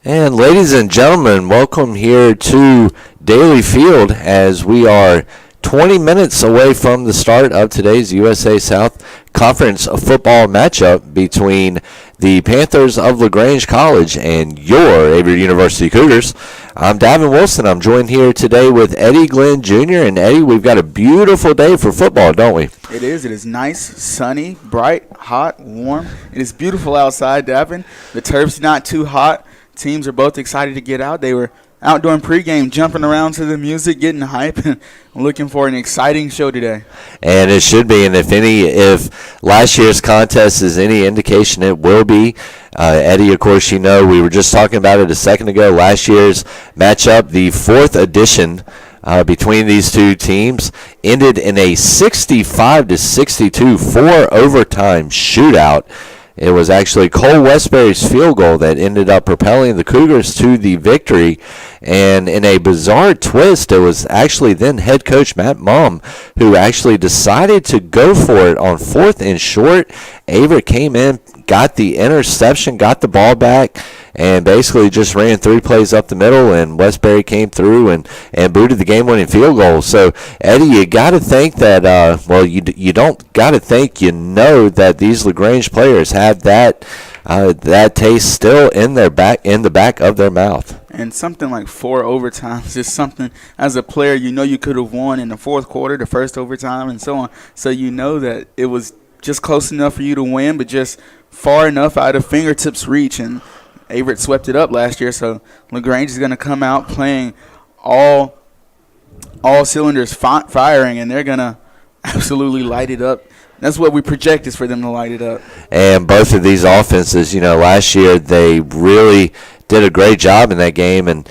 And ladies and gentlemen, welcome here to Daily Field as we are 20 minutes away from the start of today's USA South Conference football matchup between the Panthers of LaGrange College and your Averett University Cougars. I'm Davin Wilson. I'm joined here today with Eddie Glenn Jr. And Eddie, we've got a beautiful day for football, don't we? It is. It is nice, sunny, bright, hot, warm. It is beautiful outside, Davin. The turf's not too hot. Teams are both excited to get out. They were out doing pregame, jumping around to the music, getting hype, and looking for an exciting show today. And it should be, and if last year's contest is any indication, it will be. Eddie, of course, you know, we were just talking about it a second ago. Last year's matchup, the fourth edition between these two teams, ended in a 65-62 four-overtime shootout. It was actually Cole Westbury's field goal that ended up propelling the Cougars to the victory. And in a bizarre twist, it was actually then head coach Matt Mumm who actually decided to go for it on 4th and short. Averett came in, got the interception, got the ball back, and basically just ran 3 plays up the middle, and Westbury came through and booted the game-winning field goal. So, Eddie, you got to think that, you don't got to think, you know that these LaGrange players have that taste still in the back of their mouth. And something like 4 overtimes is something, as a player, you know you could have won in the fourth quarter, the first overtime, and so on. So you know that it was just close enough for you to win, but just far enough out of fingertips reach. And Averett swept it up last year, so LaGrange is going to come out playing all cylinders firing, and they're going to absolutely light it up. That's what we project, is for them to light it up. And both of these offenses, you know, last year they really did a great job in that game. And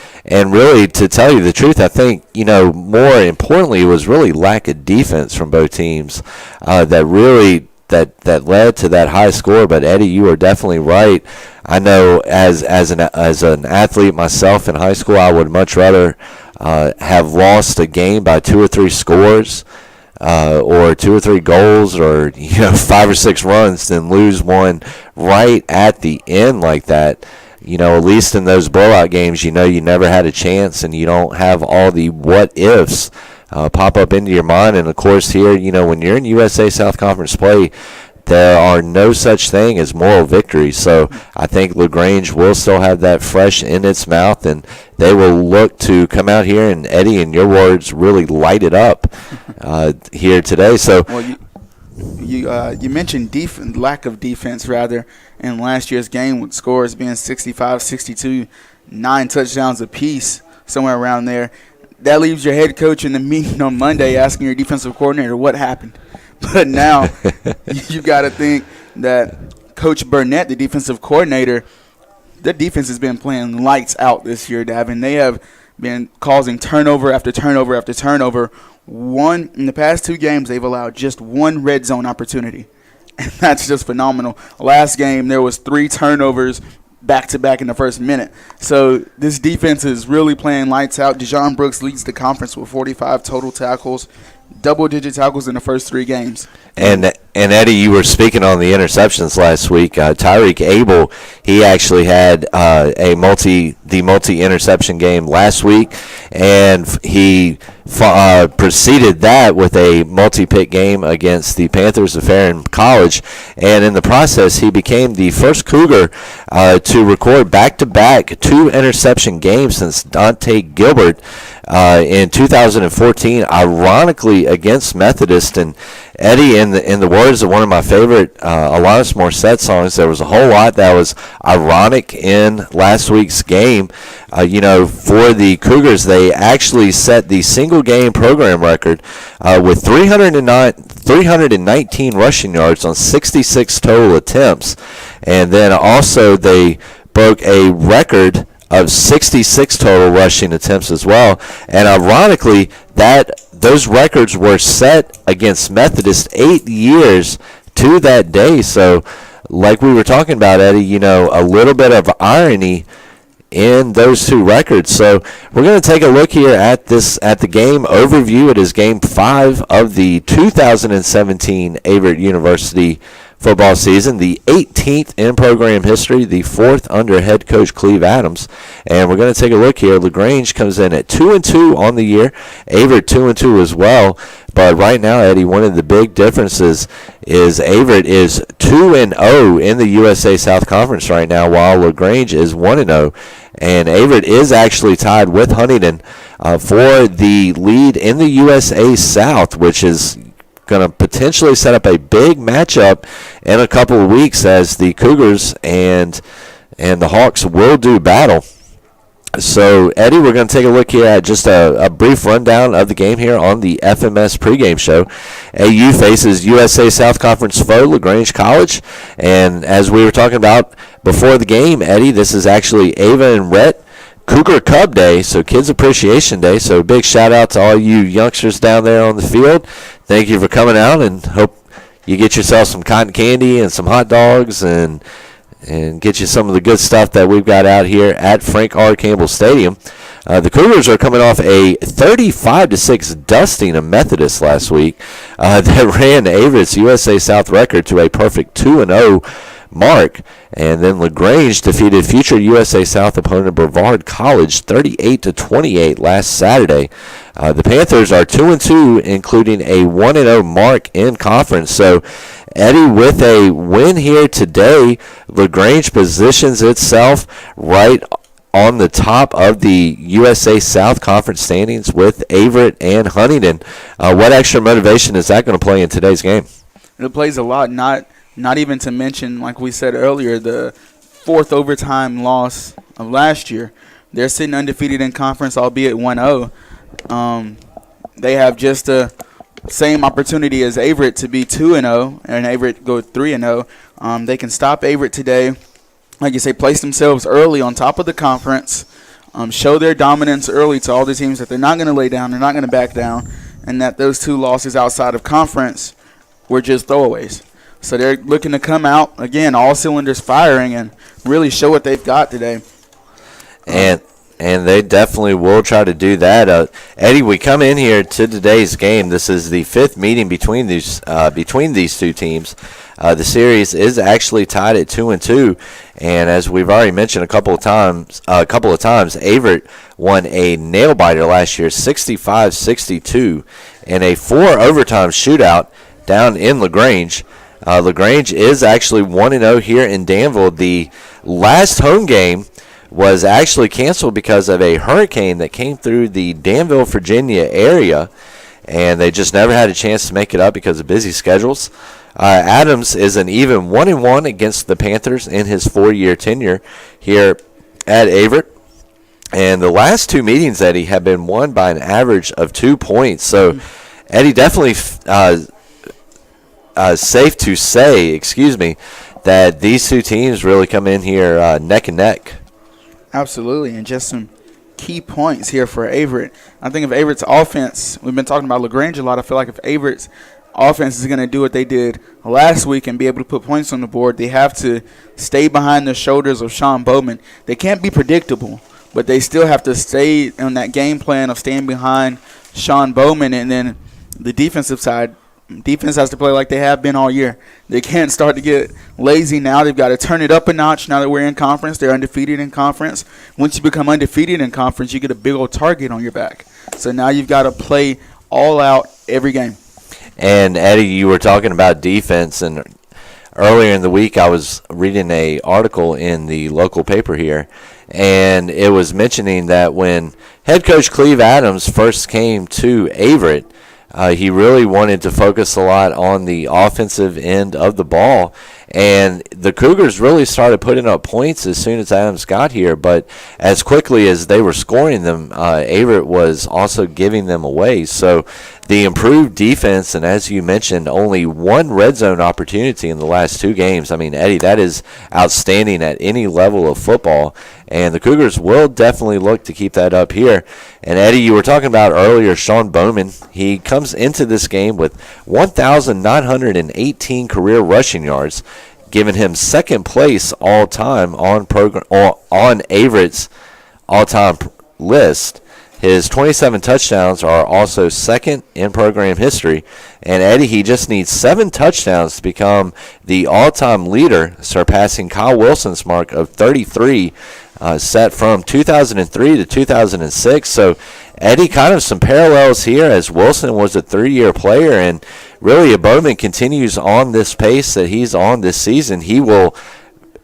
really, to tell you the truth, I think, you know, more importantly, it was really lack of defense from both teams that really that led to that high score. But, Eddie, you are definitely right. I know as an athlete myself in high school, I would much rather have lost a game by 2 or 3 scores or 2 or 3 goals, or 5 or 6 runs, than lose one right at the end like that. You know, at least in those blowout games, you know you never had a chance, and you don't have all the what-ifs pop up into your mind. And, of course, here, you know, when you're in USA South Conference play, there are no such thing as moral victory. So I think LaGrange will still have that fresh in its mouth, and they will look to come out here and, Eddie, in your words, really light it up here today. So, well, you mentioned lack of defense, rather, in last year's game, with scores being 65-62, 9 touchdowns apiece, somewhere around there. That leaves your head coach in the meeting on Monday asking your defensive coordinator what happened. But now you got to think that Coach Burnett, the defensive coordinator, their defense has been playing lights out this year, Davin. They have been causing turnover after turnover after turnover. In the past 2 games, they've allowed just 1 red zone opportunity, and that's just phenomenal. Last game, there was 3 turnovers back-to-back in the first minute. So this defense is really playing lights out. Dijon Brooks leads the conference with 45 total tackles, double-digit tackles in the first 3 games. And Eddie, you were speaking on the interceptions last week. Tyreek Abel, he actually had the multi-interception game last week, and he preceded that with a multi-pick game against the Panthers of Farron College. And in the process, he became the first Cougar to record back-to-back 2 interception games since Dante Gilbert in 2014, ironically against Methodist. And Eddie, in the words of one of my favorite Alanis Morissette songs, there was a whole lot that was ironic in last week's game. For the Cougars, they actually set the single-game program record with 319 rushing yards on 66 total attempts. And then also they broke a record of 66 total rushing attempts as well. And ironically, those records were set against Methodist 8 years to that day. So, like we were talking about, Eddie, a little bit of irony in those 2 records. So we're going to take a look here at the game overview. It is Game 5 of the 2017 Averett University football season, the 18th in program history, the 4th under head coach Cleve Adams. And we're going to take a look here. LaGrange comes in at 2-2 on the year. Averett 2-2 as well. But right now, Eddie, one of the big differences is Averett is 2-0 in the USA South Conference right now, while LaGrange is 1-0. And Averett is actually tied with Huntington for the lead in the USA South, which is going to potentially set up a big matchup in a couple of weeks as the Cougars and the Hawks will do battle. So, Eddie, we're going to take a look here at just a brief rundown of the game here on the FMS pregame show. AU faces USA South Conference foe LaGrange College. And as we were talking about before the game, Eddie, this is actually Ava and Rhett Cougar Cub Day, so Kids Appreciation Day. So, big shout-out to all you youngsters down there on the field. Thank you for coming out, and hope you get yourself some cotton candy and some hot dogs and get you some of the good stuff that we've got out here at Frank R. Campbell Stadium. The Cougars are coming off a 35-6 dusting of Methodist last week that ran Averett's USA South record to a perfect 2-0 mark. And then LaGrange defeated future USA South opponent Brevard College 38-28 last Saturday. The Panthers are 2-2, including a 1-0 mark in conference. So, Eddie, with a win here today, LaGrange positions itself right on the top of the USA South Conference standings with Averett and Huntington. What extra motivation is that going to play in today's game? It plays a lot, not even to mention, like we said earlier, the 4th overtime loss of last year. They're sitting undefeated in conference, albeit 1-0. They have just the same opportunity as Averett to be 2-0, and Averett go 3-0. They can stop Averett today. Like you say, place themselves early on top of the conference, show their dominance early to all the teams that they're not going to lay down, they're not going to back down, and that those 2 losses outside of conference were just throwaways. So they're looking to come out, again, all cylinders firing, and really show what they've got today. And they definitely will try to do that. Eddie, we come in here to today's game. This is the 5th meeting between these 2 teams. The series is actually tied at 2-2, and as we've already mentioned a couple of times, Averett won a nail biter last year, 65-62, in a 4 overtime shootout down in LaGrange. LaGrange is actually 1-0 here in Danville. The last home game was actually canceled because of a hurricane that came through the Danville, Virginia area, and they just never had a chance to make it up because of busy schedules. Adams is an even 1-1 against the Panthers in his 4-year tenure here at Averett. And the last 2 meetings, Eddie, have been won by an average of 2 points. So, Eddie, definitely safe to say, that these 2 teams really come in here neck and neck. Absolutely, and just some key points here for Averett. I think if Averett's offense, we've been talking about LaGrange a lot, I feel like if Averett's offense is going to do what they did last week and be able to put points on the board, they have to stay behind the shoulders of Sean Bowman. They can't be predictable, but they still have to stay on that game plan of staying behind Sean Bowman. And then the defensive side, defense has to play like they have been all year. They can't start to get lazy now. They've got to turn it up a notch now that we're in conference. They're undefeated in conference. Once you become undefeated in conference, you get a big old target on your back. So now you've got to play all out every game. And, Eddie, you were talking about defense, and earlier in the week I was reading an article in the local paper here, and it was mentioning that when head coach Cleve Adams first came to Averett, he really wanted to focus a lot on the offensive end of the ball, and the Cougars really started putting up points as soon as Adams got here, but as quickly as they were scoring them, Averett was also giving them away. So the improved defense, and as you mentioned, only 1 red zone opportunity in the last 2 games. I mean, Eddie, that is outstanding at any level of football, and the Cougars will definitely look to keep that up here. And, Eddie, you were talking about earlier Sean Bowman. He comes into this game with 1,918 career rushing yards, giving him second place all-time on Averett's all-time list. His 27 touchdowns are also second in program history. And Eddie, he just needs 7 touchdowns to become the all-time leader, surpassing Kyle Wilson's mark of 33, set from 2003 to 2006. So Eddie, kind of some parallels here, as Wilson was a 3-year player, and really if Bowman continues on this pace that he's on this season, he will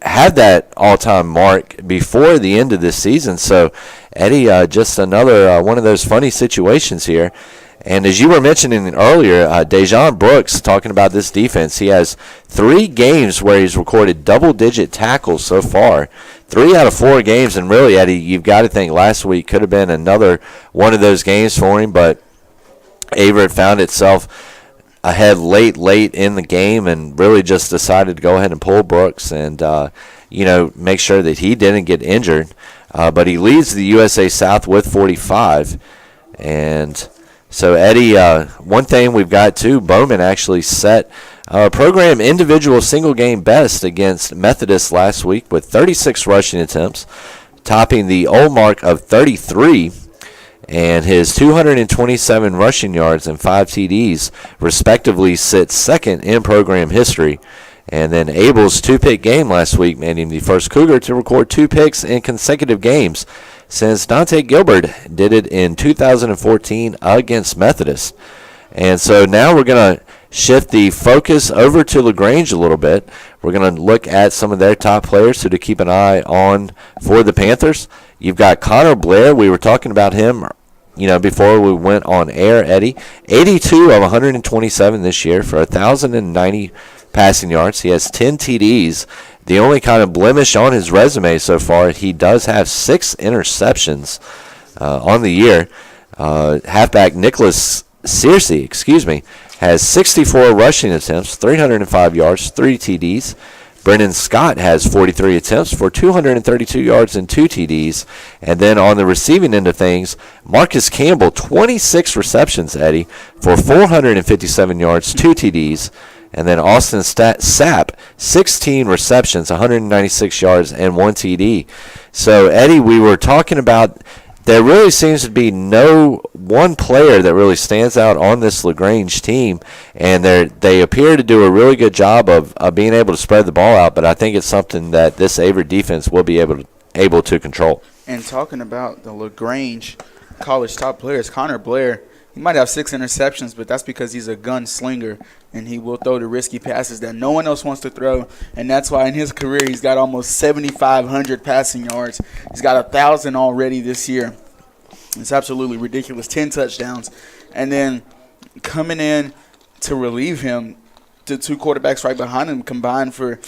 have that all-time mark before the end of this season. So Eddie, just another one of those funny situations here. And as you were mentioning earlier, Dejon Brooks, talking about this defense, he has 3 games where he's recorded double-digit tackles so far. 3 out of 4 games, and really, Eddie, you've got to think last week could have been another one of those games for him, but Averett found itself ahead late in the game and really just decided to go ahead and pull Brooks and, make sure that he didn't get injured. But he leads the USA South with 45. And so, Eddie, one thing we've got, too, Bowman actually set a program individual single-game best against Methodist last week with 36 rushing attempts, topping the old mark of 33. And his 227 rushing yards and 5 TDs, respectively, sit second in program history. And then Abel's 2-pick game last week made him the first Cougar to record 2 picks in consecutive games since Dante Gilbert did it in 2014 against Methodist. And so now we're going to shift the focus over to LaGrange a little bit. We're going to look at some of their top players to keep an eye on for the Panthers. You've got Connor Blair. We were talking about him before we went on air, Eddie. 82 of 127 this year for 1,090 passing yards. He has 10 TDs. The only kind of blemish on his resume so far, he does have 6 interceptions on the year. Halfback Nicholas Searcy, has 64 rushing attempts, 305 yards, 3 TDs. Brennan Scott has 43 attempts for 232 yards and 2 TDs. And then on the receiving end of things, Marcus Campbell, 26 receptions, Eddie, for 457 yards, 2 TDs. And then Austin Sapp, 16 receptions, 196 yards, and 1 TD. So, Eddie, we were talking about there really seems to be no one player that really stands out on this LaGrange team, and they appear to do a really good job of being able to spread the ball out, but I think it's something that this Averett defense will be able to control. And talking about the LaGrange college top players, Connor Blair, he might have 6 interceptions, but that's because he's a gunslinger, and he will throw the risky passes that no one else wants to throw. And that's why in his career he's got almost 7,500 passing yards. He's got 1,000 already this year. It's absolutely ridiculous. 10 touchdowns. And then coming in to relieve him, the 2 quarterbacks right behind him combined for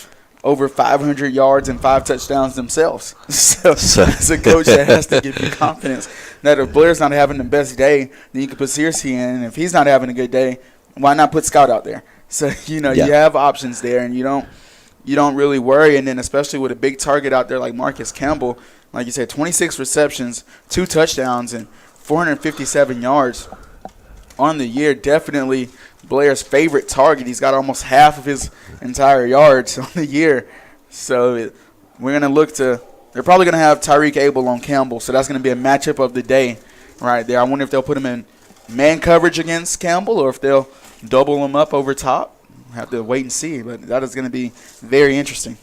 over 500 yards and 5 touchdowns themselves. So as a coach, that has to give you confidence that if Blair's not having the best day, then you can put Searcy in. And if he's not having a good day, why not put Scout out there? So, you have options there, and you don't really worry. And then especially with a big target out there like Marcus Campbell, like you said, 26 receptions, 2 touchdowns, and 457 yards on the year. Definitely Blair's favorite target. He's got almost half of his entire yards on the year. So we're going to look to – they're probably going to have Tyreek Abel on Campbell, so that's going to be a matchup of the day right there. I wonder if they'll put him in man coverage against Campbell or if they'll double him up over top. We'll have to wait and see, but that is going to be very interesting.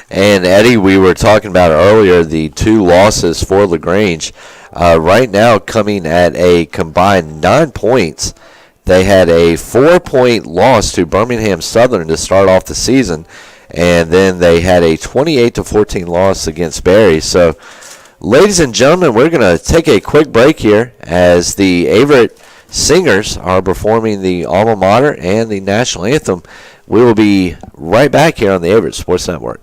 And, Eddie, we were talking about earlier the 2 losses for LaGrange. Right now coming at a combined 9 points. They had a 4-point loss to Birmingham Southern to start off the season, and then they had a 28-14 loss against Barry. So, ladies and gentlemen, we're going to take a quick break here as the Averett Singers are performing the alma mater and the national anthem. We will be right back here on the Averett Sports Network.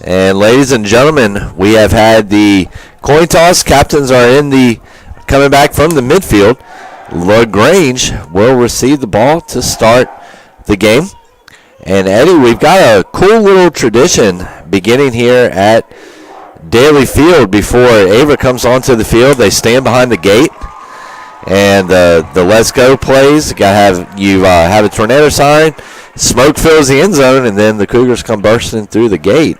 And ladies and gentlemen, we have had the coin toss. Captains are coming back from the midfield. LaGrange will receive the ball to start the game. And Eddie, we've got a cool little tradition beginning here at Daly Field before Averett comes onto the field. They stand behind the gate, and the Let's Go plays. Have a tornado siren, smoke fills the end zone, and then the Cougars come bursting through the gate.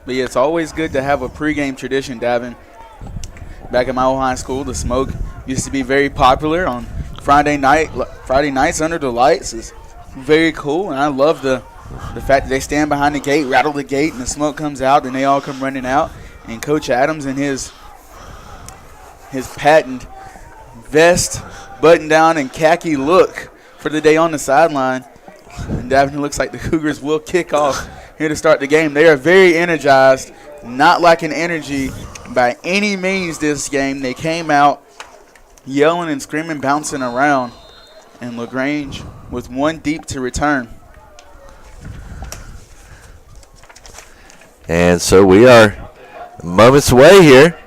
But yeah, it's always good to have a pregame tradition, Davin. Back at my old high school, the smoke used to be very popular on Friday nights under the lights. Is very cool, and I love the fact that they stand behind the gate, rattle the gate, and the smoke comes out, and they all come running out. And Coach Adams in his patent vest, button down, and khaki look for the day on the sideline. And Davin, looks like the Cougars will kick off here to start the game. They are very energized, not lacking energy by any means this game. They came out yelling and screaming, bouncing around, and LaGrange was one deep to return. And so we are moments away here.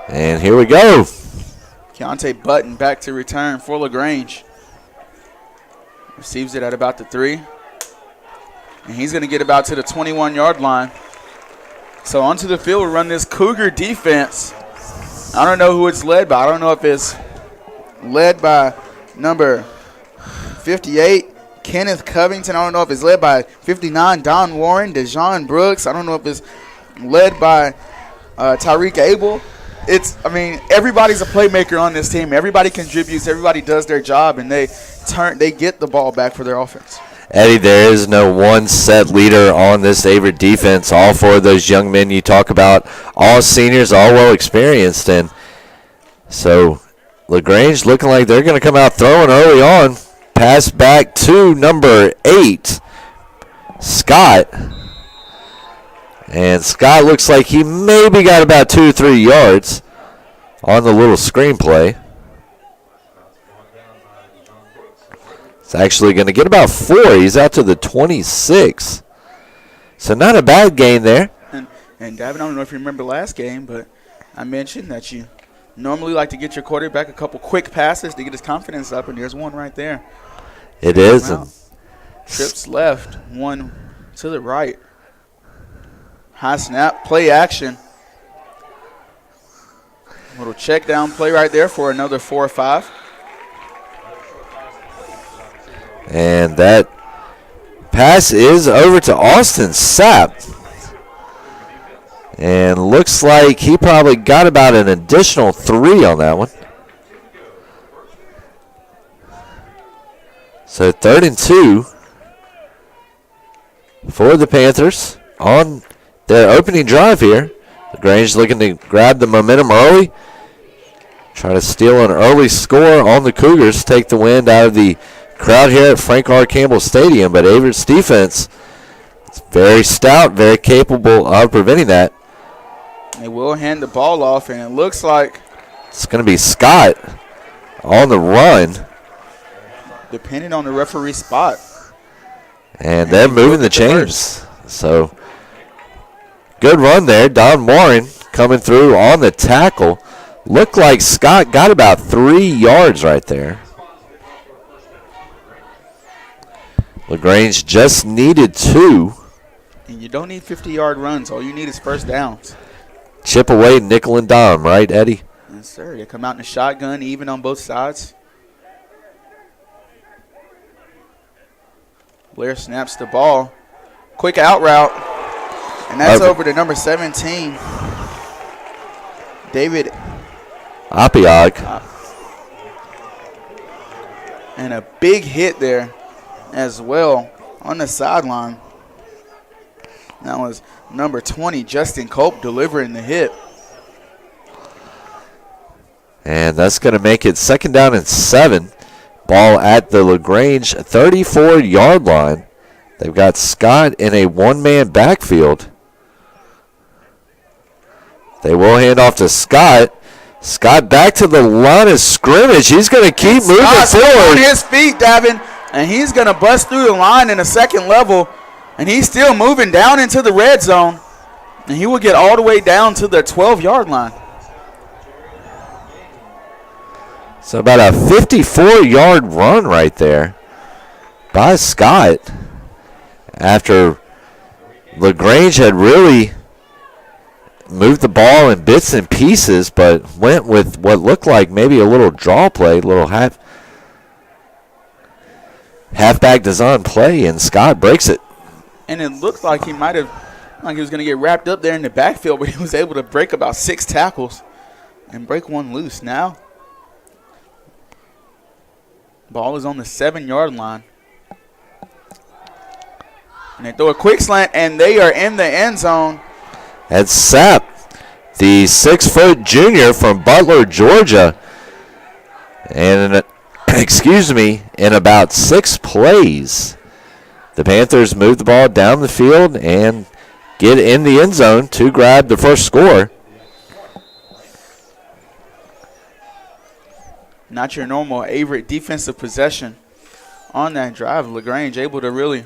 And here we go. Keontae Button back to return for LaGrange. Receives it at about the 3. And he's going to get about to the 21-yard line. So onto the field will run this Cougar defense. I don't know who it's led by. I don't know if it's led by number 58, Kenneth Covington. I don't know if it's led by 59, Don Warren, Dejon Brooks. I don't know if it's led by Tyreek Abel. Everybody's a playmaker on this team. Everybody contributes. Everybody does their job, and they get the ball back for their offense. Eddie, there is no one set leader on this Averett defense. All four of those young men you talk about, all seniors, all well experienced. And so LaGrange looking like they're going to come out throwing early on. Pass back to number 8, Scott. And Scott looks like he maybe got about 2 or 3 yards on the little screenplay. It's actually going to get about 4. He's out to the 26. So not a bad gain there. And Davin, I don't know if you remember last game, but I mentioned that you normally like to get your quarterback a couple quick passes to get his confidence up, and there's one right there. It is. Trips left, one to the right. High snap, play action. Little check down play right there for another 4 or 5. And that pass is over to Austin Sapp. And looks like he probably got about an additional 3 on that one. So 3rd and 2 for the Panthers on their opening drive here. LaGrange looking to grab the momentum early. Try to steal an early score on the Cougars. Take the wind out of the crowd here at Frank R. Campbell Stadium. But Averett's defense is very stout, very capable of preventing that. They will hand the ball off, and it looks like it's going to be Scott on the run. Depending on the referee spot. And they're moving the chains. So good run there. Don Warren coming through on the tackle. Looked like Scott got about 3 yards right there. LaGrange just needed 2. And you don't need 50-yard runs. All you need is first downs. Chip away, nickel and dime, right, Eddie? Yes, sir. They come out in a shotgun, even on both sides. Blair snaps the ball. Quick out route. And that's over to number 17, David Apiag. And a big hit there as well on the sideline. That was number 20, Justin Cope, delivering the hit. And that's going to make it 2nd down and 7. Ball at the LaGrange 34-yard line. They've got Scott in a one-man backfield. They will hand off to Scott. Scott back to the line of scrimmage. He's going to keep moving forward. On his feet, Davin, and he's going to bust through the line in the second level, and he's still moving down into the red zone, and he will get all the way down to the 12-yard line. So about a 54-yard run right there by Scott after LaGrange had really moved the ball in bits and pieces, but went with what looked like maybe a little draw play, a little halfback design play, and Scott breaks it. And it looked like he might have, like he was going to get wrapped up there in the backfield, but he was able to break about 6 tackles and break one loose. Now, ball is on the 7-yard line. And they throw a quick slant, and they are in the end zone. That's Sapp, the 6-foot junior from Butler, Georgia. And, in about 6 plays, the Panthers move the ball down the field and get in the end zone to grab the first score. Not your normal Averett defensive possession on that drive. LaGrange able to really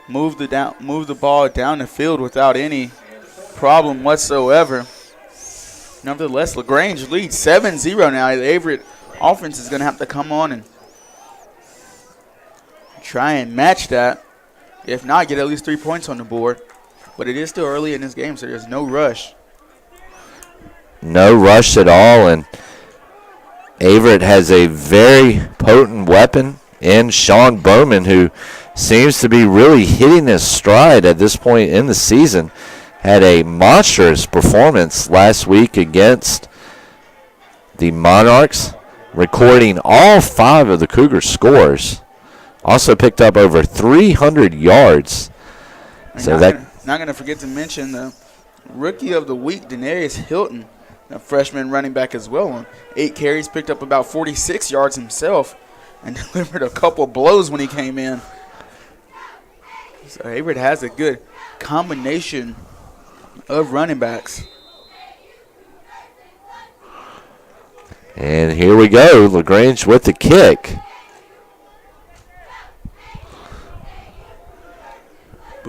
move the ball down the field without any problem whatsoever. Nevertheless, LaGrange leads 7-0 now. The Averett offense is going to have to come on and try and match that. If not, get at least 3 points on the board. But it is still early in this game, so there's no rush. No rush at all, and Averett has a very potent weapon in Sean Bowman, who seems to be really hitting his stride at this point in the season. Had a monstrous performance last week against the Monarchs, recording all 5 of the Cougars' scores. Also picked up over 300 yards. So not going to forget to mention the Rookie of the Week, Denarius Hilton, a freshman running back as well. On 8 carries, picked up about 46 yards himself, and delivered a couple blows when he came in. So Averett has a good combination of running backs. And here we go, LaGrange with the kick.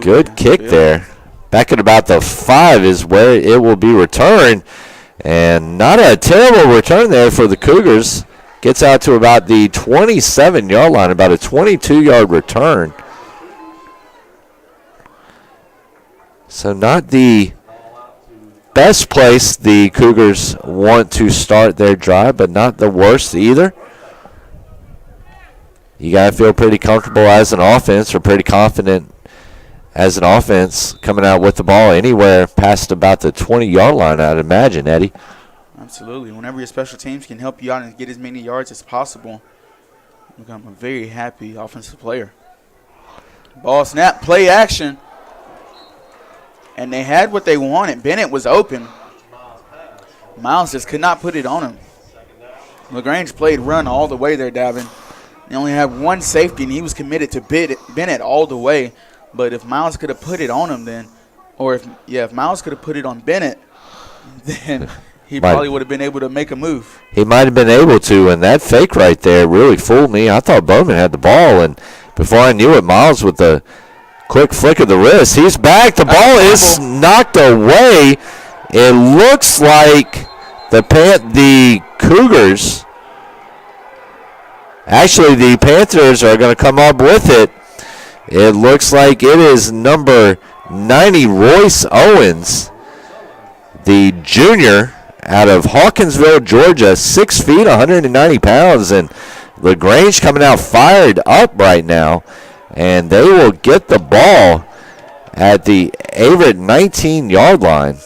Good kick there. Back at about the 5 is where it will be returned. And not a terrible return there for the Cougars. Gets out to about the 27-yard line, about a 22-yard return. So not the best place the Cougars want to start their drive, but not the worst either. You got to feel pretty comfortable as an offense, or pretty confident as an offense, coming out with the ball anywhere past about the 20-yard line, I'd imagine, Eddie. Absolutely. Whenever your special teams can help you out and get as many yards as possible, you become a very happy offensive player. Ball snap, play action. And they had what they wanted. Bennett was open. Miles just could not put it on him. LaGrange played run all the way there, Davin. They only had one safety, and he was committed to Bennett all the way. But if Miles could have put it on him then, or if Miles could have put it on Bennett, then he probably would have been able to make a move. He might have been able to, and that fake right there really fooled me. I thought Bowman had the ball, and before I knew it, Miles with the quick flick of the wrist. He's back. The ball is knocked away. It looks like the Cougars, actually the Panthers are going to come up with it. It looks like it is number 90, Royce Owens, the junior out of Hawkinsville, Georgia, 6 feet, 190 pounds, and LaGrange coming out fired up right now. And they will get the ball at the Averett 19-yard line.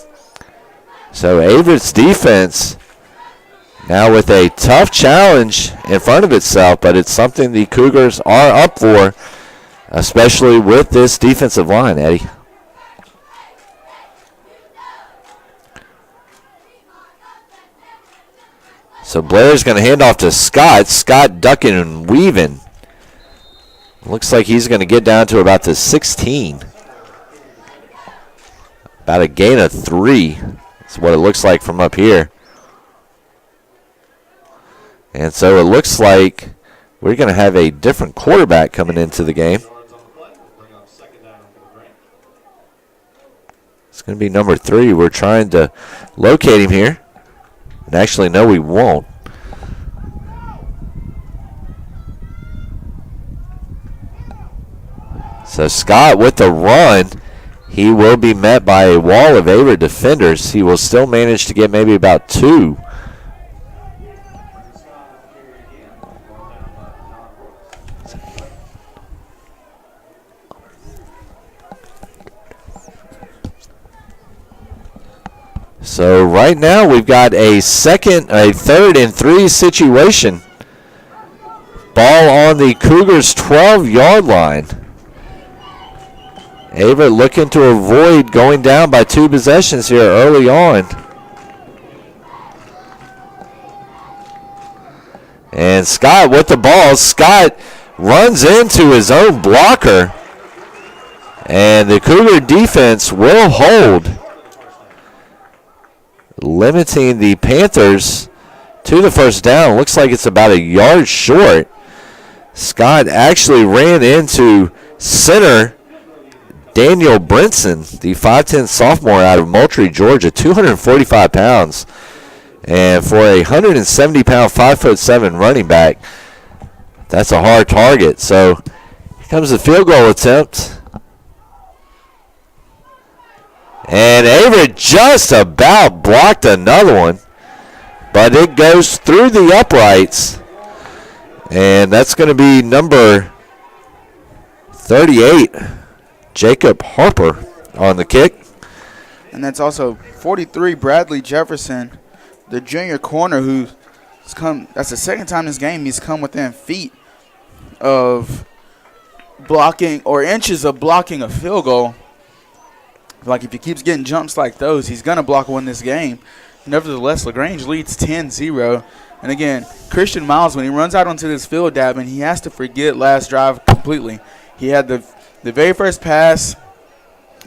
So Averett's defense now with a tough challenge in front of itself, but it's something the Cougars are up for, especially with this defensive line, Eddie. So Blair's going to hand off to Scott. Scott ducking and weaving. Looks like he's going to get down to about the 16. About a gain of 3. That's what it looks like from up here. And so it looks like we're going to have a different quarterback coming into the game. It's going to be number 3. We're trying to locate him here. And actually, no, we won't. So Scott with the run. He will be met by a wall of Averett defenders. He will still manage to get maybe about 2. So right now we've got a 3rd and 3 situation. Ball on the Cougars' 12-yard line. Averett looking to avoid going down by 2 possessions here early on. And Scott with the ball. Scott runs into his own blocker. And the Cougar defense will hold, limiting the Panthers to the first down. Looks like it's about a yard short. Scott actually ran into center Daniel Brinson, the 5'10 sophomore out of Moultrie, Georgia, 245 pounds. And for a 170-pound, 5'7" running back, that's a hard target. So here comes the field goal attempt. And Averett just about blocked another one, but it goes through the uprights. And that's going to be number 38, Jacob Harper, on the kick. And that's also 43, Bradley Jefferson, the junior corner who's come. That's the second time this game he's come within feet of blocking or inches of blocking a field goal. Like, if he keeps getting jumps like those, he's going to block one this game. Nevertheless, LaGrange leads 10-0. And again, Christian Miles, when he runs out onto this field, Davin, he has to forget last drive completely. He had the very first pass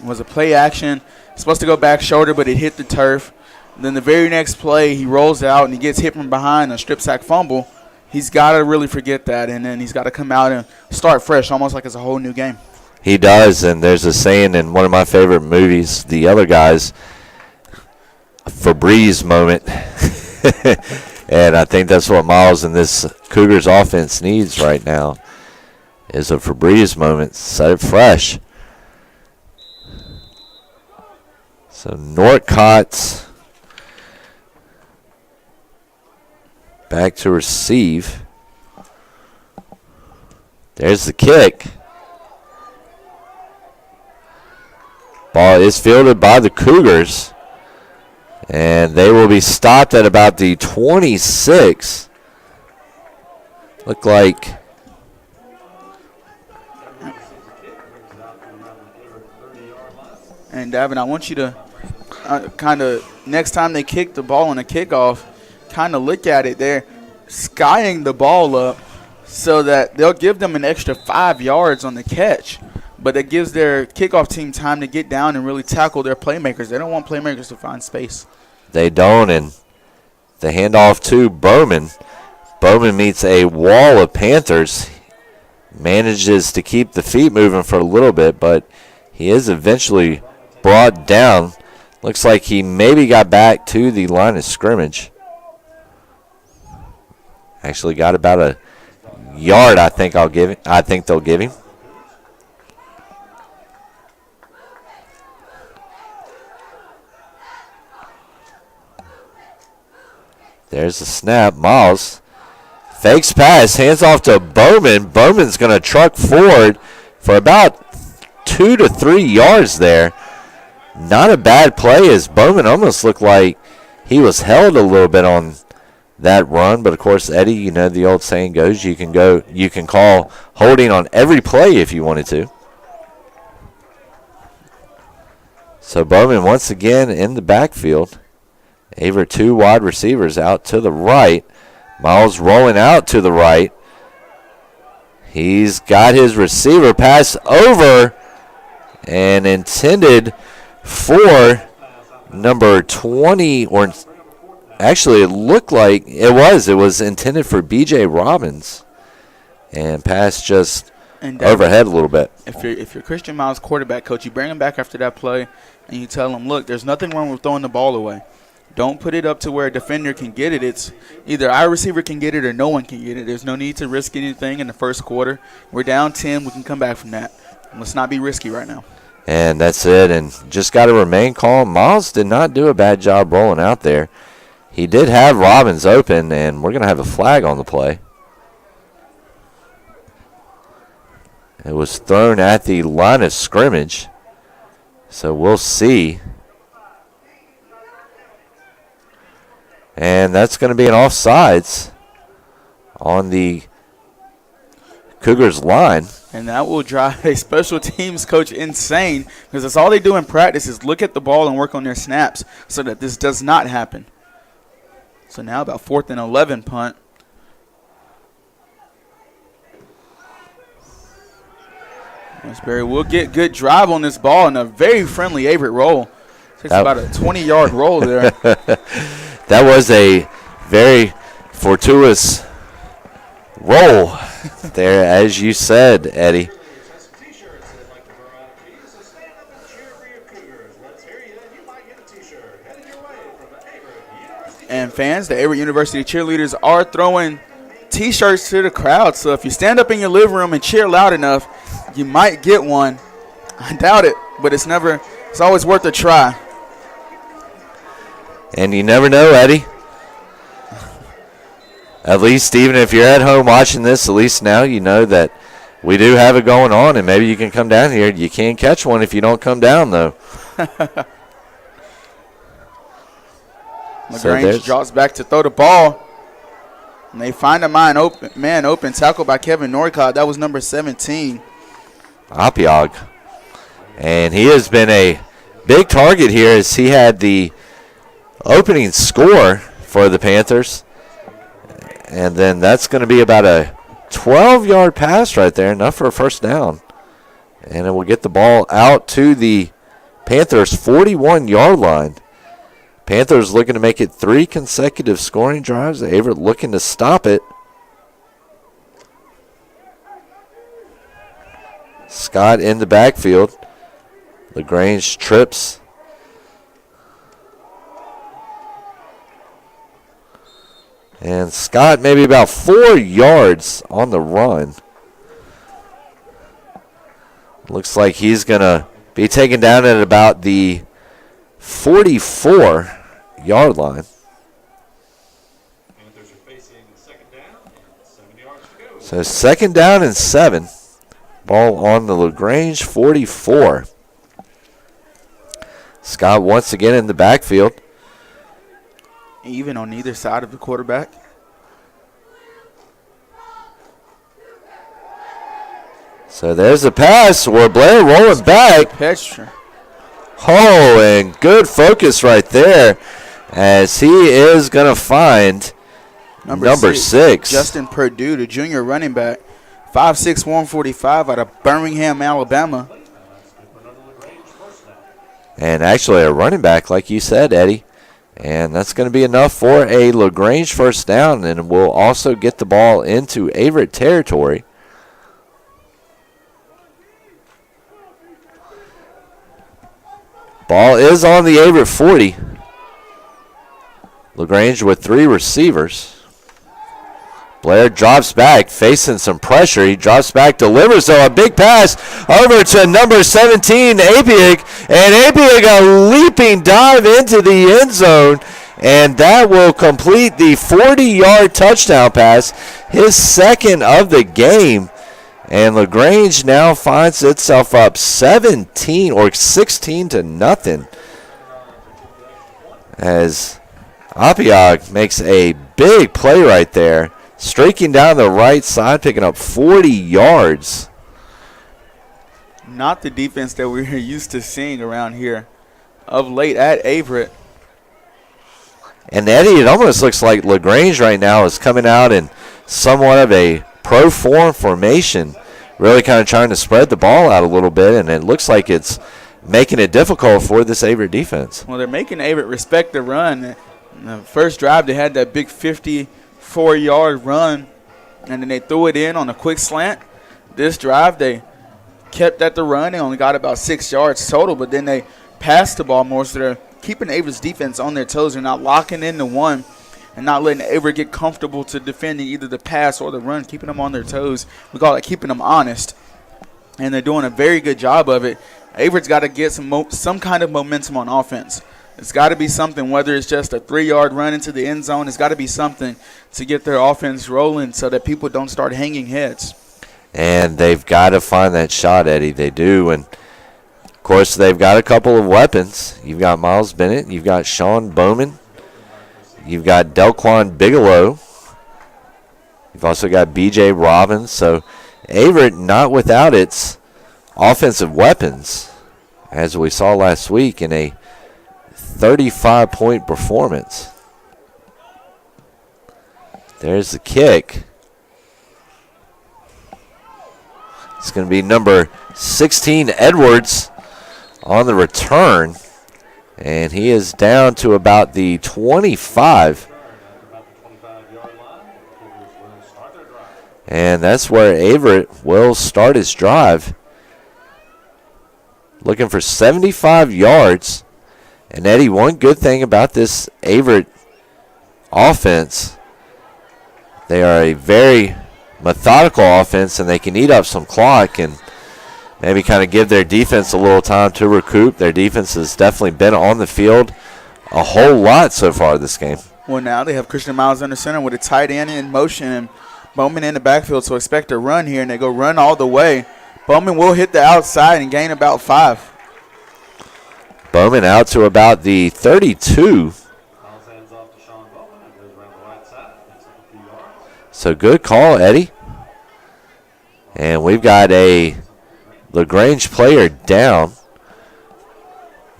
was a play action. Supposed to go back shoulder, but it hit the turf. Then the very next play, he rolls out and he gets hit from behind, a strip sack fumble. He's got to really forget that, and then he's got to come out and start fresh, almost like it's a whole new game. He does, and there's a saying in one of my favorite movies, The Other Guys, Febreze moment. And I think that's what Miles and this Cougars offense needs right now, is a Febreze moment. Set it fresh. So Norcott back to receive. There's the kick. Ball is fielded by the Cougars, and they will be stopped at about the 26. Look like and Davin, I want you to kind of, next time they kick the ball on a kickoff, kind of look at it. They're skying the ball up so that they'll give them an extra 5 yards on the catch. But it gives their kickoff team time to get down and really tackle their playmakers. They don't want playmakers to find space. They don't, and the handoff to Bowman. Bowman meets a wall of Panthers. Manages to keep the feet moving for a little bit, but he is eventually brought down. Looks like he maybe got back to the line of scrimmage. Actually got about a yard, I think they'll give him. There's the snap. Miles fakes pass, hands off to Bowman. Bowman's going to truck forward for about 2 to 3 yards there. Not a bad play, as Bowman almost looked like he was held a little bit on that run. But of course, Eddie, you know the old saying goes, you can call holding on every play if you wanted to. So Bowman once again in the backfield. Averett 2 wide receivers out to the right. Miles rolling out to the right. He's got his receiver pass over and intended for number 20 or Actually, it looked like it was intended for B.J. Robbins, and passed just overhead a little bit. If you're Christian Miles' quarterback coach, you bring him back after that play, and you tell him, look, there's nothing wrong with throwing the ball away. Don't put it up to where a defender can get it. It's either our receiver can get it or no one can get it. There's no need to risk anything in the first quarter. We're down 10. We can come back from that. Let's not be risky right now. And that's it, and just got to remain calm. Miles did not do a bad job rolling out there. He did have Robbins open, and we're going to have a flag on the play. It was thrown at the line of scrimmage, so we'll see. And that's going to be an offsides on the Cougars line. And that will drive a special teams coach insane, because that's all they do in practice is look at the ball and work on their snaps so that this does not happen. So now about 4th and 11 punt. Westbury will get good drive on this ball and a very friendly Averett roll. Takes about a 20-yard roll there. That was a very fortuitous roll there, as you said, Eddie. And fans, the Averett University cheerleaders are throwing T-shirts to the crowd. So if you stand up in your living room and cheer loud enough, you might get one. I doubt it, but it's always worth a try. And you never know, Eddie. At least even if you're at home watching this, at least now you know that we do have it going on, and maybe you can come down here. You can't catch one if you don't come down, though. LaGrange drops back to throw the ball. And they find a man open, tackled by Kevin Norcott. That was number 17. Apiog. And he has been a big target here as he had the opening score for the Panthers. And then that's going to be about a 12-yard pass right there, enough for a first down. And it will get the ball out to the Panthers' 41-yard line. Panthers looking to make it 3 consecutive scoring drives. Averett looking to stop it. Scott in the backfield. LaGrange trips. And Scott maybe about 4 yards on the run. Looks like he's going to be taken down at about the 44-yard line. Panthers are facing second down and 7 yards to go. So second down and 7. Ball on the LaGrange 44. Scott once again in the backfield. Even on either side of the quarterback. So there's a pass where Blair rolling back. Petcher. Oh, and good focus right there as he is going to find number 6. Justin Perdue, the junior running back, 5'6", 145 out of Birmingham, Alabama. And actually a running back, like you said, Eddie. And that's going to be enough for a LaGrange first down, and we'll also get the ball into Averett territory. Ball is on the Averett 40. LaGrange with 3 receivers. Blair drops back, facing some pressure. He drops back, delivers, though, a big pass over to number 17, Apiog. And Apiog a leaping dive into the end zone. And that will complete the 40-yard touchdown pass, his second of the game. And LaGrange now finds itself up 17 or 16 to nothing as Apiog makes a big play right there, streaking down the right side, picking up 40 yards. Not the defense that we're used to seeing around here of late at Averett. And Eddie, it almost looks like LaGrange right now is coming out in somewhat of a pro-form formation, really kind of trying to spread the ball out a little bit, and it looks like it's making it difficult for this Averett defense. Well, they're making Averett respect the run. The first drive, they had that big 54-yard run, and then they threw it in on a quick slant. This drive, they kept at the run. They only got about 6 yards total, but then they passed the ball more, so they're keeping Averett's defense on their toes. They're not locking into one and not letting Averett get comfortable to defending either the pass or the run, keeping them on their toes. We call it keeping them honest, and they're doing a very good job of it. Averett's got to get some kind of momentum on offense. It's got to be something, whether it's just a 3-yard run into the end zone. It's got to be something to get their offense rolling so that people don't start hanging heads. And they've got to find that shot, Eddie. They do. And, of course, they've got a couple of weapons. You've got Miles Bennett. You've got Sean Bowman. You've got Delquan Bigelow. You've also got B.J. Robbins. So Averett not without its offensive weapons, as we saw last week in a 35-point performance. There's the kick. It's going to be number 16, Edwards, on the return. And he is down to about the 25. And that's where Averett will start his drive. Looking for 75 yards. And, Eddie, one good thing about this Averett offense, they are a very methodical offense, and they can eat up some clock and maybe kind of give their defense a little time to recoup. Their defense has definitely been on the field a whole lot so far this game. Well, now they have Christian Miles under center with a tight end in motion and Bowman in the backfield, so expect a run here, and they go run all the way. Bowman will hit the outside and gain about 5. Bowman out to about the 32. So good call, Eddie. And we've got a LaGrange player down.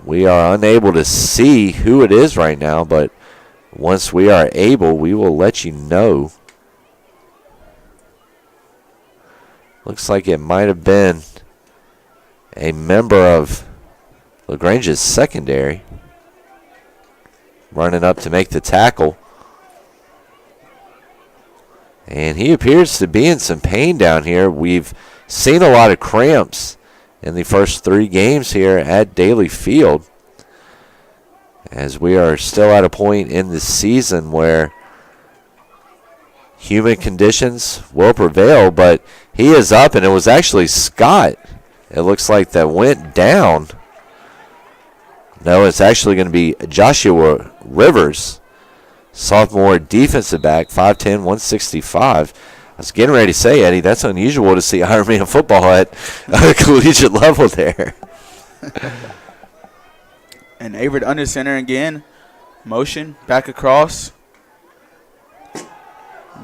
We are unable to see who it is right now, but once we are able, we will let you know. Looks like it might have been a member of LaGrange's secondary running up to make the tackle. And he appears to be in some pain down here. We've seen a lot of cramps in the first 3 games here at Daly Field, as we are still at a point in the season where humid conditions will prevail, but he is up, and it was actually Scott, it looks like, that went down. No, it's actually going to be Joshua Rivers, sophomore defensive back, 5'10", 165. I was getting ready to say, Eddie, that's unusual to see Ironman football at a collegiate level there. And Averett under center again. Motion, back across.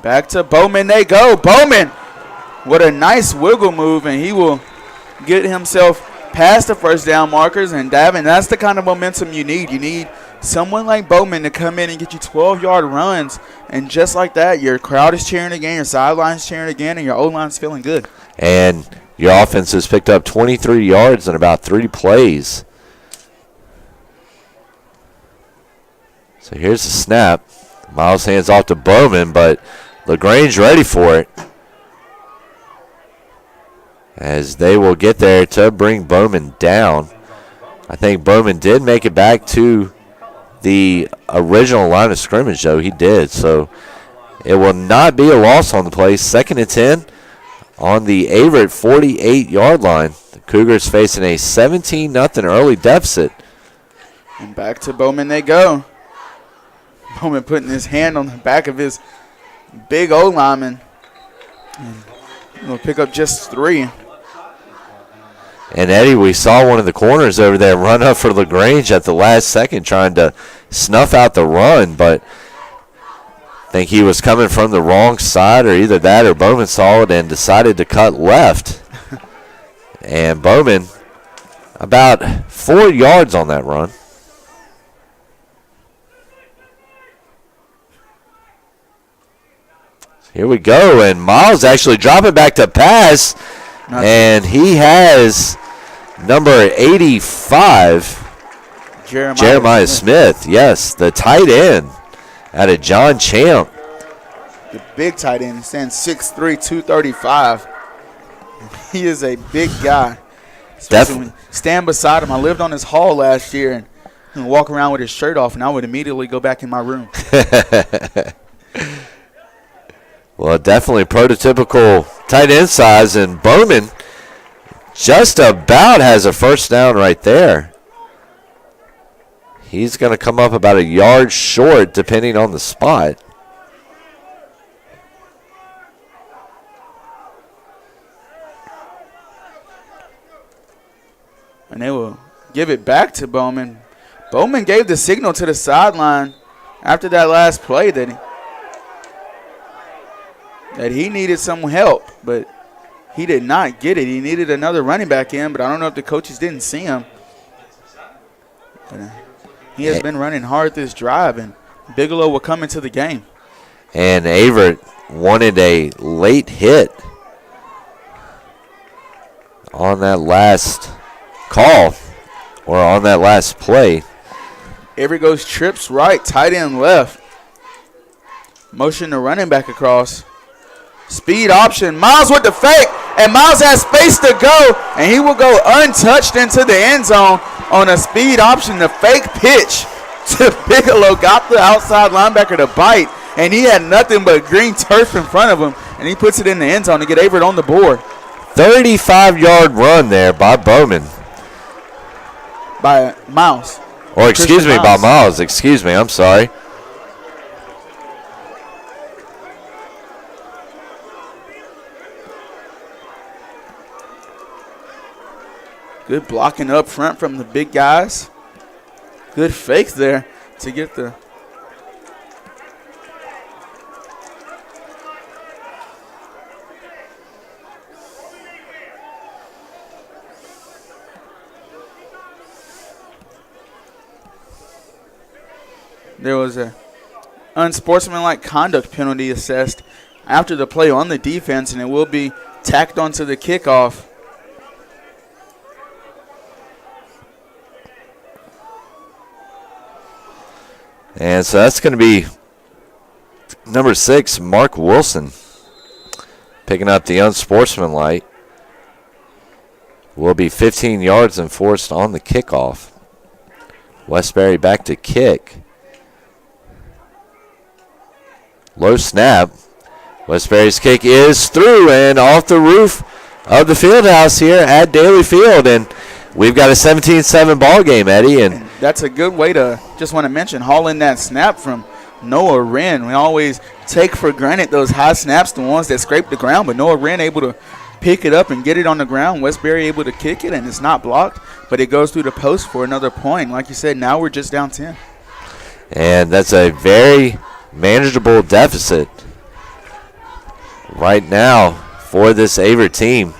Back to Bowman they go. Bowman, what a nice wiggle move, and he will get himself past the first down markers. And Davin, that's the kind of momentum you need. You need someone like Bowman to come in and get you 12-yard runs. And just like that, your crowd is cheering again, your sideline's cheering again, and your O-line's feeling good. And your offense has picked up 23 yards in about 3 plays. So here's the snap. Miles hands off to Bowman, but LaGrange ready for it, as they will get there to bring Bowman down. I think Bowman did make it back to the original line of scrimmage, though. He did. So it will not be a loss on the play. 2nd and 10 on the Averett 48-yard line. The Cougars facing a 17-0 early deficit. And back to Bowman they go. Bowman putting his hand on the back of his big O-lineman. We'll pick up just 3. And, Eddie, we saw one of the corners over there run up for LaGrange at the last second trying to snuff out the run, but I think he was coming from the wrong side, or either that or Bowman saw it and decided to cut left. And Bowman about 4 yards on that run. Here we go, and Miles actually dropping back to pass, and he has number 85, Jeremiah Smith. Yes, the tight end. out of John Champ. The big tight end, stands 6'3", 235. He is a big guy. Especially when you stand beside him. I lived on his hall last year and walk around with his shirt off, and I would immediately go back in my room. Well, definitely prototypical tight end size, and Bowman just about has a first down right there. He's going to come up about a yard short depending on the spot. And they will give it back to Bowman. Bowman gave the signal to the sideline after that last play that he needed some help, but he did not get it. He needed another running back in, but I don't know if the coaches didn't see him. But he has been running hard this drive, and Bigelow will come into the game. And Averett wanted a late hit on that last call or on that last play. Averett goes trips right, tight end left. Motion the running back across. Speed option. Miles with the fake, and Miles has space to go, and he will go untouched into the end zone on a speed option. The fake pitch to Bigelow got the outside linebacker to bite, and he had nothing but green turf in front of him, and he puts it in the end zone to get Averett on the board. 35-yard run there by Bowman. By Miles. Or excuse me, by Miles. Excuse me, I'm sorry. Good blocking up front from the big guys. Good fake there to get the. There was a unsportsmanlike conduct penalty assessed after the play on the defense, and it will be tacked onto the kickoff. And so that's going to be number 6, Mark Wilson, picking up the unsportsmanlike. Will be 15 yards enforced on the kickoff. Westbury back to kick. Low snap. Westbury's kick is through and off the roof of the field house here at Daly Field. And we've got a 17-7 ball game, Eddie. And that's a good way to, just want to mention, haul in that snap from Noah Wren. We always take for granted those high snaps, the ones that scrape the ground, but Noah Wren able to pick it up and get it on the ground. Westbury able to kick it, and it's not blocked, but it goes through the post for another point. Like you said, now we're just down 10. And that's a very manageable deficit right now for this Averett team.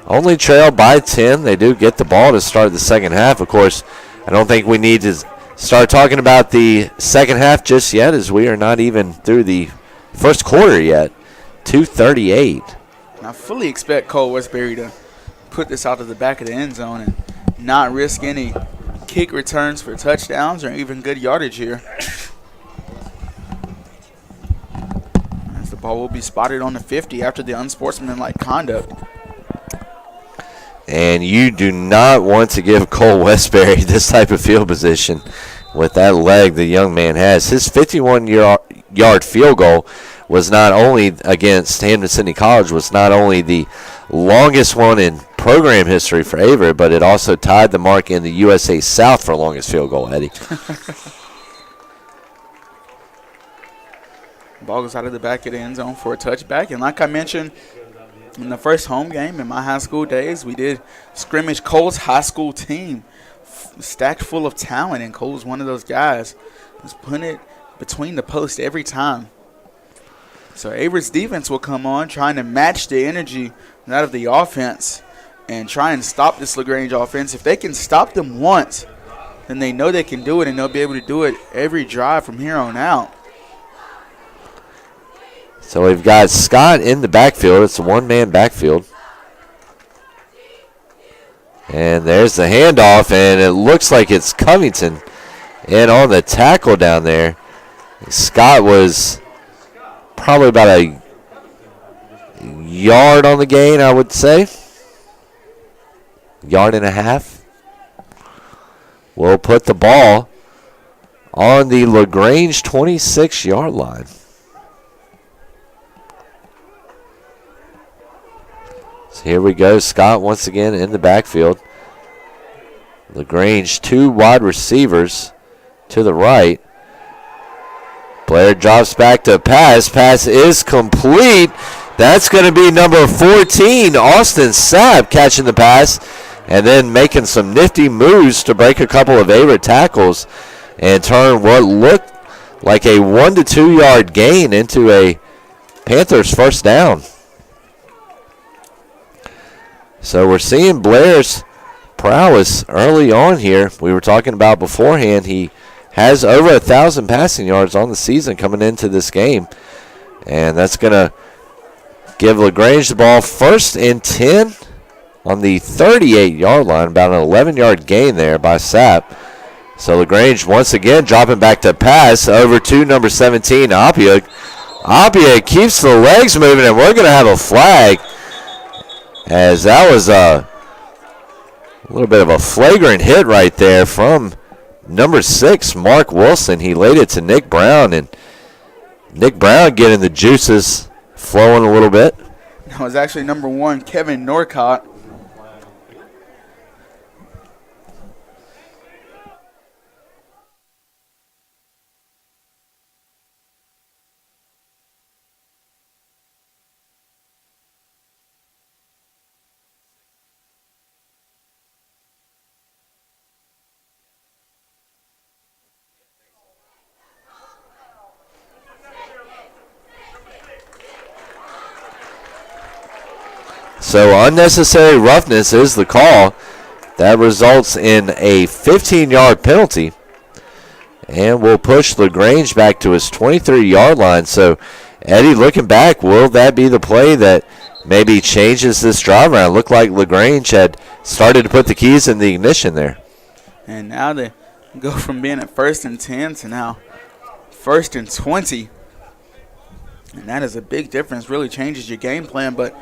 Only trail by 10. They do get the ball to start the second half. Of course, I don't think we need to start talking about the second half just yet, as we are not even through the first quarter yet. 2:38. I fully expect Cole Westbury to put this out to the back of the end zone and not risk any kick returns for touchdowns or even good yardage here. As the ball will be spotted on the 50 after the unsportsmanlike conduct. And you do not want to give Cole Westbury this type of field position with that leg the young man has. His 51-yard field goal was not only against Hampden-Sydney College, was not only the longest one in program history for Averett, but it also tied the mark in the USA South for longest field goal, Eddie. Ball goes out of the back of the end zone for a touchback. And like I mentioned, in the first home game in my high school days, we did scrimmage Cole's high school team, stacked full of talent, and Cole's one of those guys who's putting it between the posts every time. So Averett's defense will come on, trying to match the energy out of the offense and try and stop this LaGrange offense. If they can stop them once, then they know they can do it, and they'll be able to do it every drive from here on out. So we've got Scott in the backfield. It's a one-man backfield. And there's the handoff, and it looks like it's Covington in on the tackle down there. Scott was probably about a yard on the gain, I would say. Yard and a half. We'll put the ball on the LaGrange 26-yard line. So here we go. Scott once again in the backfield. LaGrange, 2 wide receivers to the right. Blair drops back to pass. Pass is complete. That's going to be number 14, Austin Sapp, catching the pass and then making some nifty moves to break a couple of Averett tackles and turn what looked like a 1 to 2 yard gain into a Panthers first down. So we're seeing Blair's prowess early on here. We were talking about beforehand, he has over 1,000 passing yards on the season coming into this game. And that's going to give LaGrange the ball 1st and 10 on the 38-yard line, about an 11-yard gain there by Sapp. So LaGrange once again dropping back to pass over to number 17, Apia. Apia keeps the legs moving, and we're going to have a flag, as that was a little bit of a flagrant hit right there from number 6, Mark Wilson. He laid it to Nick Brown, and Nick Brown getting the juices flowing a little bit. That was actually number 1, Kevin Norcott. So unnecessary roughness is the call. That results in a 15-yard penalty. And we'll push LaGrange back to his 23-yard line. So, Eddie, looking back, will that be the play that maybe changes this drive around? Looked like LaGrange had started to put the keys in the ignition there. And now they go from being at 1st and 10 to now 1st and 20. And that is a big difference. Really changes your game plan. But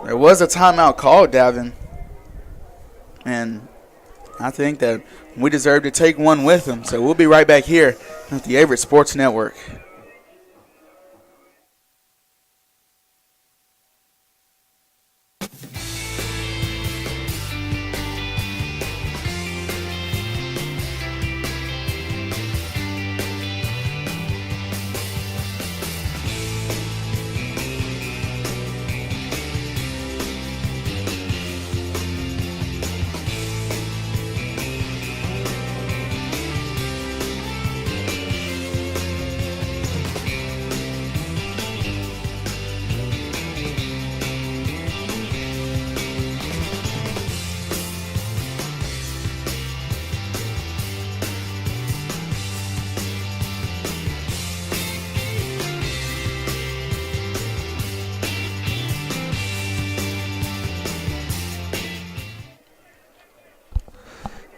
there was a timeout called, Davin. And I think that we deserve to take one with them. So we'll be right back here at the Averett Sports Network.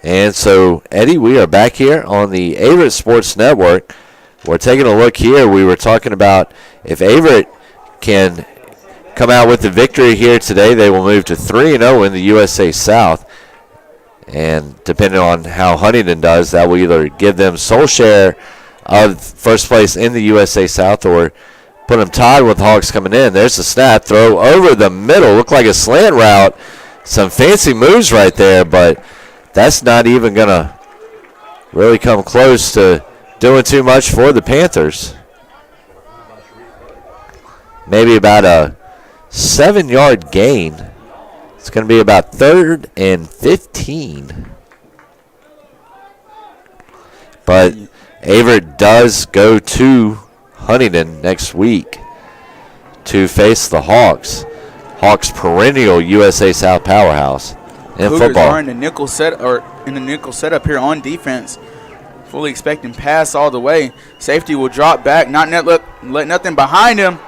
And so, Eddie, we are back here on the Averett Sports Network. We're taking a look here. We were talking about if Averett can come out with the victory here today, they will move to 3-0 in the USA South. And depending on how Huntington does, that will either give them sole share of first place in the USA South or put them tied with the Hawks coming in. There's the snap, throw over the middle. Looked like a slant route. Some fancy moves right there, but that's not even going to really come close to doing too much for the Panthers. Maybe about a 7-yard gain. It's going to be about 3rd and 15. But Averett does go to Huntington next week to face the Hawks. Hawks perennial USA South powerhouse. In Cougars football. are in the nickel setup here on defense. Fully expecting pass all the way. Safety will drop back, not let nothing behind him.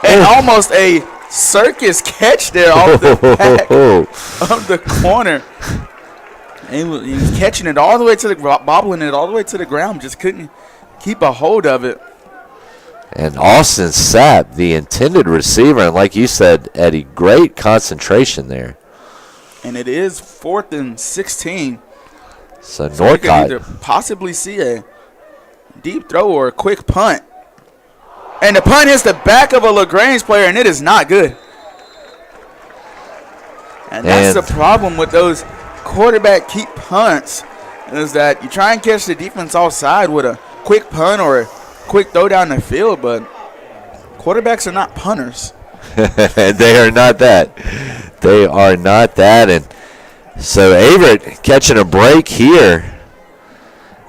And almost a circus catch there off the back of the corner. He was catching it all the way to the bobbling it all the way to the ground. Just couldn't keep a hold of it. And Austin Sapp, the intended receiver, and like you said, Eddie, great concentration there. And it is 4th and 16. So So we could Norcott, either possibly see a deep throw or a quick punt. And the punt hits the back of a LaGrange player, and it is not good. And that's the problem with those quarterback keep punts, is that you try and catch the defense offside with a quick punt or a quick throw down the field, but quarterbacks are not punters. they are not that. They are not that. And so Averett catching a break here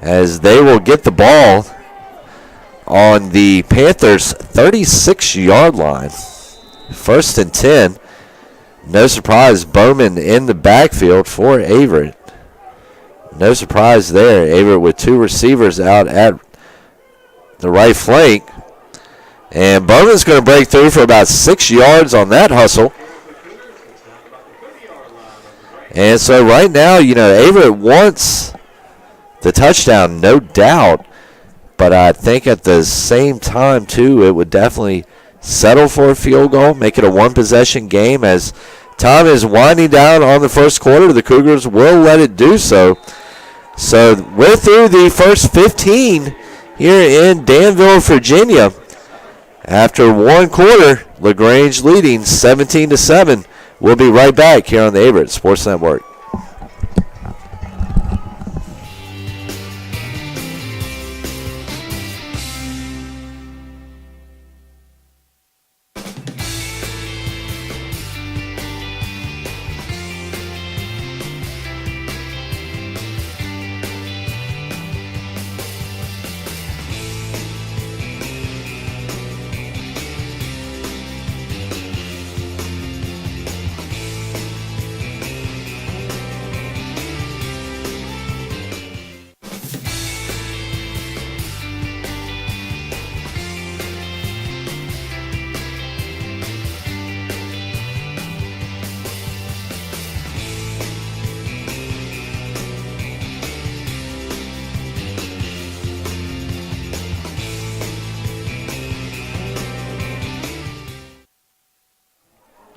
as they will get the ball on the Panthers' 36-yard line. 1st and 10. No surprise, Bowman in the backfield for Averett. No surprise there. Averett with 2 receivers out at the right flank. And Bowman's going to break through for about 6 yards on that hustle. And so right now, Averett wants the touchdown, no doubt. But I think at the same time, too, it would definitely settle for a field goal, make it a one-possession game. As time is winding down on the first quarter, the Cougars will let it do so. So we're through the first 15 here in Danville, Virginia. After one quarter, LaGrange leading 17-7. We'll be right back here on the Averett Sports Network.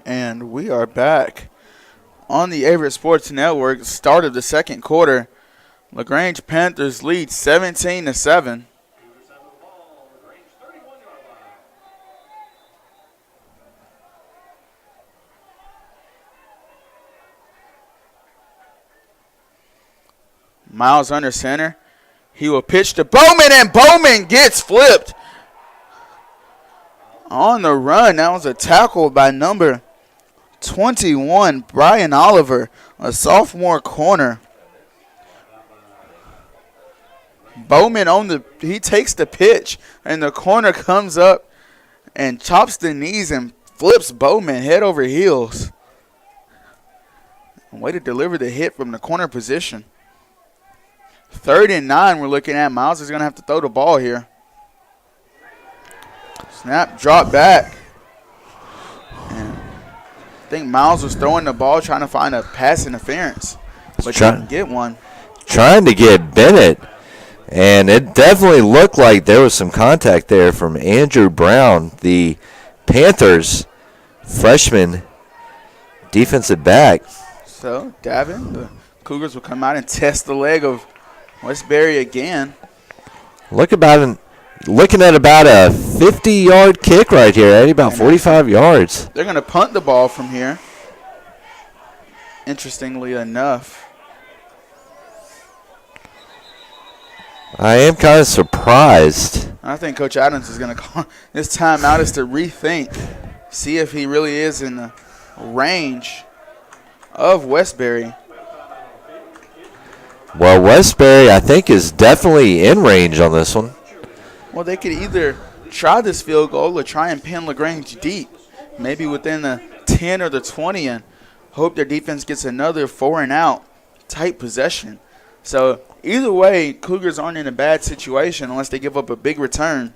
And we are back on the Averett Sports Network. Start of the second quarter. LaGrange Panthers lead 17-7. Miles under center. He will pitch to Bowman, and Bowman gets flipped. On the run, that was a tackle by number 21, Brian Oliver, a sophomore corner. Bowman he takes the pitch, and the corner comes up and chops the knees and flips Bowman head over heels. Way to deliver the hit from the corner position. 3rd and 9 we're looking at. Miles is going to have to throw the ball here. Snap, drop back. And I think Miles was throwing the ball, trying to find a pass interference, but didn't get one. Trying to get Bennett, and it definitely looked like there was some contact there from Andrew Brown, the Panthers freshman defensive back. So, Davin, the Cougars will come out and test the leg of Westbury again. Looking at about a 50-yard kick right here, Eddie, about 45 yards. They're going to punt the ball from here, interestingly enough. I am kind of surprised. I think Coach Adams is going to call this timeout is to rethink, see if he really is in the range of Westbury. Well, Westbury, I think, is definitely in range on this one. Well, they could either try this field goal or try and pin LaGrange deep, maybe within the 10 or the 20, and hope their defense gets another 4-and-out tight possession. So either way, Cougars aren't in a bad situation unless they give up a big return.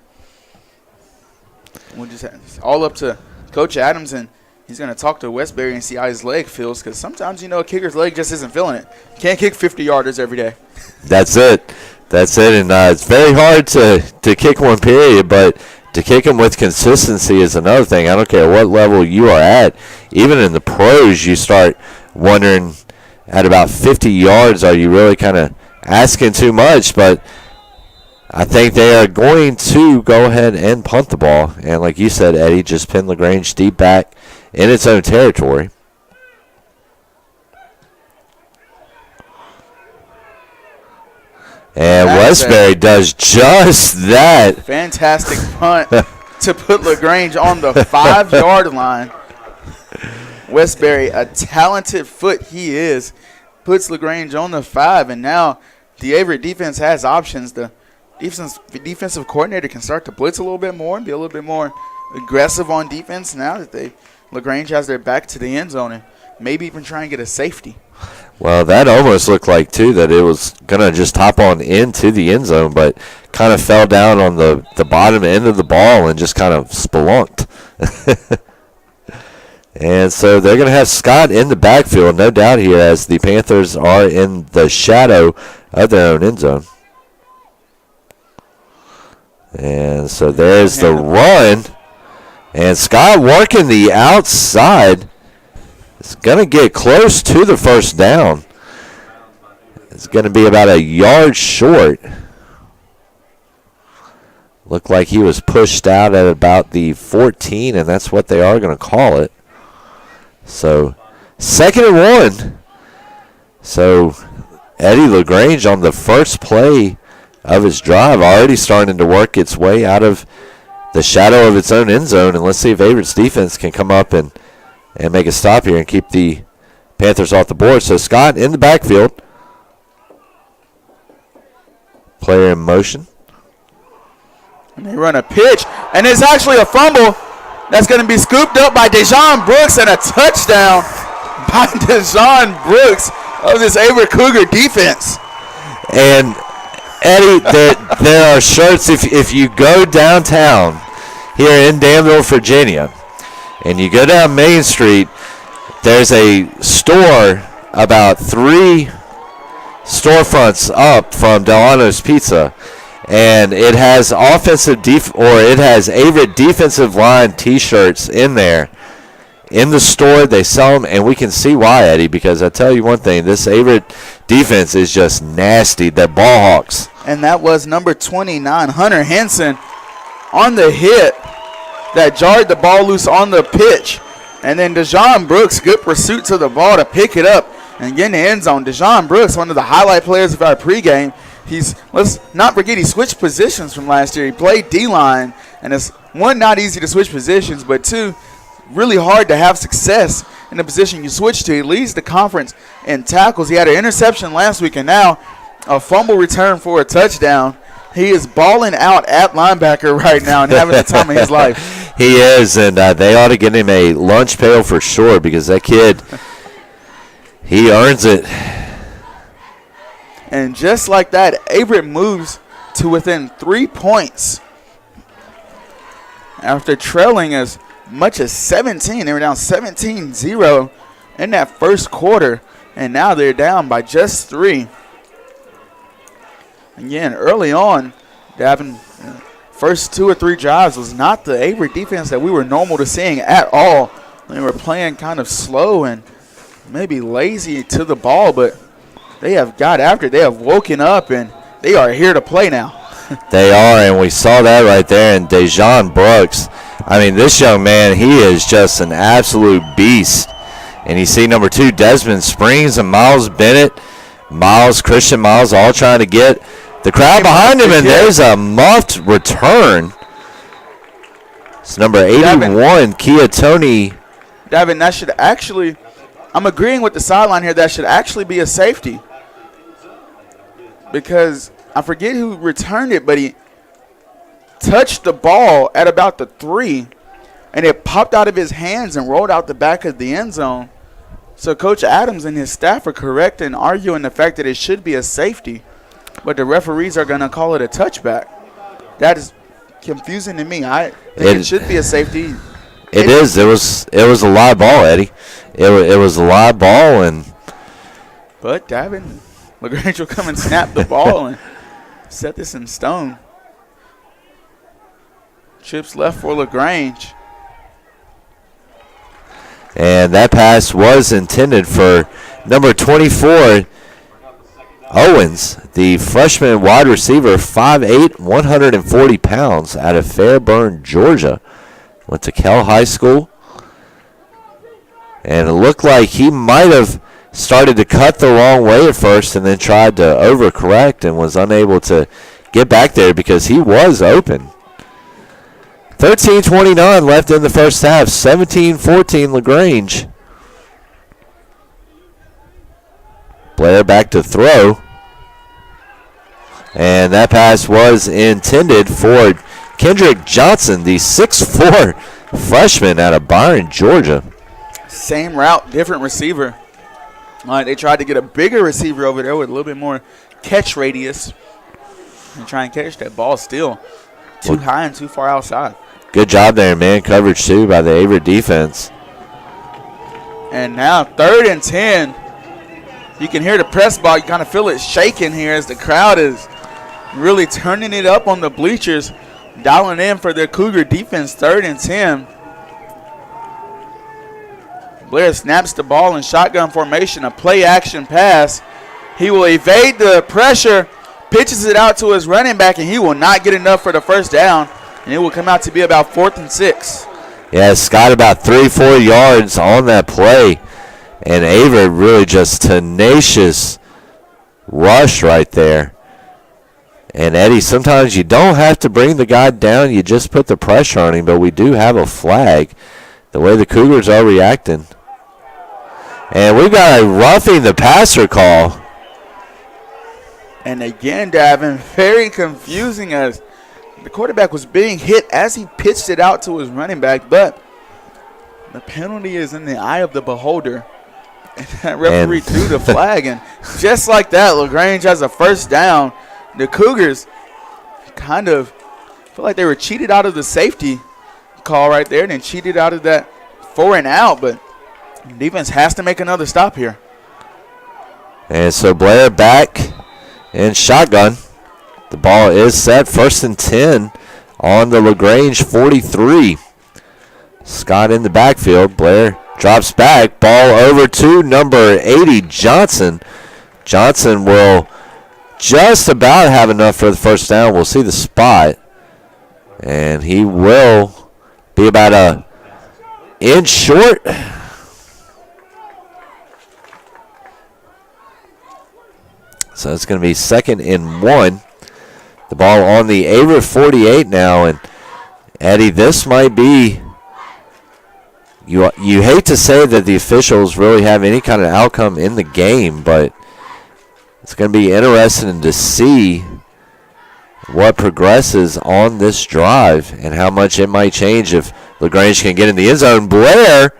We'll just it's all up to Coach Adams and He's going to talk to Westbury and see how his leg feels, because sometimes, a kicker's leg just isn't feeling it. Can't kick 50-yarders every day. That's it. And it's very hard to kick one, period, but to kick them with consistency is another thing. I don't care what level you are at. Even in the pros, you start wondering at about 50 yards, are you really kind of asking too much? But I think they are going to go ahead and punt the ball. And like you said, Eddie, just pin LaGrange deep back in its own territory. And Westbury does just that. Fantastic punt to put LaGrange on the 5-yard line. Westbury, a talented foot he is, puts LaGrange on the 5, and now the Averett defense has options. The defensive coordinator can start to blitz a little bit more and be a little bit more aggressive on defense now that LaGrange has their back to the end zone, and maybe even try and get a safety. Well, that almost looked like, too, that it was going to just hop on into the end zone, but kind of fell down on the bottom end of the ball and just kind of spelunked. And so they're going to have Scott in the backfield, no doubt here, as the Panthers are in the shadow of their own end zone. And so there's the run. And Scott working the outside. It's going to get close to the first down. It's going to be about a yard short. Looked like he was pushed out at about the 14, and that's what they are going to call it. So, 2nd and 1. So, Eddie LaGrange on the first play of his drive already starting to work its way out of the shadow of its own end zone. And let's see if Averett's defense can come up and make a stop here and keep the Panthers off the board. So, Scott in the backfield. Player in motion. And they run a pitch, and it's actually a fumble. That's going to be scooped up by Dejon Brooks, and a touchdown by Dejon Brooks of this Averett Cougar defense. And, Eddie, there are shirts. If you go downtown here in Danville, Virginia, and you go down Main Street, there's a store about 3 storefronts up from Delano's Pizza. And it has it has Averett defensive line T-shirts in there. In the store, they sell them, and we can see why, Eddie, because I tell you one thing, this Averett defense is just nasty. That ball hawks. And that was number 29, Hunter Henson, on the hit that jarred the ball loose on the pitch. And then Dejon Brooks, good pursuit to the ball to pick it up and get in the end zone. Dejon Brooks, one of the highlight players of our pregame. Let's not forget, he switched positions from last year. He played D-line, and it's, 1, not easy to switch positions, but 2, really hard to have success in the position you switch to. He leads the conference in tackles. He had an interception last week, and now a fumble return for a touchdown. He is balling out at linebacker right now and having the time of his life. He is, and they ought to get him a lunch pail for sure, because that kid, he earns it. And just like that, Averett moves to within 3 points. After trailing as much as 17, they were down 17-0 in that first quarter, and now they're down by just 3. Again, early on, Davin, first 2 or 3 drives was not the Averett defense that we were normal to seeing at all. They were playing kind of slow and maybe lazy to the ball, but they have got after it. They have woken up, and they are here to play now. They are, and we saw that right there. And Dejon Brooks, I mean, this young man, he is just an absolute beast. And you see number 2, Desmond Springs, and Miles Bennett, Christian Miles, all trying to get the crowd behind him, and there's a muffed return. It's number 81, Kia Tony. Davin, that should actually, I'm agreeing with the sideline here, that should actually be a safety. Because I forget who returned it, but he touched the ball at about the 3, and it popped out of his hands and rolled out the back of the end zone. So Coach Adams and his staff are correct in arguing the fact that it should be a safety, but the referees are going to call it a touchback. That is confusing to me. I think it should be a safety. It is. It was a live ball, Eddie. It was a live ball, but Davin LaGrange will come and snap the ball and set this in stone. Chips left for LaGrange. And that pass was intended for number 24, Owens, the freshman wide receiver, 5'8", 140 pounds, out of Fairburn, Georgia. Went to Kell High School. And it looked like he might have started to cut the wrong way at first and then tried to overcorrect and was unable to get back there because he was open. 13:29 left in the first half. 17-14 LaGrange. Blair back to throw. And that pass was intended for Kendrick Johnson, the 6'4" freshman out of Byron, Georgia. Same route, different receiver. They tried to get a bigger receiver over there with a little bit more catch radius and try and catch that ball still. Too high and too far outside. Good job there, man. Coverage, too, by the Averett defense. And now 3rd and 10. You can hear the press ball. You kind of feel it shaking here as the crowd is really turning it up on the bleachers, dialing in for their Cougar defense. 3rd and 10. Blair snaps the ball in shotgun formation, a play-action pass. He will evade the pressure, pitches it out to his running back, and he will not get enough for the first down. And it will come out to be about 4th and 6. Yeah, Scott about 3-4 yards on that play. And Averett really just tenacious rush right there. And, Eddie, sometimes you don't have to bring the guy down. You just put the pressure on him. But we do have a flag, the way the Cougars are reacting. And we've got a roughing the passer call. And again, Davin, very confusing as the quarterback was being hit as he pitched it out to his running back. But the penalty is in the eye of the beholder. And that referee threw the flag. And just like that, LaGrange has a first down. The Cougars kind of feel like they were cheated out of the safety call right there and then cheated out of that 4 and out. But defense has to make another stop here. And so Blair back in shotgun. The ball is set. 1st and 10 on the LaGrange 43. Scott in the backfield. Blair drops back. Ball over to number 80, Johnson. Johnson will just about have enough for the first down. We'll see the spot. And he will be about a inch short. So it's going to be 2nd and 1. The ball on the Averett 48 now. And, Eddie, this might be, you hate to say that the officials really have any kind of outcome in the game, but it's going to be interesting to see what progresses on this drive and how much it might change if LaGrange can get in the end zone. Blair,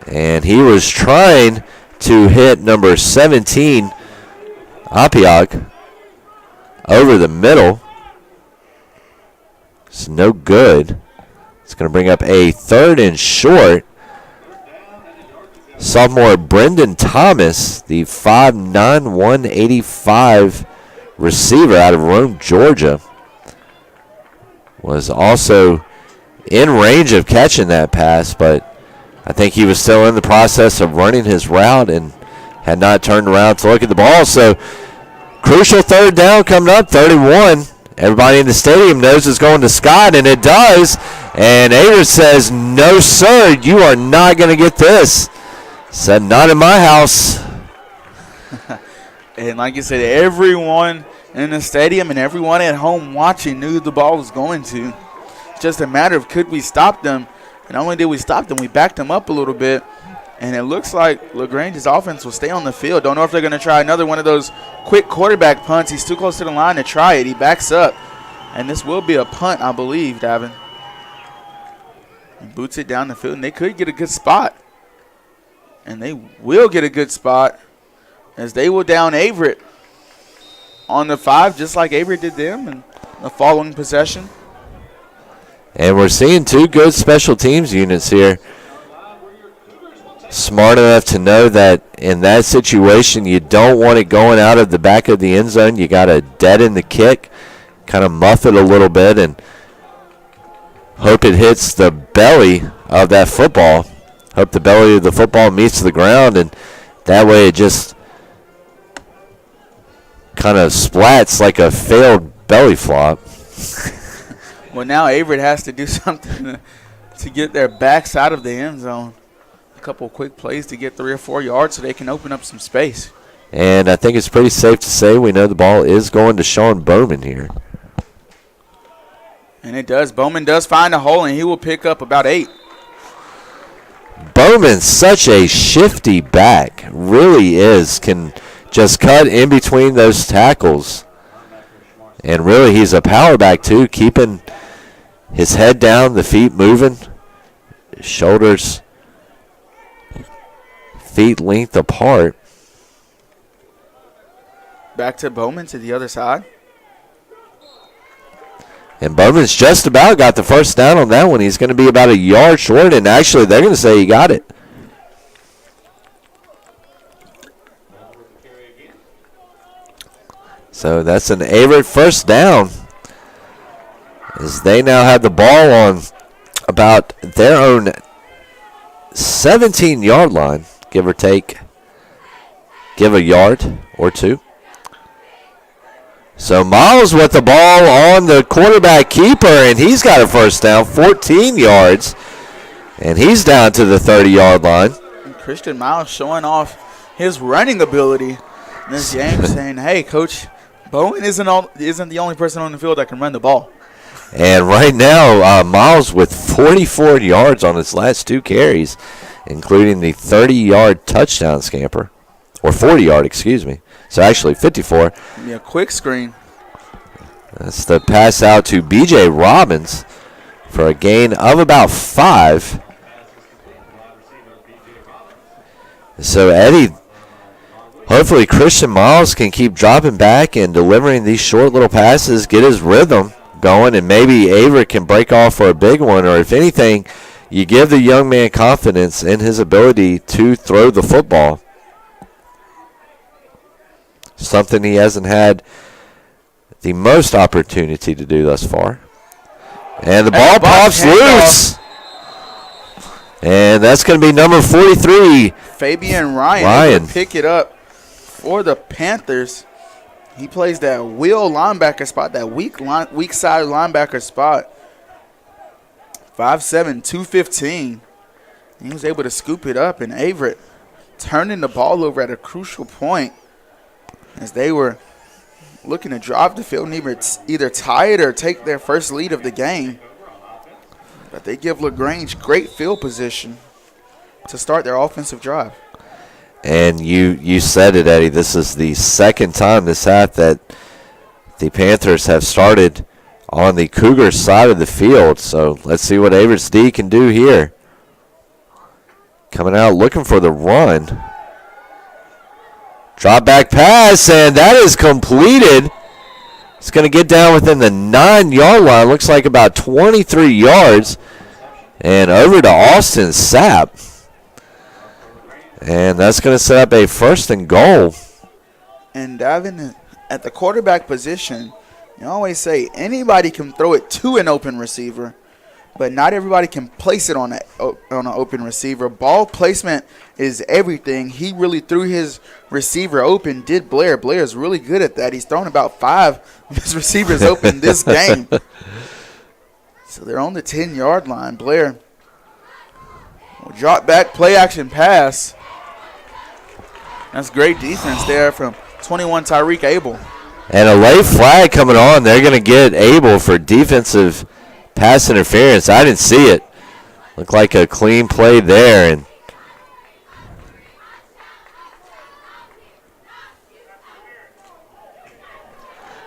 and he was trying to hit number 17, Apiak, over the middle. It's no good. It's going to bring up a 3rd and short. Sophomore Brendan Thomas, the 5'9", 185 receiver out of Rome, Georgia, was also in range of catching that pass, but I think he was still in the process of running his route and had not turned around to look at the ball. So crucial 3rd down coming up, 31. Everybody in the stadium knows it's going to Scott, and it does. And Averett says, no, sir, you are not going to get this. Said, not in my house. And like you said, everyone in the stadium and everyone at home watching knew the ball was going to. It's just a matter of could we stop them. And not only did we stop them, we backed them up a little bit. And it looks like LaGrange's offense will stay on the field. Don't know if they're going to try another one of those quick quarterback punts. He's too close to the line to try it. He backs up. And this will be a punt, I believe, Davin. He boots it down the field, and they could get a good spot. And they will get a good spot as they will down Averett on the 5, just like Averett did them in the following possession. And we're seeing two good special teams units here. Smart enough to know that in that situation you don't want it going out of the back of the end zone. You got to deaden the kick, kind of muff it a little bit, and hope it hits the belly of that football. Hope the belly of the football meets the ground, and that way it just kind of splats like a failed belly flop. Well, now Averett has to do something to get their backs out of the end zone. A couple quick plays to get 3 or 4 yards so they can open up some space. And I think it's pretty safe to say we know the ball is going to Sean Bowman here. And it does. Bowman does find a hole, and he will pick up about 8. Bowman's such a shifty back. Really is. Can just cut in between those tackles. And really he's a power back too, keeping his head down, the feet moving, shoulders, feet length apart. Back to Bowman to the other side. And Bowman's just about got the first down on that one. He's going to be about a yard short, and actually they're going to say he got it. So that's an Averett first down, as they now have the ball on about their own 17-yard line, give or take, give a yard or two. So Miles with the ball on the quarterback keeper, and he's got a first down, 14 yards, and he's down to the 30-yard line. And Christian Miles showing off his running ability in this game, saying, hey, Coach, Bowen isn't the only person on the field that can run the ball. And right now, Miles with 44 yards on his last 2 carries, including the 30-yard touchdown scamper, or 40-yard, excuse me. So actually 54. Yeah, a quick screen. That's the pass out to B.J. Robbins for a gain of about 5. So Eddie, hopefully Christian Miles can keep dropping back and delivering these short little passes, get his rhythm going, and maybe Averett can break off for a big one, or if anything, you give the young man confidence in his ability to throw the football. Something he hasn't had the most opportunity to do thus far. And the ball pops loose. And that's going to be number 43. Fabian Ryan will pick it up for the Panthers. He plays that wheel linebacker spot, that weak side linebacker spot. 5'7", 215. He was able to scoop it up, and Averett turning the ball over at a crucial point as they were looking to drive the field and either tie it or take their first lead of the game. But they give LaGrange great field position to start their offensive drive. And you said it, Eddie. This is the second time this half that the Panthers have started on the Cougars side of the field. So let's see what Averett's D can do here. Coming out looking for the run. Drop back pass, and that is completed. It's going to get down within the 9-yard line. Looks like about 23 yards. And over to Austin Sapp. And that's going to set up a 1st and goal. And Davin, at the quarterback position, you always say anybody can throw it to an open receiver, but not everybody can place it on an open receiver. Ball placement is everything. He really threw his receiver open, did Blair. Blair's really good at that. He's thrown about 5 of his receivers open this game. So they're on the 10-yard line. Blair will drop back, play action pass. That's great defense there from 21 Tyreek Abel. And a late flag coming on. They're going to get Abel for defensive pass interference. I didn't see it. Looked like a clean play there.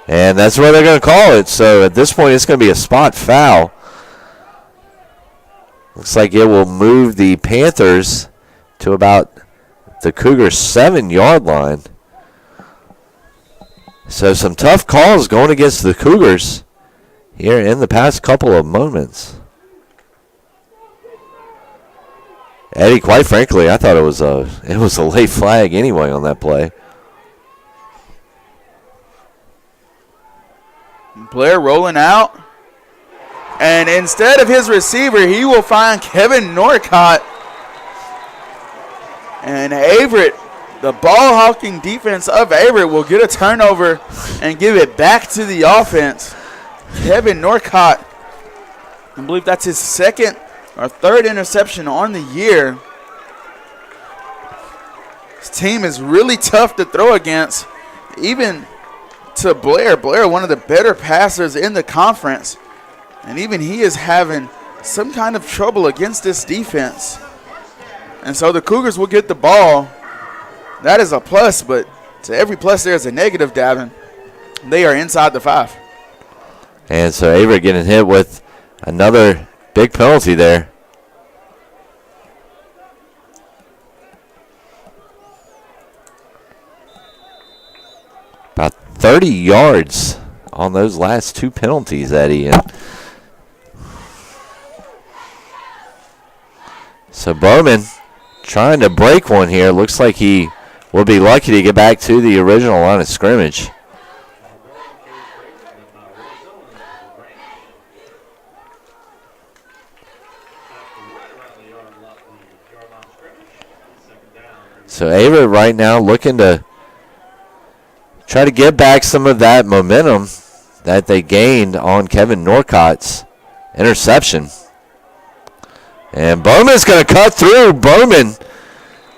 And that's what they're going to call it. So at this point, it's going to be a spot foul. Looks like it will move the Panthers to about the Cougars' 7-yard line. So some tough calls going against the Cougars here in the past couple of moments. Eddie, quite frankly, I thought it was a late flag anyway on that play. Blair rolling out. And instead of his receiver, he will find Kevin Norcott. And Averett, the ball-hawking defense of Averett, will get a turnover and give it back to the offense. Kevin Norcott, I believe that's his second or third interception on the year. His team is really tough to throw against, even to Blair. Blair, one of the better passers in the conference, and even he is having some kind of trouble against this defense. And so the Cougars will get the ball. That is a plus, but to every plus there is a negative, Davin. They are inside the 5. And so Averett getting hit with another big penalty there. About 30 yards on those last 2 penalties, Eddie. And so Bowman trying to break one here. Looks like he will be lucky to get back to the original line of scrimmage. So Averett right now looking to try to get back some of that momentum that they gained on Kevin Norcott's interception. And Bowman's going to cut through. Bowman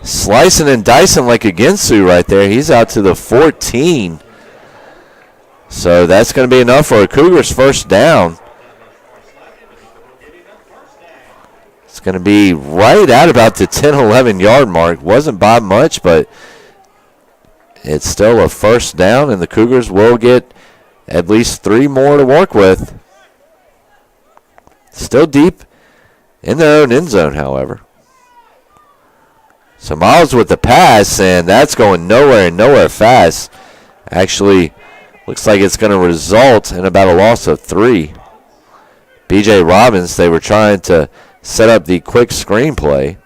slicing and dicing like a Ginsu right there. He's out to the 14. So that's going to be enough for a Cougars first down. It's going to be right at about the 10, 11 yard mark. Wasn't by much, but it's still a first down, and the Cougars will get at least 3 more to work with. Still deep in their own end zone, however. So Miles with the pass, and that's going nowhere and nowhere fast. Actually, looks like it's going to result in about a loss of 3. B.J. Robbins, they were trying to set up the quick screenplay.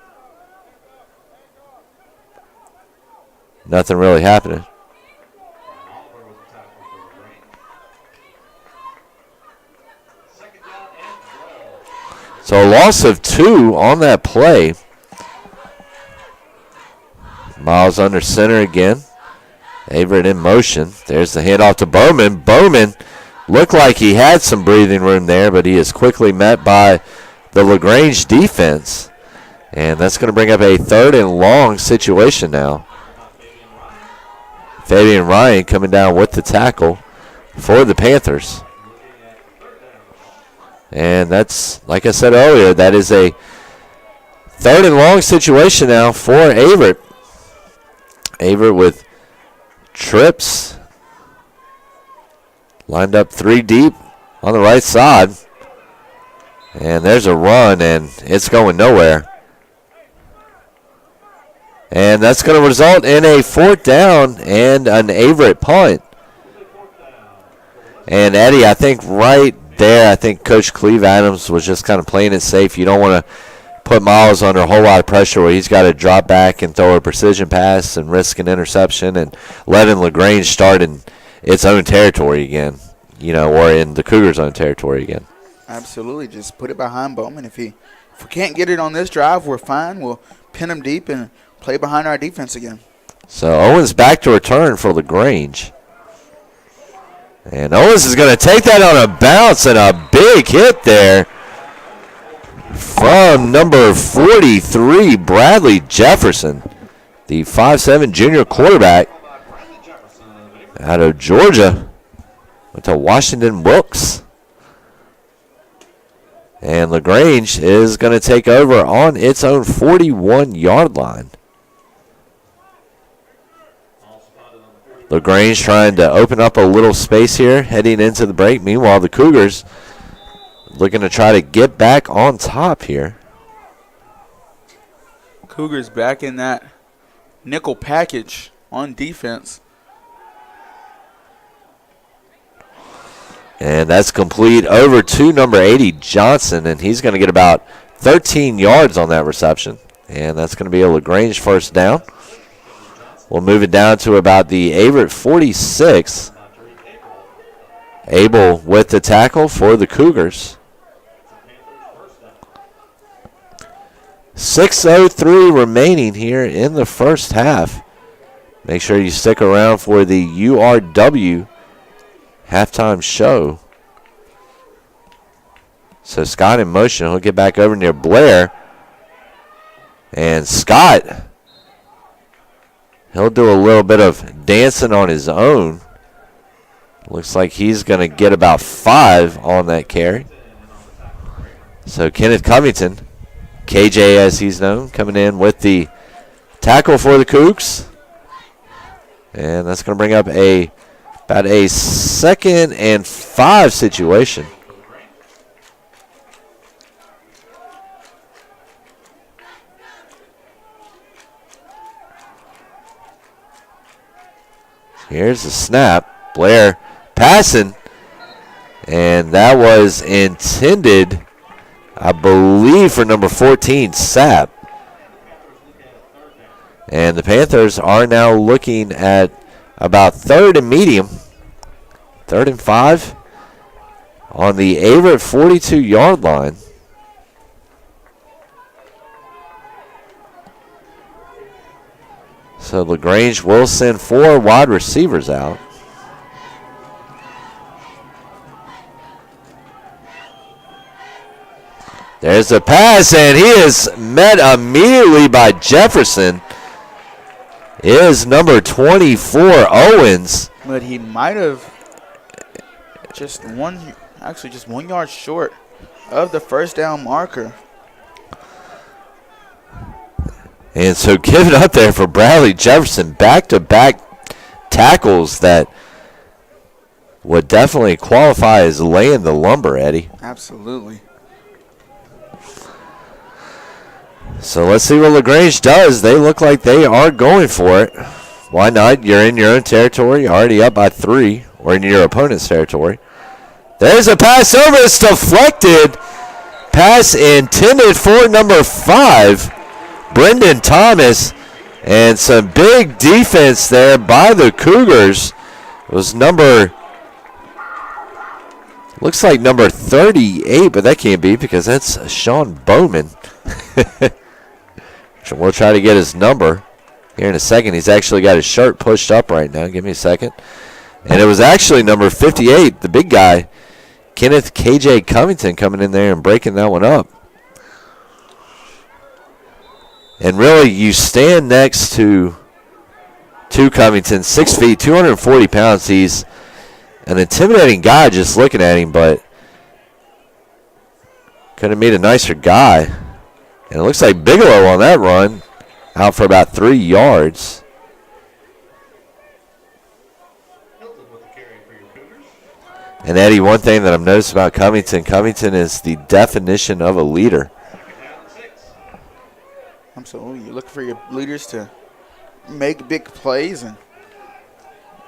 Nothing really happening. So a loss of 2 on that play. Miles under center again. Averett in motion. There's the handoff to Bowman. Bowman looked like he had some breathing room there, but he is quickly met by the LaGrange defense. And that's going to bring up a 3rd and long situation now. Fabian Ryan coming down with the tackle for the Panthers. And that's, like I said earlier, that is a 3rd and long situation now for Averett. Averett with trips. Lined up 3 deep on the right side. And there's a run, and it's going nowhere. And that's going to result in a 4th down and an Averett punt. And Eddie, I think right there, I think Coach Cleve Adams was just kind of playing it safe. You don't want to put Miles under a whole lot of pressure where he's got to drop back and throw a precision pass and risk an interception and letting LaGrange start in its own territory again, or in the Cougars' own territory again. Absolutely. Just put it behind Bowman. If we can't get it on this drive, we're fine. We'll pin him deep and play behind our defense again. So Owens back to return for LaGrange. And Owens is going to take that on a bounce, and a big hit there from number 43, Bradley Jefferson, the 5'7" junior quarterback out of Georgia. Went to Washington Wilkes. And LaGrange is going to take over on its own 41-yard line. LaGrange trying to open up a little space here heading into the break. Meanwhile, the Cougars looking to try to get back on top here. Cougars back in that nickel package on defense. And that's complete over to number 80, Johnson, and he's going to get about 13 yards on that reception. And that's going to be a LaGrange first down. We'll move it down to about the Averett 46. Abel with the tackle for the Cougars. 6:03 remaining here in the first half. Make sure you stick around for the URW halftime show. So Scott in motion. He'll get back over near Blair. And Scott, he'll do a little bit of dancing on his own. Looks like he's going to get about 5 on that carry. So Kenneth Covington, KJ as he's known, coming in with the tackle for the Cougs. And that's going to bring up about a 2nd and 5 situation. Here's the snap. Blair passing. And that was intended, I believe, for number 14, Sapp. And the Panthers are now looking at about 3rd and medium. 3rd and 5 on the Averett 42-yard line. So LaGrange will send 4 wide receivers out. There's a pass, and he is met immediately by Jefferson. It is number 24, Owens. But he might have just 1 yard short of the first down marker. And so give it up there for Bradley Jefferson. Back-to-back tackles that would definitely qualify as laying the lumber, Eddie. Absolutely. So let's see what LaGrange does. They look like they are going for it. Why not? You're in your own territory. You're already up by 3, or in your opponent's territory. There's a pass over. It's deflected. Pass intended for number 5, Brendan Thomas. And some big defense there by the Cougars. It was looks like number 38, but that can't be because that's Sean Bowman. We'll try to get his number here in a second. He's actually got his shirt pushed up right now. Give me a second. And it was actually number 58, the big guy, Kenneth KJ Covington, coming in there and breaking that one up. And really, you stand next to Covington, 6 feet, 240 pounds. He's an intimidating guy just looking at him, but couldn't meet a nicer guy. And it looks like Bigelow on that run, out for about 3 yards. And Eddie, one thing that I've noticed about Covington is the definition of a leader. Absolutely. You're looking for your leaders to make big plays and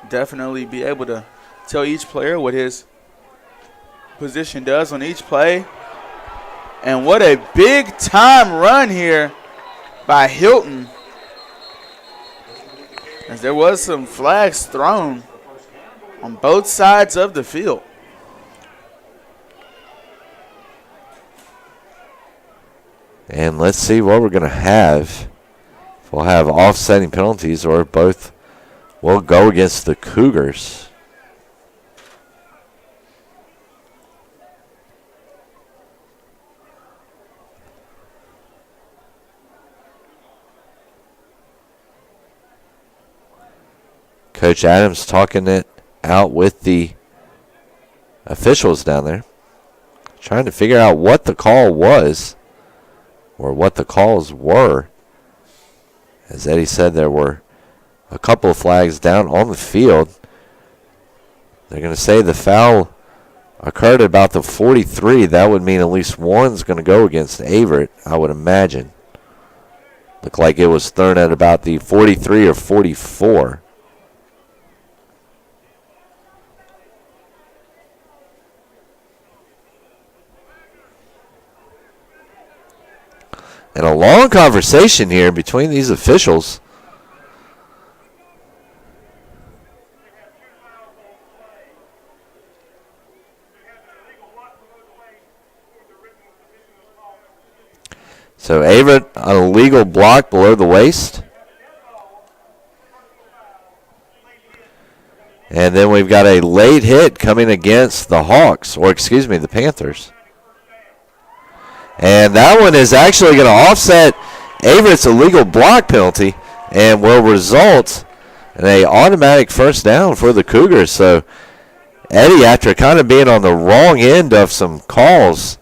definitely be able to tell each player what his position does on each play. And what a big-time run here by Hilton, as there was some flags thrown on both sides of the field. And let's see what we're going to have. We'll have offsetting penalties, or both will go against the Cougars. Coach Adams talking it out with the officials down there, trying to figure out what the call was or what the calls were. As Eddie said, there were a couple of flags down on the field. They're going to say the foul occurred at about the 43. That would mean at least one's going to go against Averett, I would imagine. Looked like it was thrown at about the 43 or 44. And a long conversation here between these officials. So Averett, an illegal block below the waist. And then we've got a late hit coming against the Hawks, or excuse me, the Panthers. And that one is actually going to offset Averett's illegal block penalty and will result in an automatic first down for the Cougars. So Eddie, after kind of being on the wrong end of some calls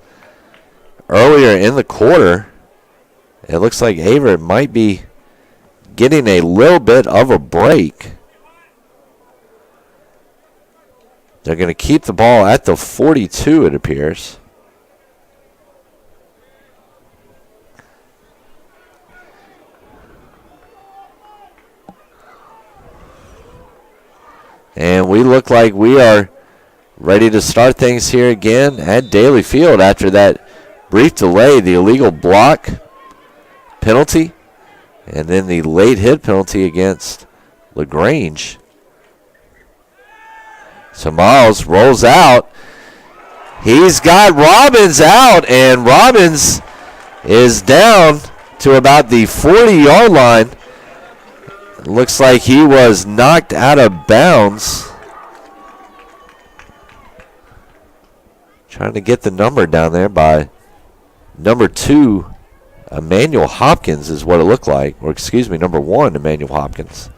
earlier in the quarter, it looks like Averett might be getting a little bit of a break. They're going to keep the ball at the 42, it appears. And we look like we are ready to start things here again at Daly Field after that brief delay, the illegal block penalty, and then the late hit penalty against LaGrange. So Miles rolls out. He's got Robbins out, and Robbins is down to about the 40-yard line. Looks like he was knocked out of bounds. Trying to get the number down there by number 2, Emmanuel Hopkins is what it looked like. Or excuse me, number 1, Emmanuel Hopkins.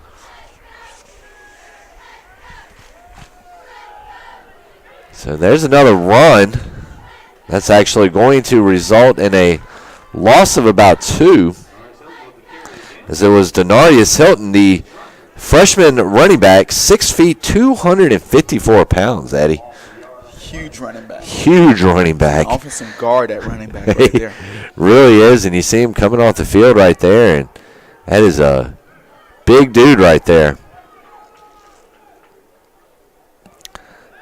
So there's another run. That's actually going to result in a loss of about 2. As it was Denarius Hilton, the freshman running back, 6 feet, 254 pounds, Eddie. Huge running back. Huge running back. Offensive guard at running back right there. Really is, and you see him coming off the field right there, and that is a big dude right there.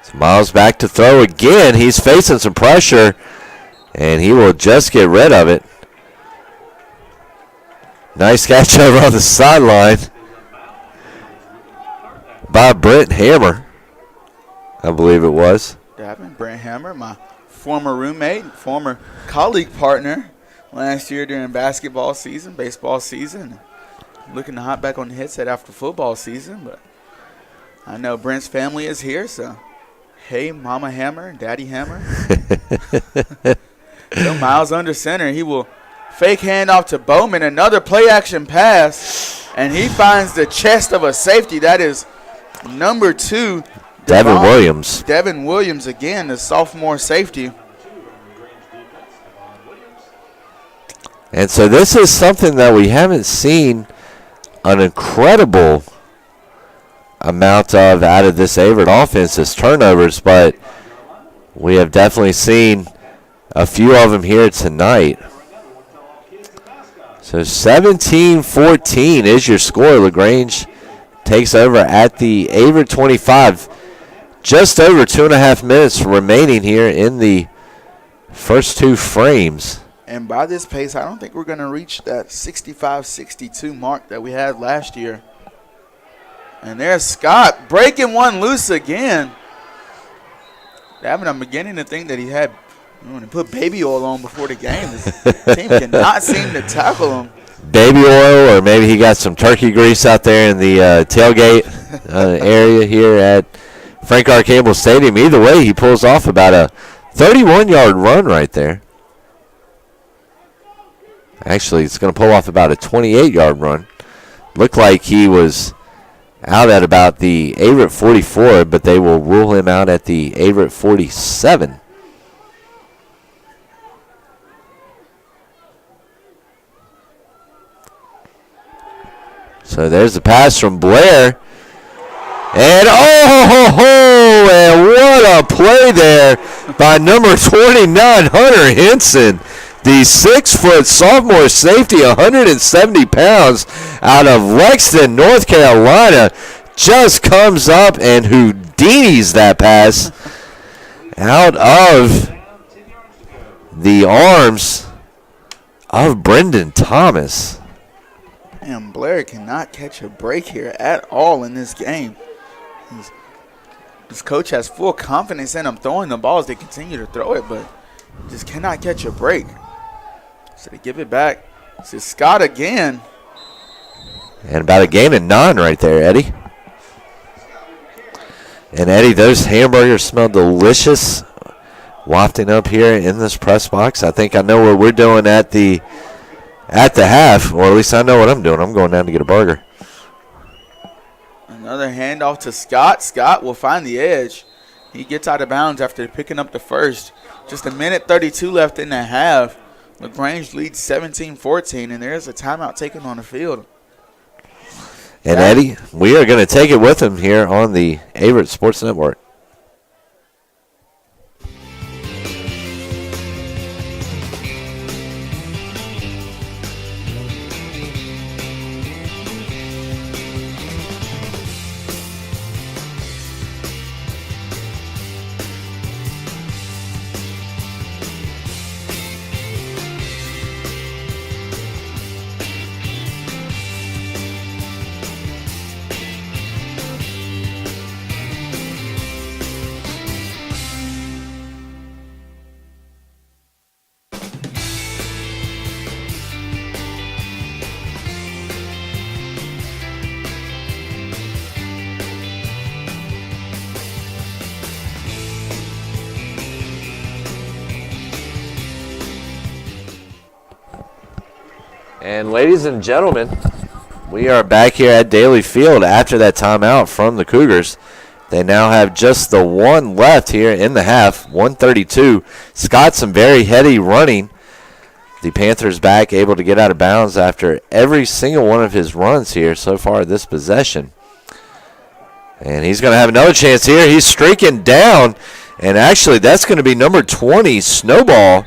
So Miles back to throw again. He's facing some pressure, and he will just get rid of it. Nice catch over on the sideline by Brent Hammer, I believe it was. Brent Hammer, my former roommate, former colleague partner last year during basketball season, baseball season. Looking to hop back on the headset after football season, but I know Brent's family is here, so hey, Mama Hammer, Daddy Hammer. So Miles under center. He will fake handoff to Bowman. Another play-action pass, and he finds the chest of a safety. That is number 2. Devin Williams. Devin Williams again, the sophomore safety. And so this is something that we haven't seen an incredible amount of out of this Averett offense is turnovers, but we have definitely seen a few of them here tonight. So 17-14 is your score. LaGrange takes over at the Averett 25. Just over 2.5 minutes remaining here in the first 2 frames. And by this pace, I don't think we're going to reach that 65-62 mark that we had last year. And there's Scott breaking one loose again. I'm beginning to think that he had put baby oil on before the game. This team cannot seem to tackle him. Baby oil, or maybe he got some turkey grease out there in the tailgate area here at Frank R. Campbell Stadium. Either way, he pulls off about a 31-yard run right there. Actually, it's going to pull off about a 28-yard run. Looked like he was out at about the Averett 44, but they will rule him out at the Averett 47. So there's the pass from Blair. And and what a play there by number 29, Hunter Henson. The 6-foot sophomore safety, 170 pounds, out of Lexington, North Carolina, just comes up and Houdinis that pass out of the arms of Brendan Thomas. And Blair cannot catch a break here at all in this game. His coach has full confidence in him throwing the ball as they continue to throw it, but just cannot catch a break. So they give it back to Scott again. And about a gain of 9 right there, Eddie. And, Eddie, those hamburgers smell delicious wafting up here in this press box. I think I know what we're doing at the half, or at least I know what I'm doing. I'm going down to get a burger. Another handoff to Scott. Scott will find the edge. He gets out of bounds after picking up the first. Just a minute 32 left in the half. LaGrange leads 17-14, and there's a timeout taken on the field. And, Eddie, we are going to take it with him here on the Averett Sports Network. And ladies and gentlemen, we are back here at Daly Field after that timeout from the Cougars. They now have just the one left here in the half, 1:32. Scott, some very heady running. The Panthers back able to get out of bounds after every single one of his runs here so far this possession. And he's going to have another chance here. He's streaking down. And actually, that's going to be number 20, Snowball.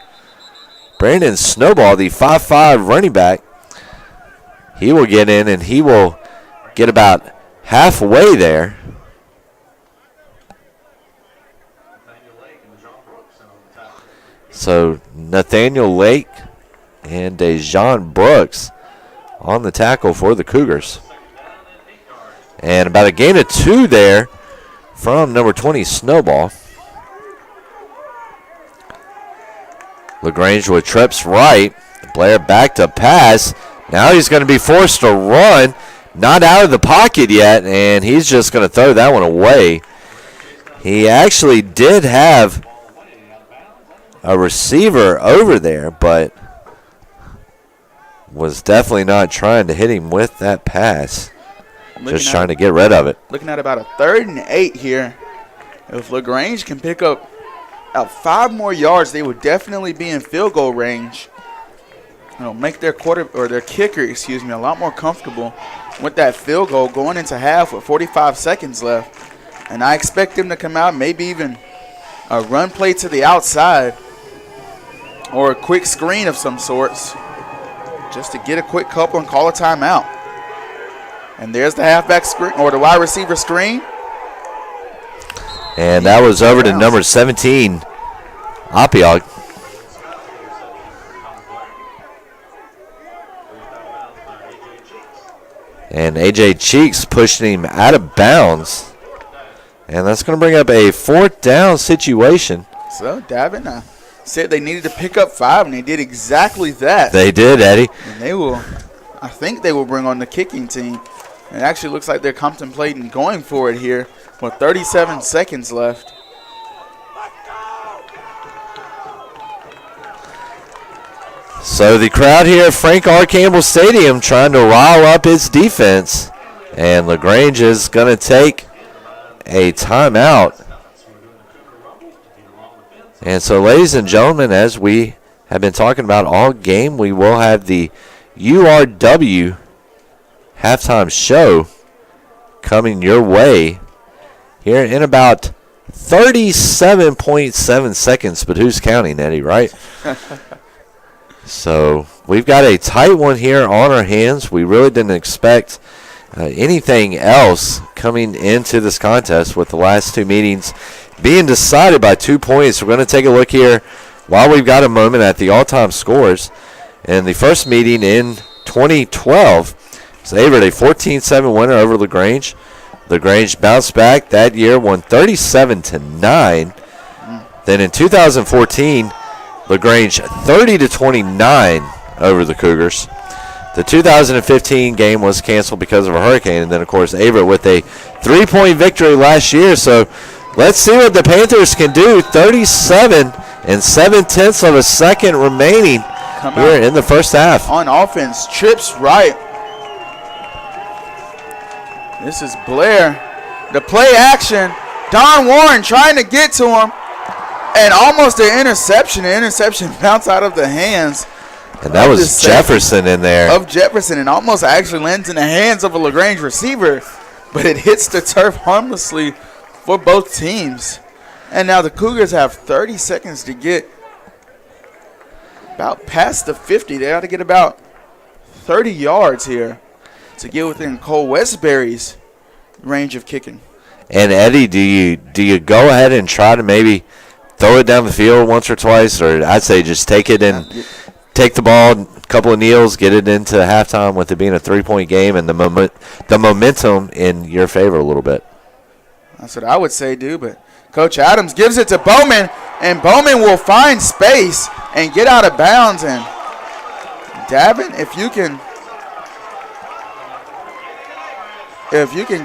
Brandon Snowball, the 5'5" running back. He will get in, and he will get about halfway there. So Nathaniel Lake and Dejon Brooks on the tackle for the Cougars. And about a gain of 2 there from number 20, Snowball. LaGrange with trips right. Blair back to pass. Now he's going to be forced to run. Not out of the pocket yet, and he's just going to throw that one away. He actually did have a receiver over there, but was definitely not trying to hit him with that pass. Just trying to get rid of it. Looking at about a 3rd and 8 here. If LaGrange can pick up 5 more yards, they would definitely be in field goal range. It'll make their kicker, a lot more comfortable with that field goal going into half with 45 seconds left. And I expect them to come out, maybe even a run play to the outside or a quick screen of some sorts just to get a quick couple and call a timeout. And there's the halfback screen or the wide receiver screen. And that was over to number 17, Apiog. And A.J. Cheeks pushing him out of bounds. And that's going to bring up a 4th down situation. So, Davin said they needed to pick up 5, and they did exactly that. They did, Eddie. And I think they will bring on the kicking team. It actually looks like they're contemplating going for it here with 37 seconds left. So the crowd here at Frank R. Campbell Stadium trying to rile up its defense. And LaGrange is going to take a timeout. And so, ladies and gentlemen, as we have been talking about all game, we will have the URW halftime show coming your way here in about 37.7 seconds. But who's counting, Eddie, right? So we've got a tight one here on our hands. We really didn't expect anything else coming into this contest with the last 2 meetings being decided by 2 points. We're going to take a look here while we've got a moment at the all-time scores. in the first meeting in 2012. So Averett a 14-7 winner over LaGrange. LaGrange bounced back that year, won 37-9. Then in 2014, LaGrange 30-29 over the Cougars. The 2015 game was canceled because of a hurricane, and then of course Averett with a 3-point victory last year. So let's see what the Panthers can do. 37 7/10 of a second remaining here in the first half. On offense, trips right. This is Blair. The play action. Don Warren trying to get to him. And almost an interception. The interception bounced out of the hands. And that was Jefferson in there. Of Jefferson, and almost actually lands in the hands of a LaGrange receiver. But it hits the turf harmlessly for both teams. And now the Cougars have 30 seconds to get about past the 50. They got to get about 30 yards here to get within Cole Westbury's range of kicking. And Eddie, do you go ahead and try to maybe throw it down the field once or twice, or I'd say just take it and take the ball, a couple of kneels, get it into halftime with it being a 3-point game and the momentum in your favor a little bit. That's what I would say, dude. But Coach Adams gives it to Bowman, and Bowman will find space and get out of bounds. And Davin, if you can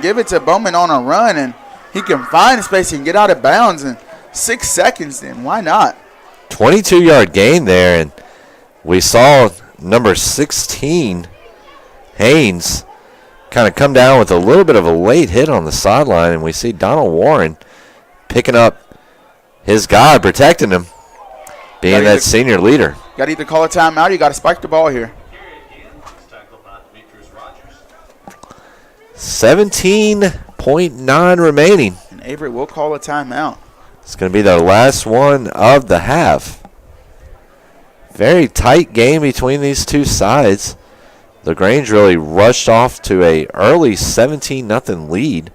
give it to Bowman on a run and he can find space and get out of bounds in 6 seconds, then why not? 22-yard gain there, and we saw number 16, Haynes, kind of come down with a little bit of a late hit on the sideline, and we see Donald Warren picking up his guy, protecting him, being that senior leader. Got to either call a timeout or you got to spike the ball here. 17.9 remaining. And Averett will call a timeout. It's going to be the last one of the half. Very tight game between these two sides. LaGrange really rushed off to a early 17-0 lead.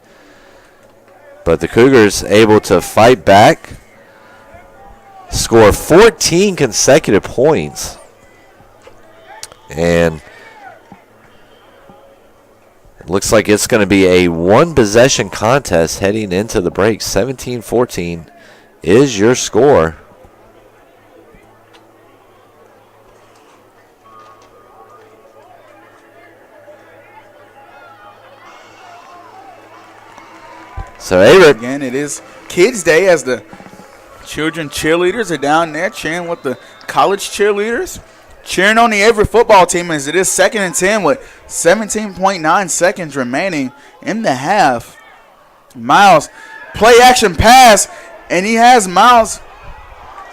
But the Cougars able to fight back, score 14 consecutive points. And it looks like it's going to be a one-possession contest heading into the break. 17-14 is your score. So Averett. Again, it is Kids Day as the children cheerleaders are down there cheering with the college cheerleaders. Cheering on the Averett football team as it is 2nd and 10 with 17.9 seconds remaining in the half. Miles, play action pass, and he has Miles.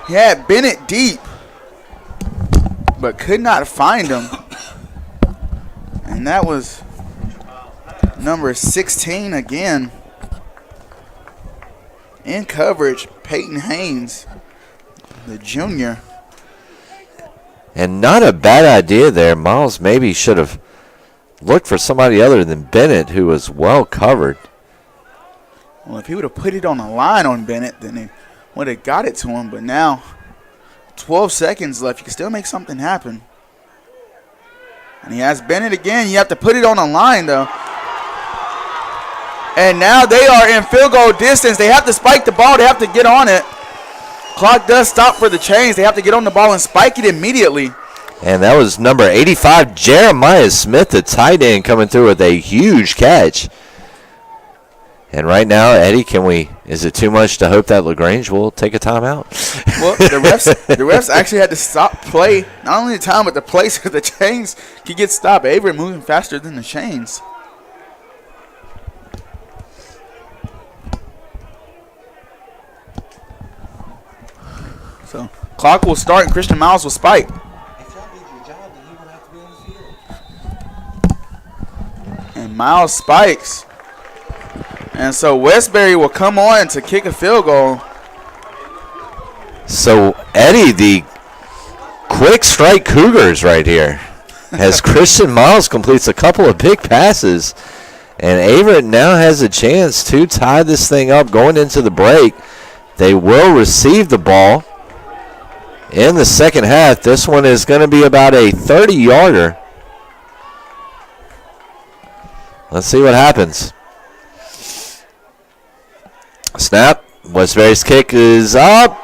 He had Bennett deep, but could not find him. And that was number 16 again. In coverage, Peyton Haynes, the junior. And not a bad idea there. Miles maybe should have looked for somebody other than Bennett, who was well covered. Well, if he would have put it on the line on Bennett, then he would have got it to him. But now, 12 seconds left. You can still make something happen. And he has Bennett again. You have to put it on the line, though. And now they are in field goal distance. They have to spike the ball. They have to get on it. Clock does stop for the chains. They have to get on the ball and spike it immediately. And that was number 85, Jeremiah Smith, the tight end, coming through with a huge catch. And right now, Eddie, is it too much to hope that LaGrange will take a timeout? Well, the refs actually had to stop play. Not only the time, but the play so the chains could get stopped. Averett moving faster than the chains. So, clock will start and Christian Miles will spike. And Miles spikes. And so Westbury will come on to kick a field goal. So, Eddie, the quick strike Cougars right here, as Christian Miles completes a couple of big passes. And Averett now has a chance to tie this thing up going into the break. They will receive the ball. in the second half. This one is going to be about a 30-yarder. Let's see what happens. Snap. Westbury's kick is up.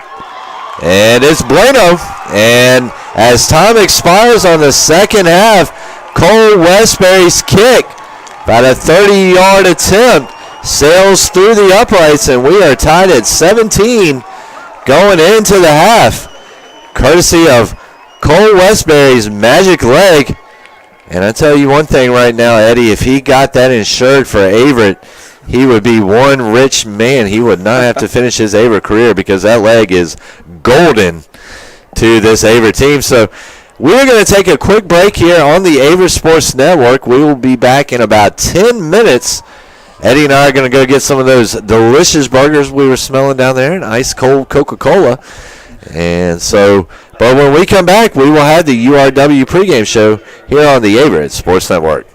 And it's Bueno. And as time expires on the second half, Cole Westbury's kick, about a 30-yard attempt, sails through the uprights, and we are tied at 17 going into the half, courtesy of Cole Westbury's magic leg. And I tell you one thing right now, Eddie, if he got that insured for Averett, he would be one rich man. He would not have to finish his Averett career because that leg is golden to this Averett team. So we're going to take a quick break here on the Averett Sports Network. We will be back in about 10 minutes. Eddie and I are going to go get some of those delicious burgers we were smelling down there and ice cold Coca-Cola. And so, but when we come back, we will have the URW pregame show here on the Averett Sports Network.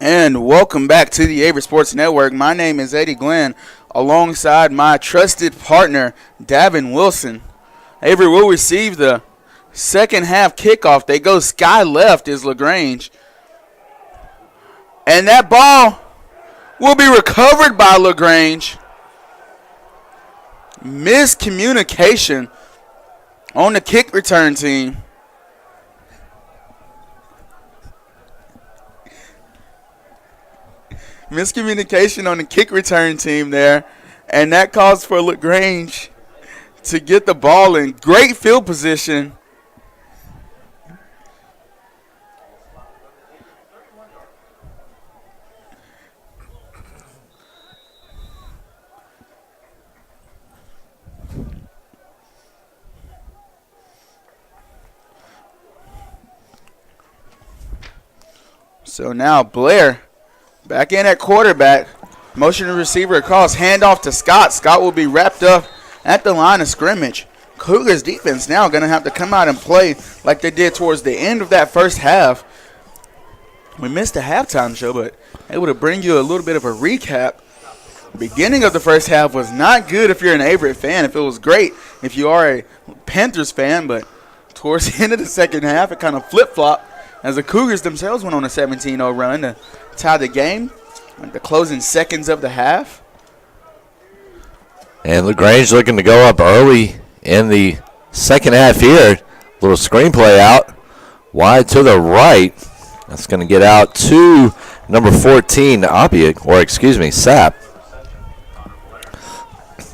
And welcome back to the Averett Sports Network. My name is Eddie Glenn, alongside my trusted partner, Davin Wilson. Averett will receive the second half kickoff. They go sky left is LaGrange. And that ball will be recovered by LaGrange. Miscommunication on the kick return team. Miscommunication on the kick return team there. And that calls for LaGrange to get the ball in great field position. So now Blair back in at quarterback. Motion to receiver across. Handoff to Scott. Scott will be wrapped up at the line of scrimmage. Cougars defense now going to have to come out and play like they did towards the end of that first half. We missed the halftime show, but able to bring you a little bit of a recap. The beginning of the first half was not good if you're an Averett fan. If it was great if you are a Panthers fan, but towards the end of the second half, it kind of flip-flopped as the Cougars themselves went on a 17-0 run to tie the game at the closing seconds of the half. And LaGrange looking to go up early in the second half here. Little screenplay out wide to the right. That's going to get out to number 14, Sapp.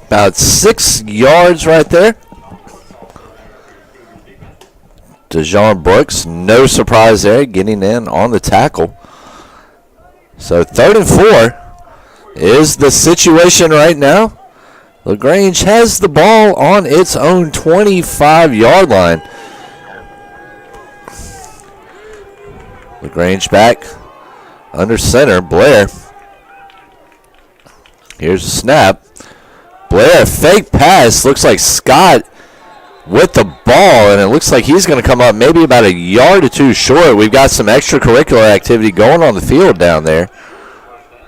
About 6 yards right there. DeJean Brooks, no surprise there, getting in on the tackle. So 3rd and 4 is the situation right now. LaGrange has the ball on its own 25-yard line. LaGrange back under center. Blair. Here's a snap. Blair, fake pass. Looks like Scott with the ball, and it looks like he's going to come up maybe about a yard or two short. We've got some extracurricular activity going on the field down there.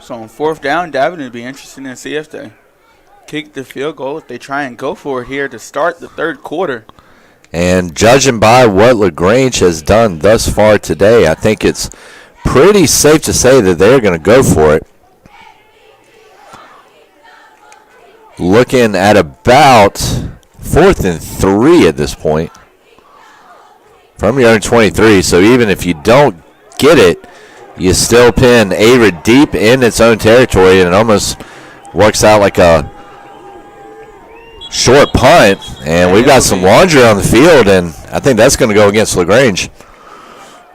So on 4th down, Davin, it'd be interesting to see if they kick the field goal, if they try and go for it here to start the third quarter. And judging by what LaGrange has done thus far today, I think it's pretty safe to say that they're going to go for it. Looking at about 4th and 3 at this point from your own 23. So even if you don't get it, you still pin Averett deep in its own territory, and it almost works out like a short punt. And we've got some laundry on the field, and I think that's going to go against LaGrange.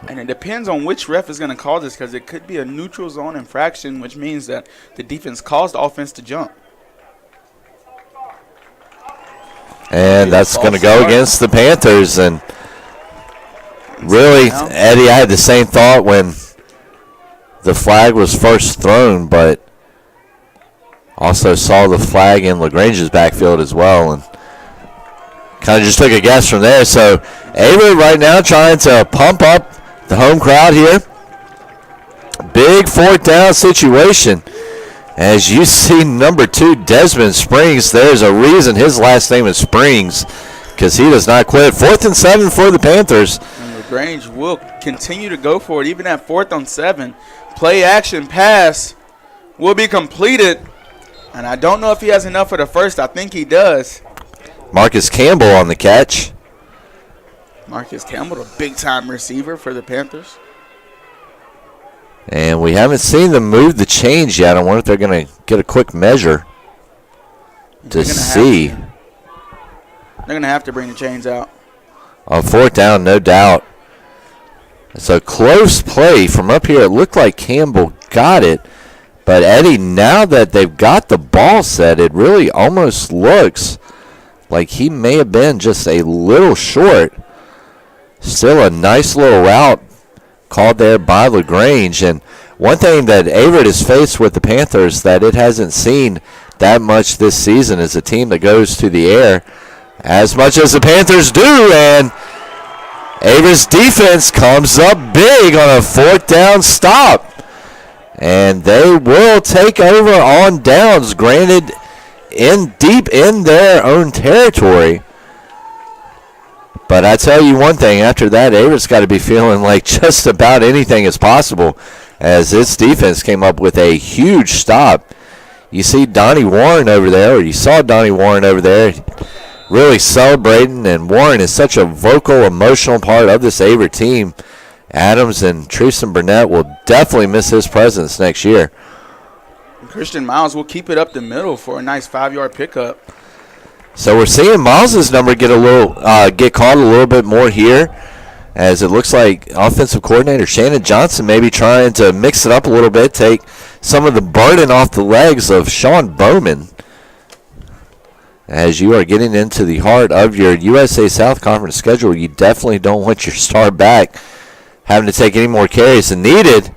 And it depends on which ref is going to call this, because it could be a neutral zone infraction, which means that the defense caused the offense to jump. And that's going to go against the Panthers. And really, Eddie, I had the same thought when the flag was first thrown, but also saw the flag in LaGrange's backfield as well, and kind of just took a guess from there. So Averett right now trying to pump up the home crowd here. Big 4th down situation. As you see, number 2, Desmond Springs, there's a reason his last name is Springs, because he does not quit. 4th and 7 for the Panthers. And LaGrange will continue to go for it, even at 4th and 7. Play action pass will be completed. And I don't know if he has enough for the first. I think he does. Marcus Campbell on the catch. Marcus Campbell, a big-time receiver for the Panthers. And we haven't seen them move the chains yet. I wonder if they're going to get a quick measure to see. They're going to have to bring the chains out. On 4th down, no doubt. It's a close play from up here. It looked like Campbell got it. But, Eddie, now that they've got the ball set, it really almost looks like he may have been just a little short. Still a nice little route called there by LaGrange. And one thing that Averett has faced with the Panthers that it hasn't seen that much this season is a team that goes to the air as much as the Panthers do. And Averett's defense comes up big on a 4th down stop. And they will take over on downs, granted deep in their own territory. But I tell you one thing, after that, Averett's got to be feeling like just about anything is possible, as its defense came up with a huge stop. You see Donnie Warren over there, or you saw Donnie Warren over there, really celebrating, and Warren is such a vocal, emotional part of this Averett team. Adams and Treason Burnett will definitely miss his presence next year. Christian Miles will keep it up the middle for a nice 5-yard pickup. So we're seeing Miles' number get caught a little bit more here, as it looks like offensive coordinator Shannon Johnson may be trying to mix it up a little bit, take some of the burden off the legs of Sean Bowman, as you are getting into the heart of your USA South Conference schedule. You definitely don't want your star back having to take any more carries than needed.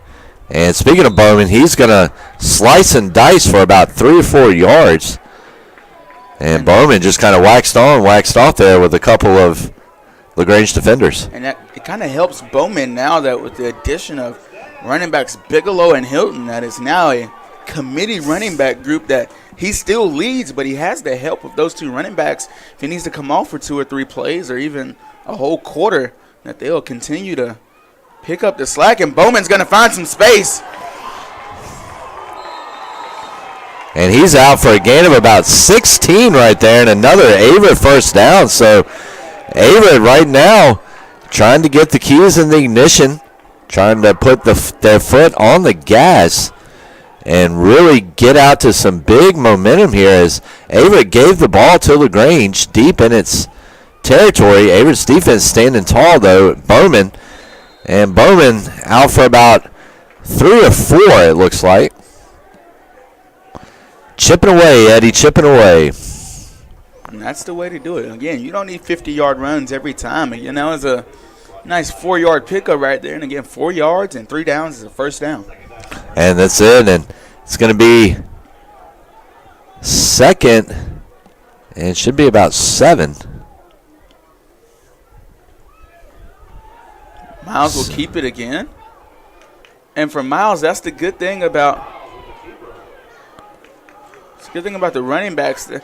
And speaking of Bowman, he's going to slice and dice for about 3 or 4 yards. And Bowman just kind of waxed on, waxed off there with a couple of LaGrange defenders. And it kind of helps Bowman now that with the addition of running backs Bigelow and Hilton, that is now a committee running back group that he still leads, but he has the help of those 2 running backs. If he needs to come off for 2 or 3 plays or even a whole quarter, that they'll continue to pick up the slack, and Bowman's going to find some space. And he's out for a gain of about 16 right there, and another Averett first down. So Averett right now trying to get the keys in the ignition, trying to put their foot on the gas and really get out to some big momentum here, as Averett gave the ball to LaGrange deep in its territory. Averett's defense standing tall, though. Bowman out for about 3 or 4, it looks like. Chipping away, Eddie, chipping away. And that's the way to do it. Again, you don't need 50-yard runs every time. And, it's a nice 4-yard pickup right there. And, again, 4 yards and 3 downs is a first down. And that's it. And it's going to be second, and it should be about 7. Miles will keep it again. And for Miles, that's the good thing about the running backs that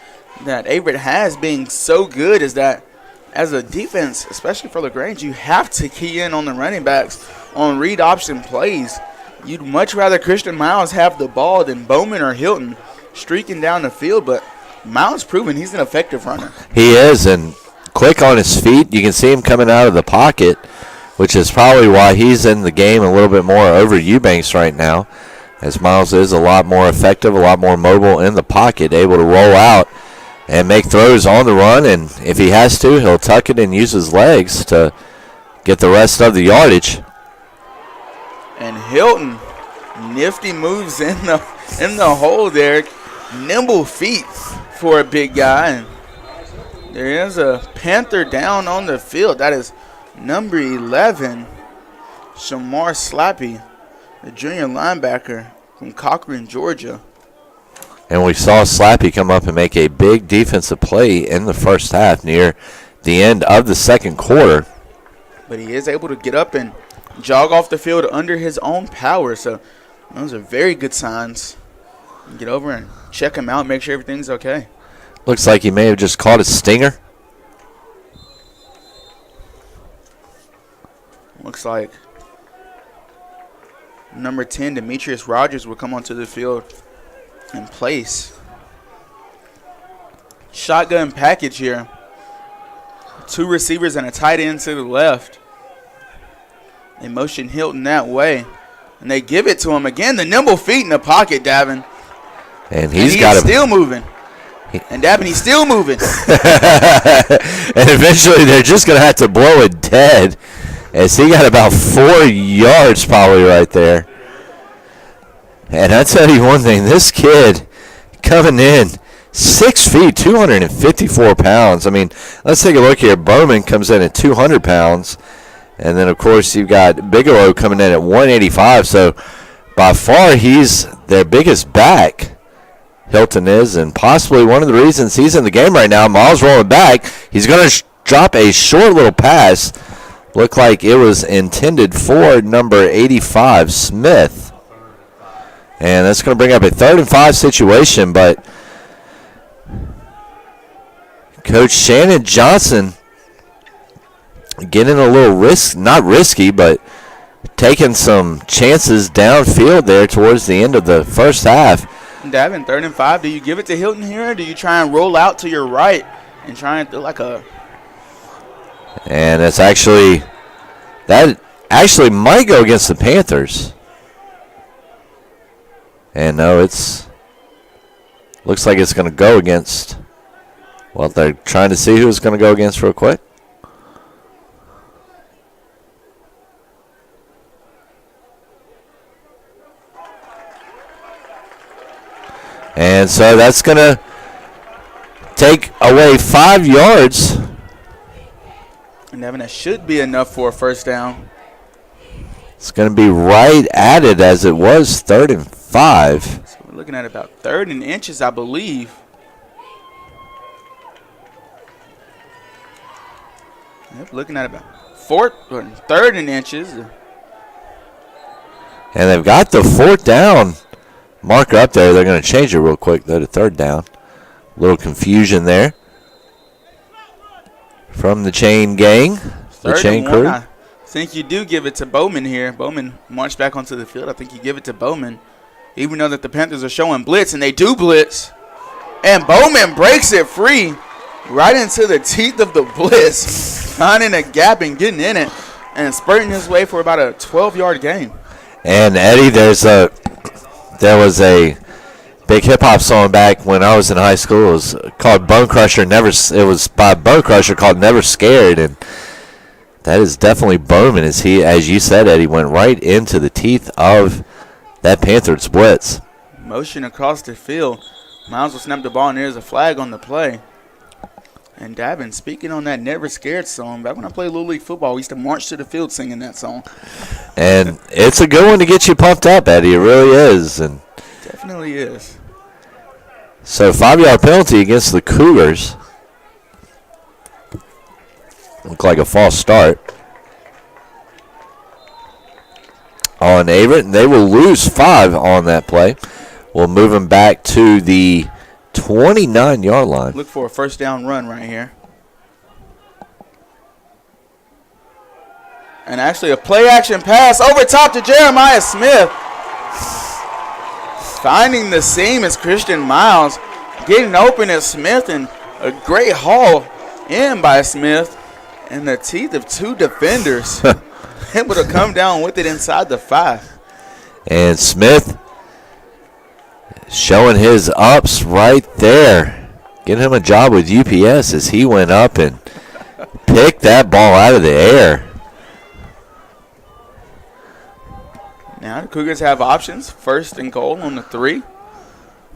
Averett has being so good, is that as a defense, especially for LaGrange, you have to key in on the running backs on read option plays. You'd much rather Christian Miles have the ball than Bowman or Hilton streaking down the field, but Miles proven he's an effective runner. He is, and quick on his feet. You can see him coming out of the pocket, which is probably why he's in the game a little bit more over Eubanks right now, as Miles is a lot more effective, a lot more mobile in the pocket, able to roll out and make throws on the run, and if he has to, he'll tuck it and use his legs to get the rest of the yardage. And Hilton, nifty moves in the hole there, nimble feet for a big guy. And there is a Panther down on the field. That is number 11, Shamar Slappy, the junior linebacker from Cochran, Georgia. And we saw Slappy come up and make a big defensive play in the first half near the end of the second quarter. But he is able to get up and jog off the field under his own power. So those are very good signs. Get over and check him out, make sure everything's okay. Looks like he may have just caught a stinger. Looks like number 10, Demetrius Rogers, will come onto the field in place. Shotgun package here. 2 receivers and a tight end to the left. They motion Hilton that way, and they give it to him again. The nimble feet in the pocket, Davin. And he's still moving. And Davin, he's still moving. And eventually they're just going to have to blow it dead, as he got about 4 yards probably right there. And I tell you one thing, this kid coming in, 6 feet, 254 pounds. I mean, let's take a look here. Bowman comes in at 200 pounds. And then, of course, you've got Bigelow coming in at 185. So, by far, he's their biggest back, Hilton is. And possibly one of the reasons he's in the game right now. Miles rolling back. He's going to drop a short little pass. Looked like it was intended for number 85, Smith. And that's going to bring up a 3rd and 5 situation, but Coach Shannon Johnson getting a little not risky, but taking some chances downfield there towards the end of the first half. Davin, 3rd and 5. Do you give it to Hilton here, or do you try and roll out to your right and try and do like a... And that actually might go against the Panthers. And no, looks like it's going to go against, well, they're trying to see who it's going to go against real quick. And so that's going to take away 5 yards. And Devin, that should be enough for a first down. It's going to be right at it as it was 3rd and 5. So we're looking at about 3rd and inches, I believe. Yep, looking at about 3rd and inches. And they've got the 4th down marker up there. They're going to change it real quick, though, to 3rd down. A little confusion there from the chain gang, the chain crew. I think you do give it to Bowman here. Bowman marched back onto the field. I think you give it to Bowman, even though that the Panthers are showing blitz, and they do blitz. And Bowman breaks it free right into the teeth of the blitz, finding a gap and getting in it and spurting his way for about a 12-yard gain. And, Eddie, there was a big hip-hop song back when I was in high school. It was called Bone Crusher. It was by Bone Crusher called Never Scared, and that is definitely Bowman, as you said, Eddie, went right into the teeth of that Panthers blitz. Motion across the field. Miles will snap the ball, and there's a flag on the play. And Davin, speaking on that Never Scared song, back when I played Little League football, we used to march to the field singing that song. And it's a good one to get you pumped up, Eddie. It really is. And definitely is. So 5-yard penalty against the Cougars. Look like a false start on Averett, and they will lose 5 on that play. We'll move them back to the 29-yard line. Look for a first down run right here. And actually a play-action pass over top to Jeremiah Smith. Finding the seam is Christian Miles. Getting open at Smith, and a great haul in by Smith. In the teeth of 2 defenders. Able to come down with it inside the 5. And Smith showing his ups right there. Getting him a job with UPS as he went up and picked that ball out of the air. Now the Cougars have options. 1st and goal on the 3.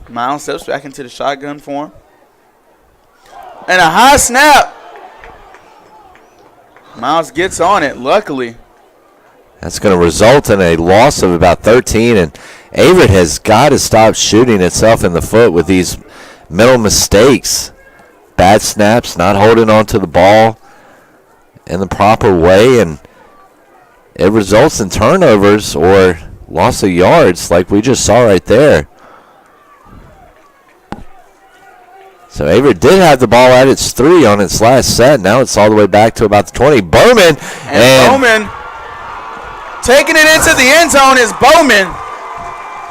Miles steps back into the shotgun form. And a high snap. Miles gets on it, luckily. That's going to result in a loss of about 13, and Averett has got to stop shooting itself in the foot with these mental mistakes. Bad snaps, not holding on to the ball in the proper way, and it results in turnovers or loss of yards like we just saw right there. So Averett did have the ball at its 3 on its last set. Now it's all the way back to about the 20. Bowman. And Bowman taking it into the end zone is Bowman.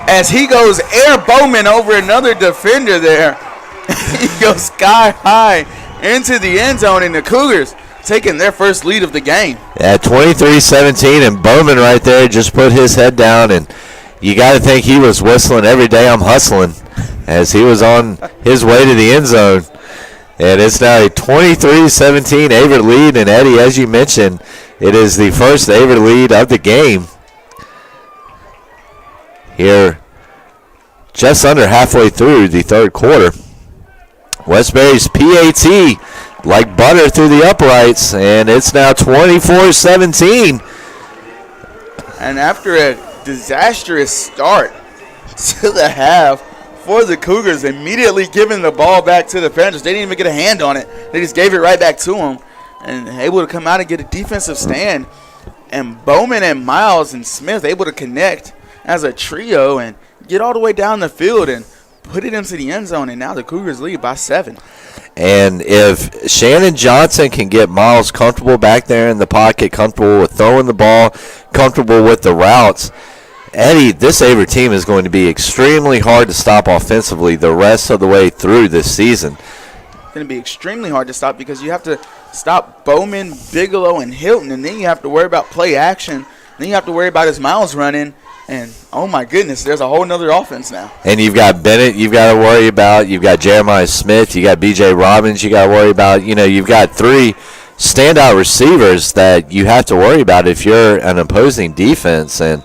As he goes air Bowman over another defender there. He goes sky high into the end zone, and the Cougars taking their first lead of the game. Yeah, 23-17, and Bowman right there just put his head down, and you got to think he was whistling "Every Day I'm Hustling" as he was on his way to the end zone. And it's now a 23-17 Averett lead. And, Eddie, as you mentioned, it is the first Averett lead of the game. Here, just under halfway through the 3rd quarter. Westbury's PAT like butter through the uprights, and it's now 24-17. And after a disastrous start to the half for the Cougars, immediately giving the ball back to the Panthers. They didn't even get a hand on it. They just gave it right back to them, and able to come out and get a defensive stand. And Bowman and Miles and Smith able to connect as a trio and get all the way down the field and put it into the end zone, and now the Cougars lead by 7. And if Shannon Johnson can get Miles comfortable back there in the pocket, comfortable with throwing the ball, comfortable with the routes, Eddie, this Averett team is going to be extremely hard to stop offensively the rest of the way through this season. It's going to be extremely hard to stop because you have to stop Bowman, Bigelow, and Hilton, and then you have to worry about play action. Then you have to worry about his Miles running. And, oh, my goodness, there's a whole nother offense now. And you've got Bennett you've got to worry about. You've got Jeremiah Smith. You got B.J. Robbins you got to worry about. You know, you've got 3 standout receivers that you have to worry about if you're an opposing defense. And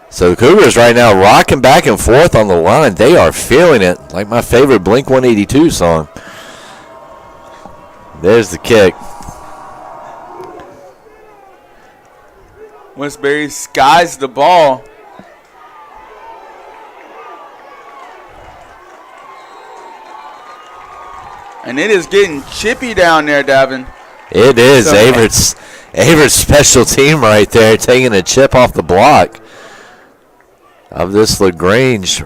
so the Cougars right now rocking back and forth on the line. They are feeling it, like my favorite Blink-182 song. There's the kick. Westbury skies the ball. And it is getting chippy down there, Davin. It is. Averett's special team right there, taking a chip off the block of this LaGrange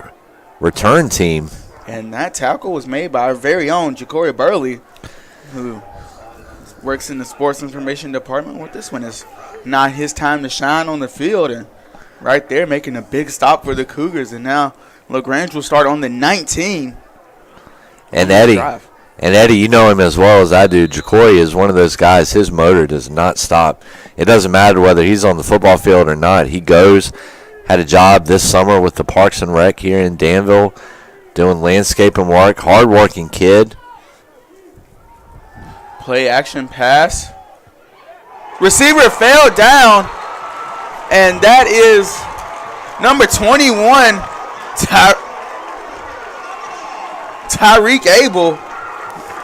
return team. And that tackle was made by our very own Ja'Cory Burley, who works in the sports information department. Well, this one is not his time to shine on the field, and right there making a big stop for the Cougars. And now LaGrange will start on the 19. And Eddie, you know him as well as I do. Ja'Cory is one of those guys, his motor does not stop. It doesn't matter whether he's on the football field or not. He goes, had a job this summer with the Parks and Rec here in Danville, doing landscaping work, hard-working kid. Play action pass. Receiver fell down, and that is number 21, Tyreek Abel.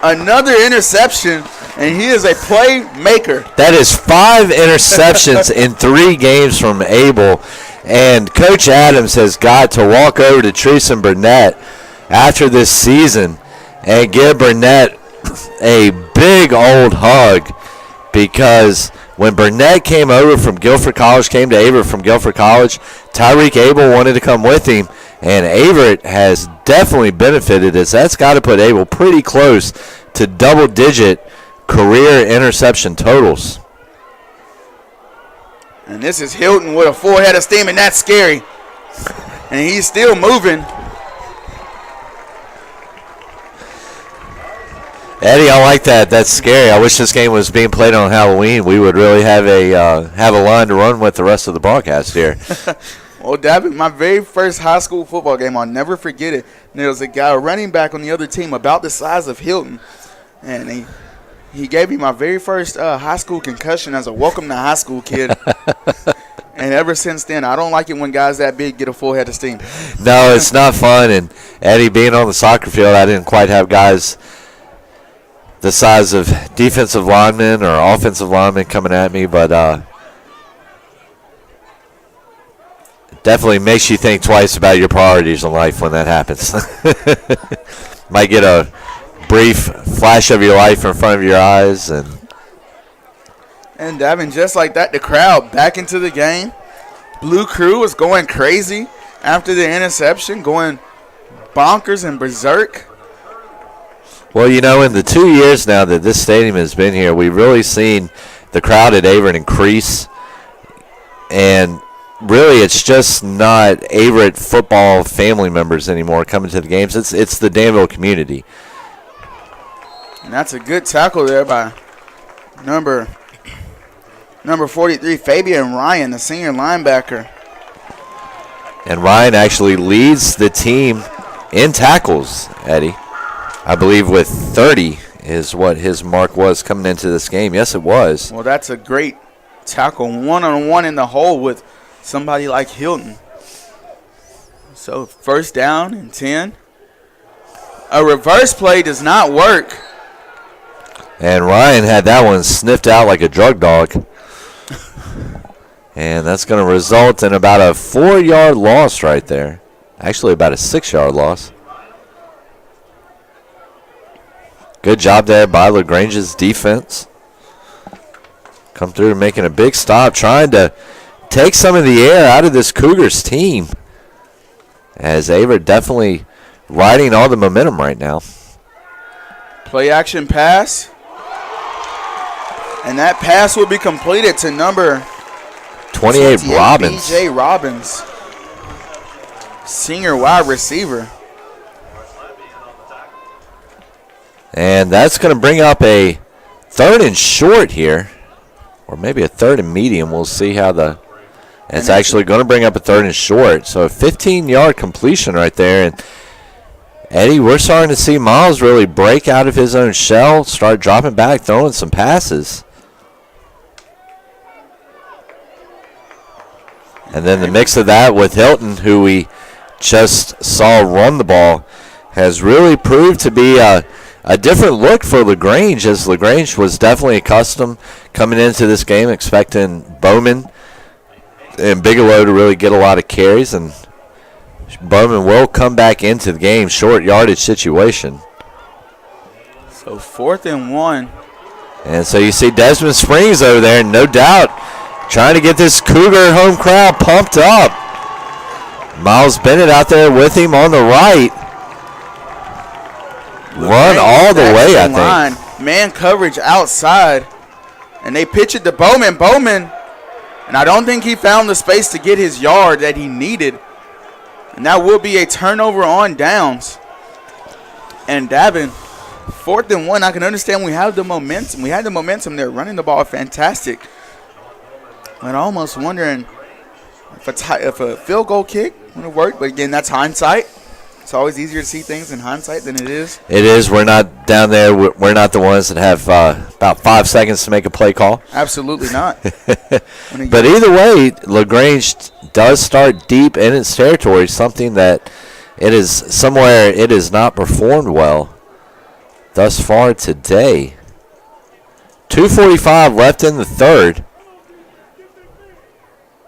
Another interception, and he is a playmaker. That is 5 interceptions in 3 games from Abel. And Coach Adams has got to walk over to Treason Burnett after this season and give Burnett a big old hug, because when Burnett came over from Guilford College, came to Averett from Guilford College, Tyreek Abel wanted to come with him, and Averett has definitely benefited, as that's got to put Abel pretty close to double-digit career interception totals. And this is Hilton with a full head of steam, and that's scary. And he's still moving. Eddie, I like that. That's scary. I wish this game was being played on Halloween. We would really have a line to run with the rest of the broadcast here. Well, Davin, my very first high school football game, I'll never forget it. And there was a guy, a running back on the other team about the size of Hilton. And he gave me my very first high school concussion as a welcome to high school kid. And ever since then, I don't like it when guys that big get a full head of steam. No, it's not fun. And, Eddie, being on the soccer field, I didn't quite have guys the size of defensive linemen or offensive linemen coming at me, but it definitely makes you think twice about your priorities in life when that happens. Might get a brief flash of your life in front of your eyes. And Davin, just like that, the crowd back into the game. Blue Crew is going crazy after the interception, going bonkers and berserk. Well, you know, in the 2 years now that this stadium has been here, we've really seen the crowd at Averett increase. And really, it's just not Averett football family members anymore coming to the games. It's the Danville community. And that's a good tackle there by number 43, Fabian Ryan, the senior linebacker. And Ryan actually leads the team in tackles, Eddie. I believe with 30 is what his mark was coming into this game. Yes, it was. Well, that's a great tackle, one-on-one in the hole with somebody like Hilton. So first down and 10. A reverse play does not work. And Ryan had that one sniffed out like a drug dog. And that's going to result in about a 4-yard loss right there. Actually, about a 6-yard loss. Good job there by LaGrange's defense. Come through making a big stop, trying to take some of the air out of this Cougars team. as Averett definitely riding all the momentum right now. Play action pass. And that pass will be completed to number 28 Robbins. B.J. Robbins, senior wide receiver. And that's going to bring up a 3rd and short here, or maybe a 3rd and medium. We'll see how it's actually going to bring up a 3rd and short. So a 15-yard completion right there. And Eddie, we're starting to see Miles really break out of his own shell, start dropping back, throwing some passes. And then the mix of that with Hilton, who we just saw run the ball, has really proved to be a different look for LaGrange, as LaGrange was definitely accustomed coming into this game, expecting Bowman and Bigelow to really get a lot of carries, and Bowman will come back into the game, short yardage situation. So 4th and 1. And so you see Desmond Springs over there, no doubt, trying to get this Cougar home crowd pumped up. Miles Bennett out there with him on the right. Run all the way, I think. Man coverage outside. And they pitch it to Bowman. Bowman, and I don't think he found the space to get his yard that he needed. And that will be a turnover on downs. And Davin, 4th and 1. I can understand we have the momentum. We had the momentum there, running the ball fantastic. But almost wondering if a field goal kick would have worked. But again, that's hindsight. It's always easier to see things in hindsight than it is. It is. We're not down there. We're not the ones that have about 5 seconds to make a play call. Absolutely not. But either way, LaGrange does start deep in its territory, something that it has not performed well thus far today. 2:45 left in the 3rd.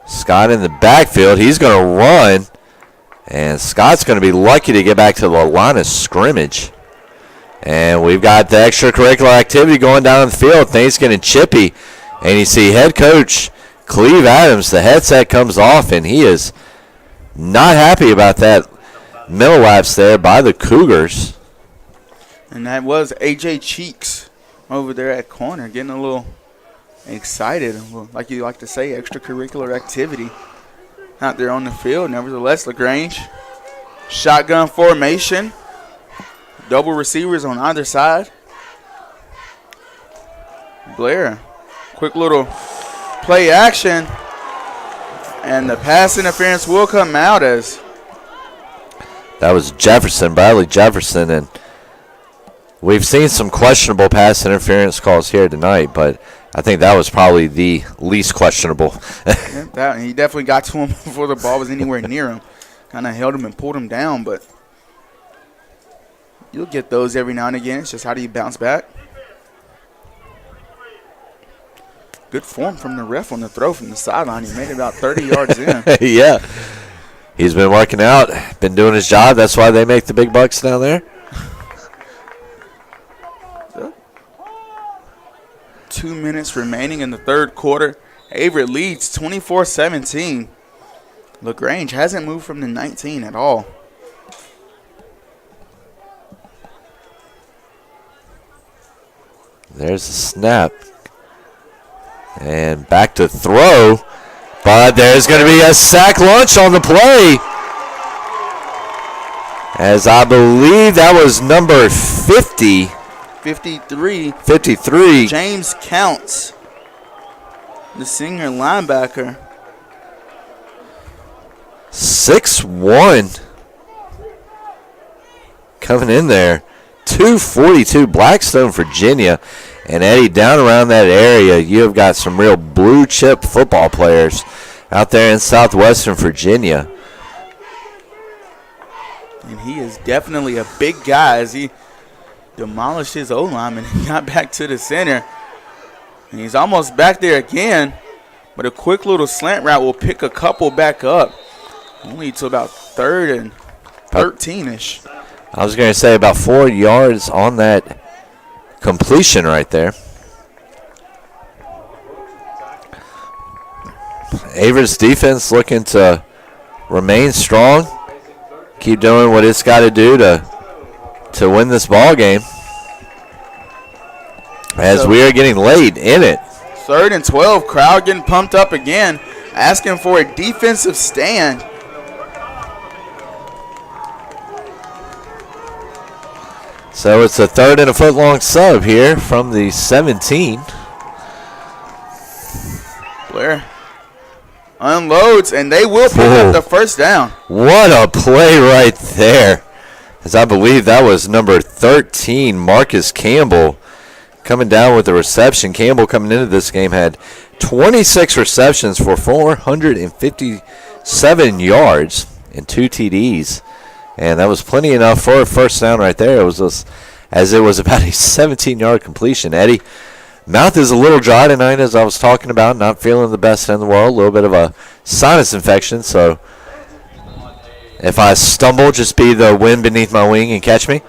Scott in the backfield. He's going to run. And Scott's going to be lucky to get back to the line of scrimmage. And we've got the extracurricular activity going down the field. Things getting chippy. And you see head coach Cleve Adams, the headset comes off, and he is not happy about that middle lapse there by the Cougars. And that was A.J. Cheeks over there at corner, getting a little excited. Like you like to say, extracurricular activity out there on the field. Nevertheless, LaGrange, shotgun formation, double receivers on either side. Blair, quick little play action, and the pass interference will come out as that was Bradley Jefferson, and we've seen some questionable pass interference calls here tonight, but I think that was probably the least questionable. He definitely got to him before the ball was anywhere near him. Kind of held him and pulled him down, but you'll get those every now and again. It's just how do you bounce back. Good form from the ref on the throw from the sideline. He made it about 30 yards in. Yeah. He's been working out, been doing his job. That's why they make the big bucks down there. 2 minutes remaining in the 3rd quarter. Averett leads 24-17. LaGrange hasn't moved from the 19 at all. There's a snap. And back to throw. But there's going to be a sack lunch on the play. As I believe that was number 50. 53. James Counts, the senior linebacker. 6'1". Coming in there. 242, Blackstone, Virginia. And Eddie, down around that area, you have got some real blue chip football players out there in southwestern Virginia. And he is definitely a big guy as he demolished his O-lineman and got back to the center. And he's almost back there again, but a quick little slant route will pick a couple back up. Only to about 3rd and 13-ish. I was going to say about 4 yards on that completion right there. Averett's defense looking to remain strong. keep doing what it's got to do to win this ball game. As we are getting late in it. 3rd and 12, crowd getting pumped up again, asking for a defensive stand. So it's a 3rd and a foot-long sub here from the 17. Blair unloads, and they will pick up the first down. What a play right there. As I believe that was number 13, Marcus Campbell, coming down with the reception. Campbell coming into this game had 26 receptions for 457 yards and 2 TDs. And that was plenty enough for a first down right there. It was just, as it was about a 17-yard completion. Eddie, mouth is a little dry tonight, as I was talking about. Not feeling the best in the world. A little bit of a sinus infection. So if I stumble, just be the wind beneath my wing and catch me.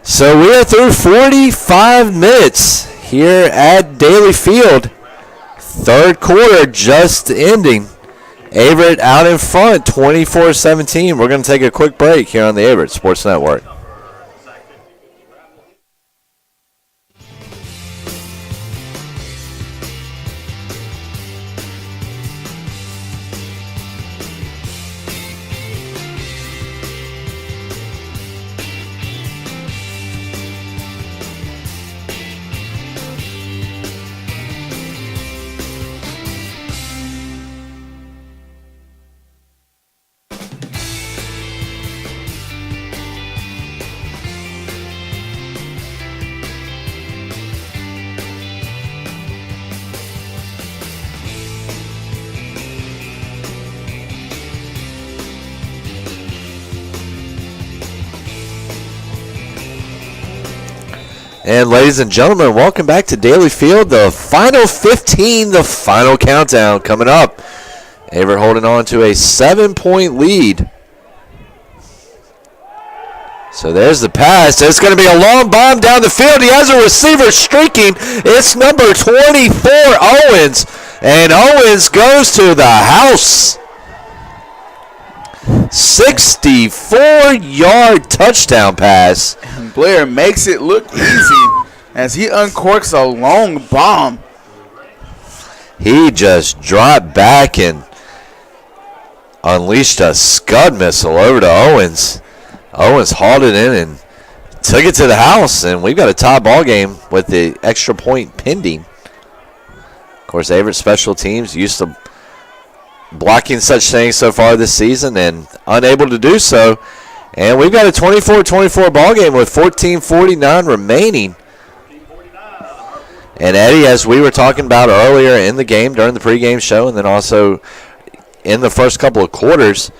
So we are through 45 minutes here at Daly Field. 3rd quarter just ending. Averett out in front, 24-17. We're going to take a quick break here on the Averett Sports Network. And ladies and gentlemen, welcome back to Daly Field. The final 15, the final countdown coming up. Averett holding on to a 7-point lead. So there's the pass. It's going to be a long bomb down the field. He has a receiver streaking. It's number 24, Owens. And Owens goes to the house. 64-yard touchdown pass. And Blair makes it look easy as he uncorks a long bomb. He just dropped back and unleashed a scud missile over to Owens. Owens hauled it in and took it to the house, and we've got a tie ball game with the extra point pending. Of course, Averett special teams used to blocking such things so far this season and unable to do so. And we've got a 24-24 ball game with 14:49 remaining. And Eddie, as we were talking about earlier in the game during the pregame show and then also in the first couple of quarters,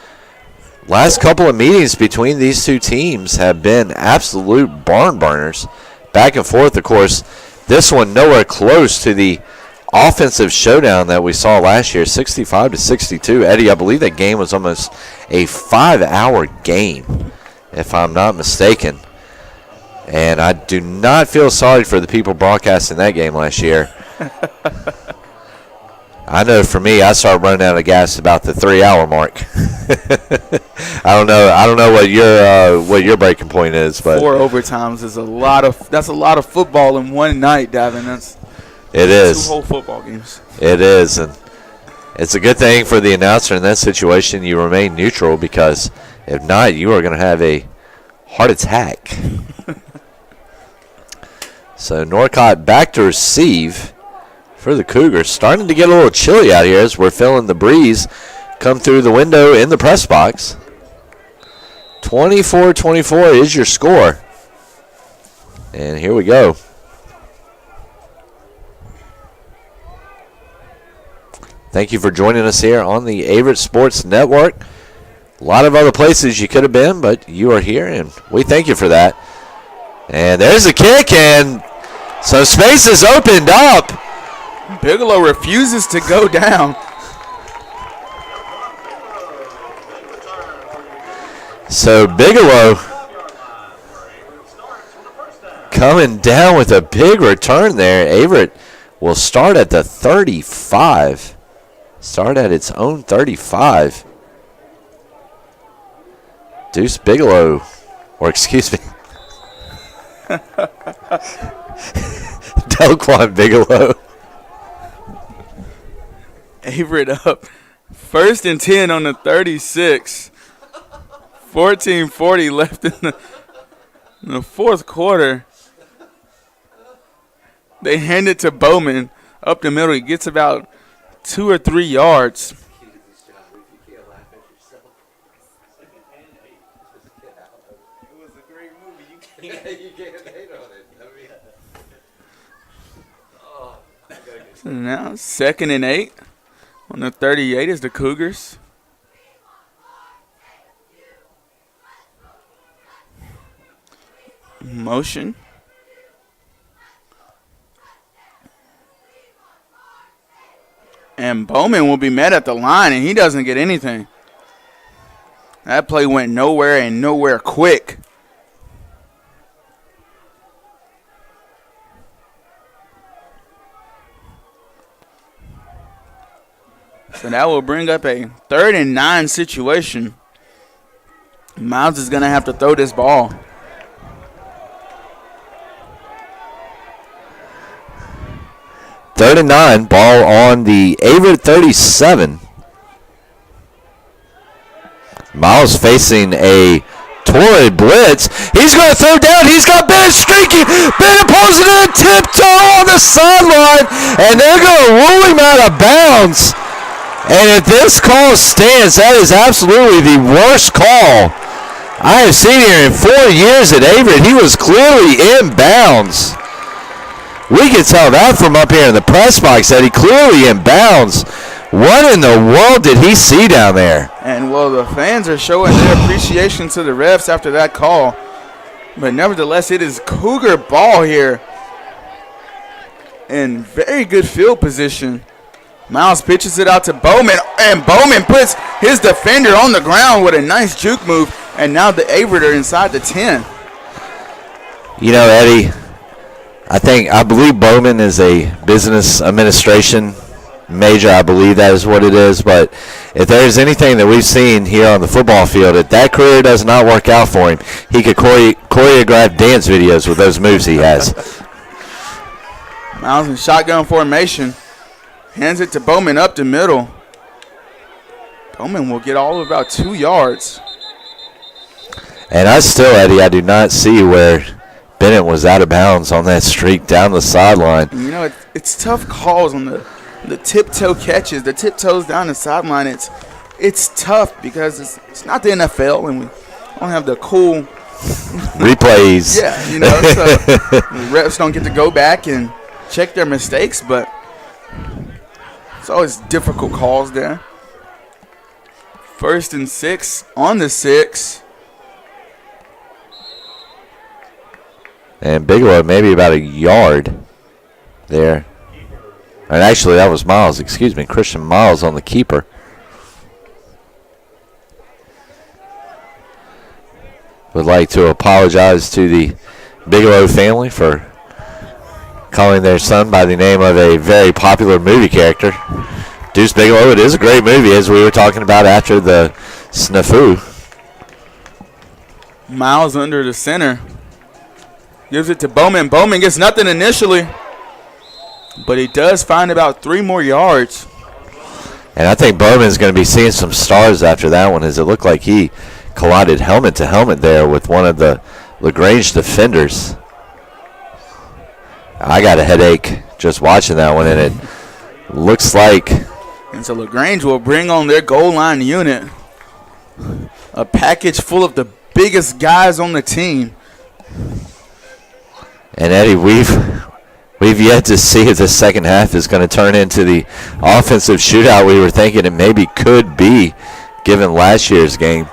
last couple of meetings between these two teams have been absolute barn burners. Back and forth, of course. This one nowhere close to the offensive showdown that we saw last year, 65-62. Eddie, I believe that game was almost a 5-hour game, if I'm not mistaken. And I do not feel sorry for the people broadcasting that game last year. I know for me, I started running out of gas about the 3-hour mark. I don't know what your breaking point is, but 4 overtimes is a lot of football in one night, Davin. It is. 2 whole football games. It is, and it's a good thing for the announcer in that situation. You remain neutral, because if not, you are going to have a heart attack. So Norcott back to receive for the Cougars. Starting to get a little chilly out here as we're feeling the breeze come through the window in the press box. 24-24 is your score. And here we go. Thank you for joining us here on the Averett Sports Network. A lot of other places you could have been, but you are here, and we thank you for that. And there's a kick, and so space is opened up. Bigelow refuses to go down. So Bigelow coming down with a big return there. Averett will start at the 35. Start at its own 35. Deuce Bigelow, or excuse me, Delquan Bigelow. Averett up. 1st and 10 on the 36. 14:40 left in the fourth quarter. They hand it to Bowman up the middle. He gets about 2 or 3 yards. So now 2nd and 8 on the 38 is the Cougars. Motion. And Bowman will be met at the line, and he doesn't get anything. That play went nowhere and nowhere quick. So that will bring up a 3rd and 9 situation. Miles is going to have to throw this ball. Third and 9, ball on the Averett 37. Miles facing a torrid blitz. He's going to throw down. He's got Bennett streaking. Bennett pulls it in, tiptoe on the sideline, and they're going to rule him out of bounds. And if this call stands, that is absolutely the worst call I have seen here in 4 years at Averett. He was clearly in bounds. We can tell that from up here in the press box that he clearly in bounds. What in the world did he see down there? And, well, the fans are showing their appreciation to the refs after that call. But nevertheless, it is Cougar ball here in very good field position. Miles pitches it out to Bowman, and Bowman puts his defender on the ground with a nice juke move, and now the Averett are inside the 10. You know, Eddie, I believe Bowman is a business administration major. I believe that is what it is. But if there's anything that we've seen here on the football field, if that career does not work out for him, he could choreograph dance videos with those moves he has. Miles in shotgun formation. Hands it to Bowman up the middle. Bowman will get all of about 2 yards. And Eddie, I do not see where Bennett was out of bounds on that streak down the sideline. You know, it's tough calls on the tiptoe catches, the tiptoes down the sideline. It's tough because it's not the NFL, and we don't have the cool replays. Yeah, you know, so the refs don't get to go back and check their mistakes, but it's always difficult calls there. 1st and 6 on the 6. And Bigelow maybe about a yard there. And actually that was Miles, excuse me, Christian Miles on the keeper. Would like to apologize to the Bigelow family for calling their son by the name of a very popular movie character. Deuce Bigelow, it is a great movie, as we were talking about after the snafu. Miles under the center. Gives it to Bowman. Bowman gets nothing initially, but he does find about 3 more yards. And I think Bowman's going to be seeing some stars after that one, as it looked like he collided helmet to helmet there with one of the LaGrange defenders. I got a headache just watching that one, and it looks like. And so LaGrange will bring on their goal line unit. A package full of the biggest guys on the team. And Eddie, we've yet to see if the second half is going to turn into the offensive shootout we were thinking it maybe could be, given last year's game.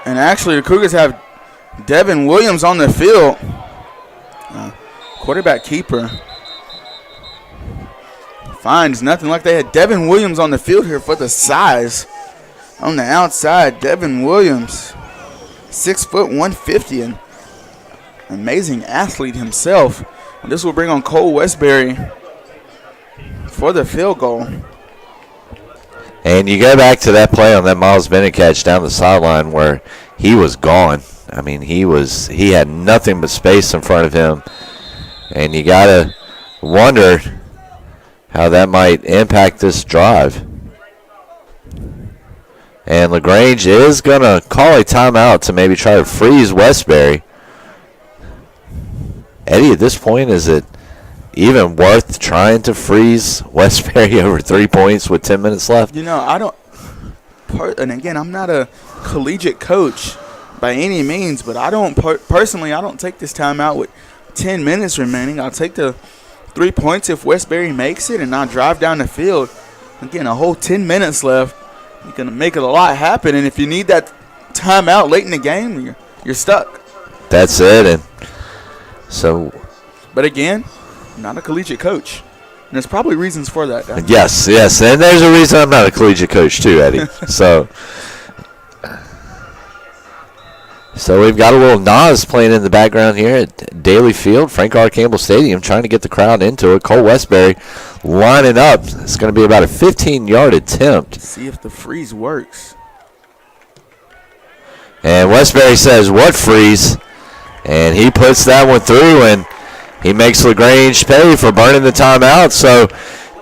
And actually, the Cougars have Devin Williams on the field. Quarterback keeper. Finds nothing like they had Devin Williams on the field here for the size. On the outside, Devin Williams, 6 foot 150, and amazing athlete himself. And this will bring on Cole Westbury for the field goal. And you go back to that play on that Miles Bennett catch down the sideline where he was gone. I mean, he had nothing but space in front of him. And you got to wonder how that might impact this drive. And LaGrange is going to call a timeout to maybe try to freeze Westbury. Eddie, at this point, is it even worth trying to freeze Westbury over 3 points with 10 minutes left? I don't – and again, I'm not a collegiate coach by any means, but I don't personally, I don't take this timeout with 10 minutes remaining. I'll take the 3 points if Westbury makes it, and I'll drive down the field. Again, a whole 10 minutes left. You're going to make it a lot happen, and if you need that timeout late in the game, you're stuck. That's it. And so, but again, I'm not a collegiate coach, and there's probably reasons for that. Yes, and there's a reason I'm not a collegiate coach too, Eddie. So we've got a little Nas playing in the background here at Daly Field, Frank R. Campbell Stadium, trying to get the crowd into it. Cole Westbury lining up. It's going to be about a 15-yard attempt. See if the freeze works. And Westbury says, "What freeze?" And he puts that one through, and he makes LaGrange pay for burning the timeout. So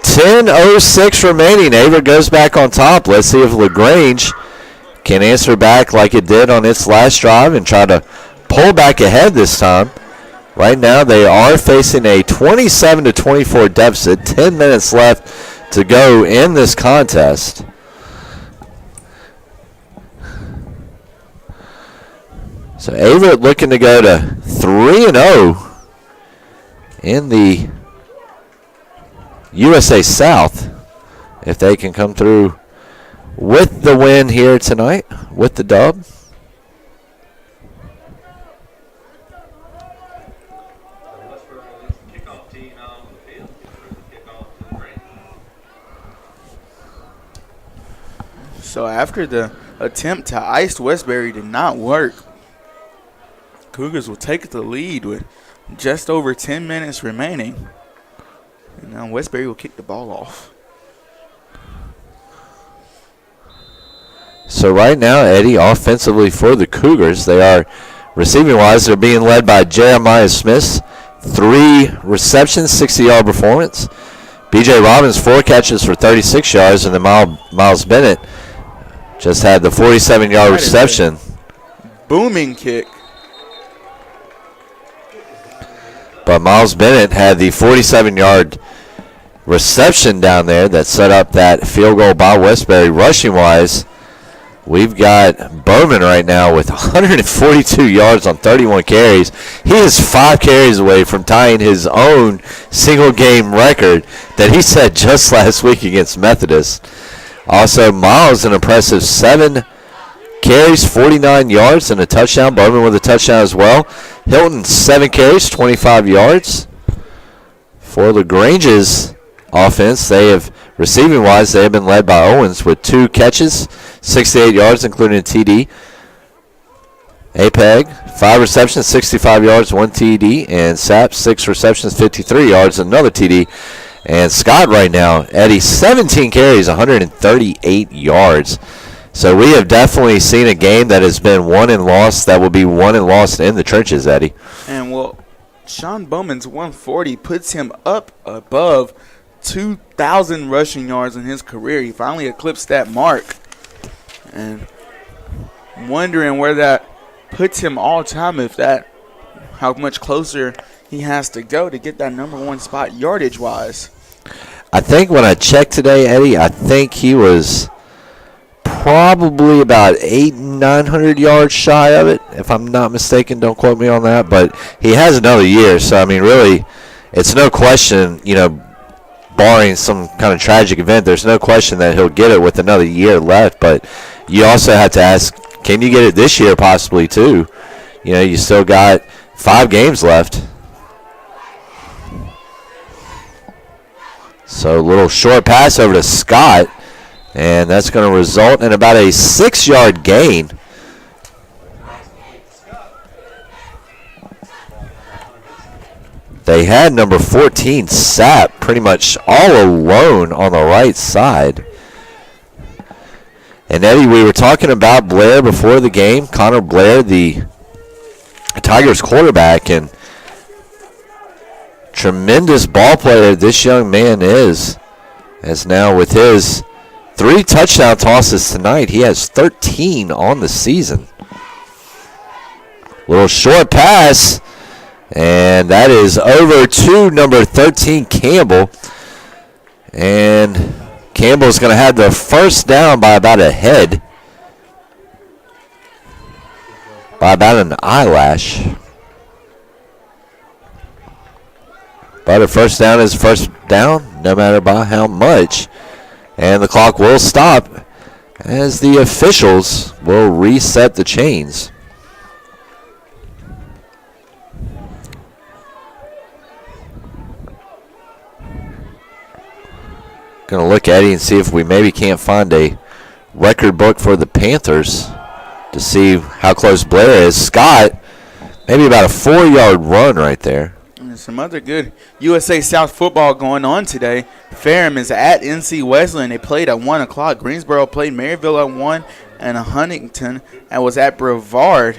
10:06 remaining. Averett goes back on top. Let's see if LaGrange can answer back like it did on its last drive and try to pull back ahead this time. Right now they are facing a 27-24 deficit. 10 minutes left to go in this contest. So Averett looking to go to 3-0 in the USA South if they can come through with the win here tonight, with the dub. So after the attempt to ice Westbury did not work, Cougars will take the lead with just over 10 minutes remaining. And now Westbury will kick the ball off. So right now, Eddie, offensively for the Cougars, they are receiving-wise, they're being led by Jeremiah Smith. 3 receptions, 60-yard performance. B.J. Robbins, 4 catches for 36 yards, and then Miles Bennett just had the 47-yard reception. Booming kick. But Miles Bennett had the 47-yard reception down there that set up that field goal by Westbury. Rushing-wise, we've got Bowman right now with 142 yards on 31 carries. He is 5 carries away from tying his own single-game record that he set just last week against Methodist. Also, Miles, an impressive 7 carries, 49 yards, and a touchdown. Bowman with a touchdown as well. Hilton, 7 carries, 25 yards. For LaGrange's offense, they have, receiving-wise, they have been led by Owens with 2 catches, 68 yards, including a TD. Apeg, 5 receptions, 65 yards, 1 TD. And Sapp, 6 receptions, 53 yards, another TD. And Scott right now, Eddie, 17 carries, 138 yards. So we have definitely seen a game that has been won and lost, that will be won and lost in the trenches, Eddie. And, well, Sean Bowman's 140 puts him up above 2,000 rushing yards in his career. He finally eclipsed that mark. And wondering where that puts him all time, how much closer he has to go to get that number 1 spot yardage-wise. I think when I checked today, Eddie, I think he was probably about 800-900 yards shy of it, if I'm not mistaken. Don't quote me on that. But he has another year, so, I mean, really, it's no question, barring some kind of tragic event, there's no question that he'll get it with another year left. But you also have to ask, can you get it this year possibly too? You still got 5 games left. So a little short pass over to Scott, and that's going to result in about a 6-yard gain. They had number 14, Sapp, pretty much all alone on the right side. And Eddie, we were talking about Blair before the game. Connor Blair, the Tigers quarterback, and tremendous ball player this young man is. As now with his 3 touchdown tosses tonight, he has 13 on the season. Little short pass, and that is over to number 13, Campbell. And Campbell's going to have the first down by about a head. By about an eyelash. But a first down is first down, no matter by how much. And the clock will stop as the officials will reset the chains. Going to look at it and see if we maybe can't find a record book for the Panthers to see how close Blair is. Scott, maybe about a 4-yard run right there. And some other good USA South football going on today. Ferrum is at NC Wesleyan. They played at 1 o'clock. Greensboro played Maryville at 1, and Huntington was at Brevard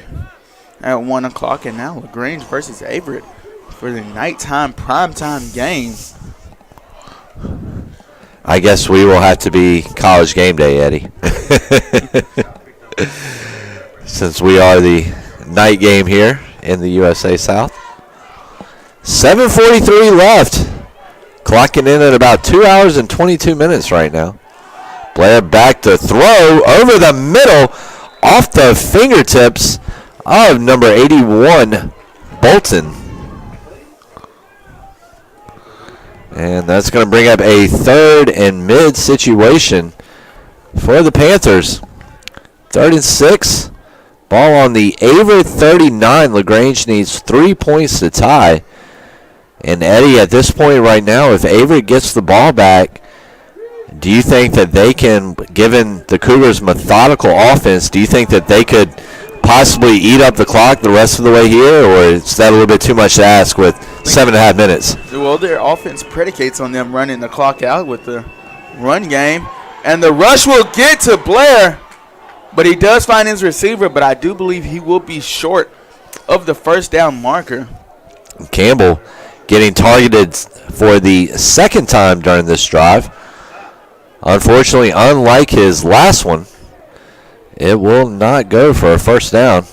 at 1 o'clock. And now LaGrange versus Averett for the nighttime primetime game. I guess we will have to be College Game Day, Eddie. Since we are the night game here in the USA South. 7:43 left. Clocking in at about 2 hours and 22 minutes right now. Blair back to throw over the middle off the fingertips of number 81, Bolton. And that's going to bring up a 3rd and mid situation for the Panthers. 3rd and 6. Ball on the Averett 39. LaGrange needs 3 points to tie. And Eddie, at this point right now, if Averett gets the ball back, do you think that they can, given the Cougars' methodical offense, do you think that they could possibly eat up the clock the rest of the way here, or is that a little bit too much to ask with 7.5 minutes? Well, their offense predicates on them running the clock out with the run game. And the rush will get to Blair, but he does find his receiver, but I do believe he will be short of the first down marker. Campbell getting targeted for the 2nd time during this drive. Unfortunately, unlike his last one, it will not go for a first down.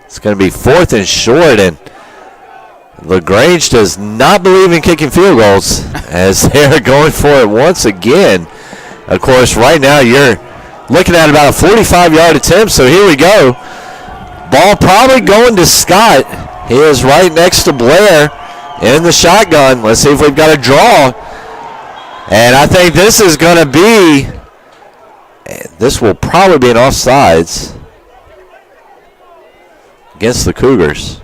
It's going to be 4th and short, and LaGrange does not believe in kicking field goals as they're going for it once again. Of course, right now you're looking at about a 45-yard attempt, so here we go. Ball probably going to Scott. He is right next to Blair in the shotgun. Let's see if we've got a draw. And I think this is going to be, this will probably be an offsides against the Cougars.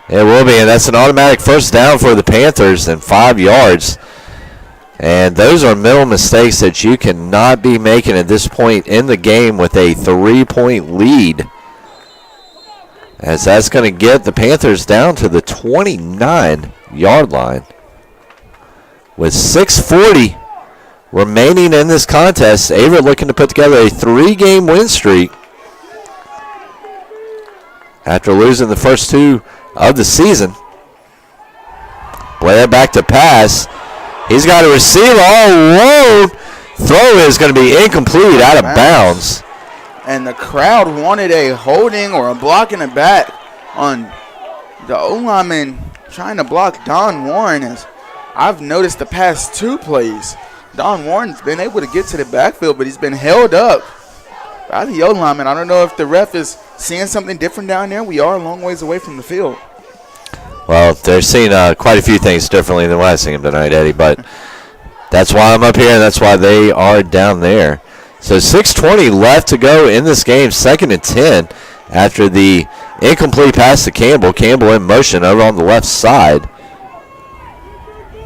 It will be, and that's an automatic first down for the Panthers and 5 yards. And those are mental mistakes that you cannot be making at this point in the game with a 3-point lead. As that's going to get the Panthers down to the 29-yard line. With 6:40 remaining in this contest, Averett looking to put together a 3-game win streak after losing the first 2 of the season. Blair back to pass. He's got a receiver all alone. Throw is going to be incomplete, out of bounds. And the crowd wanted a holding or a block in the back on the O-lineman trying to block Don Warren. As I've noticed the past 2 plays, Don Warren's been able to get to the backfield, but he's been held up by the O-lineman. I don't know if the ref is seeing something different down there. We are a long ways away from the field. Well, they're seeing quite a few things differently than when I see them tonight, Eddie, but that's why I'm up here, and that's why they are down there. So 6:20 left to go in this game, 2nd and 10 after the incomplete pass to Campbell. Campbell in motion over on the left side.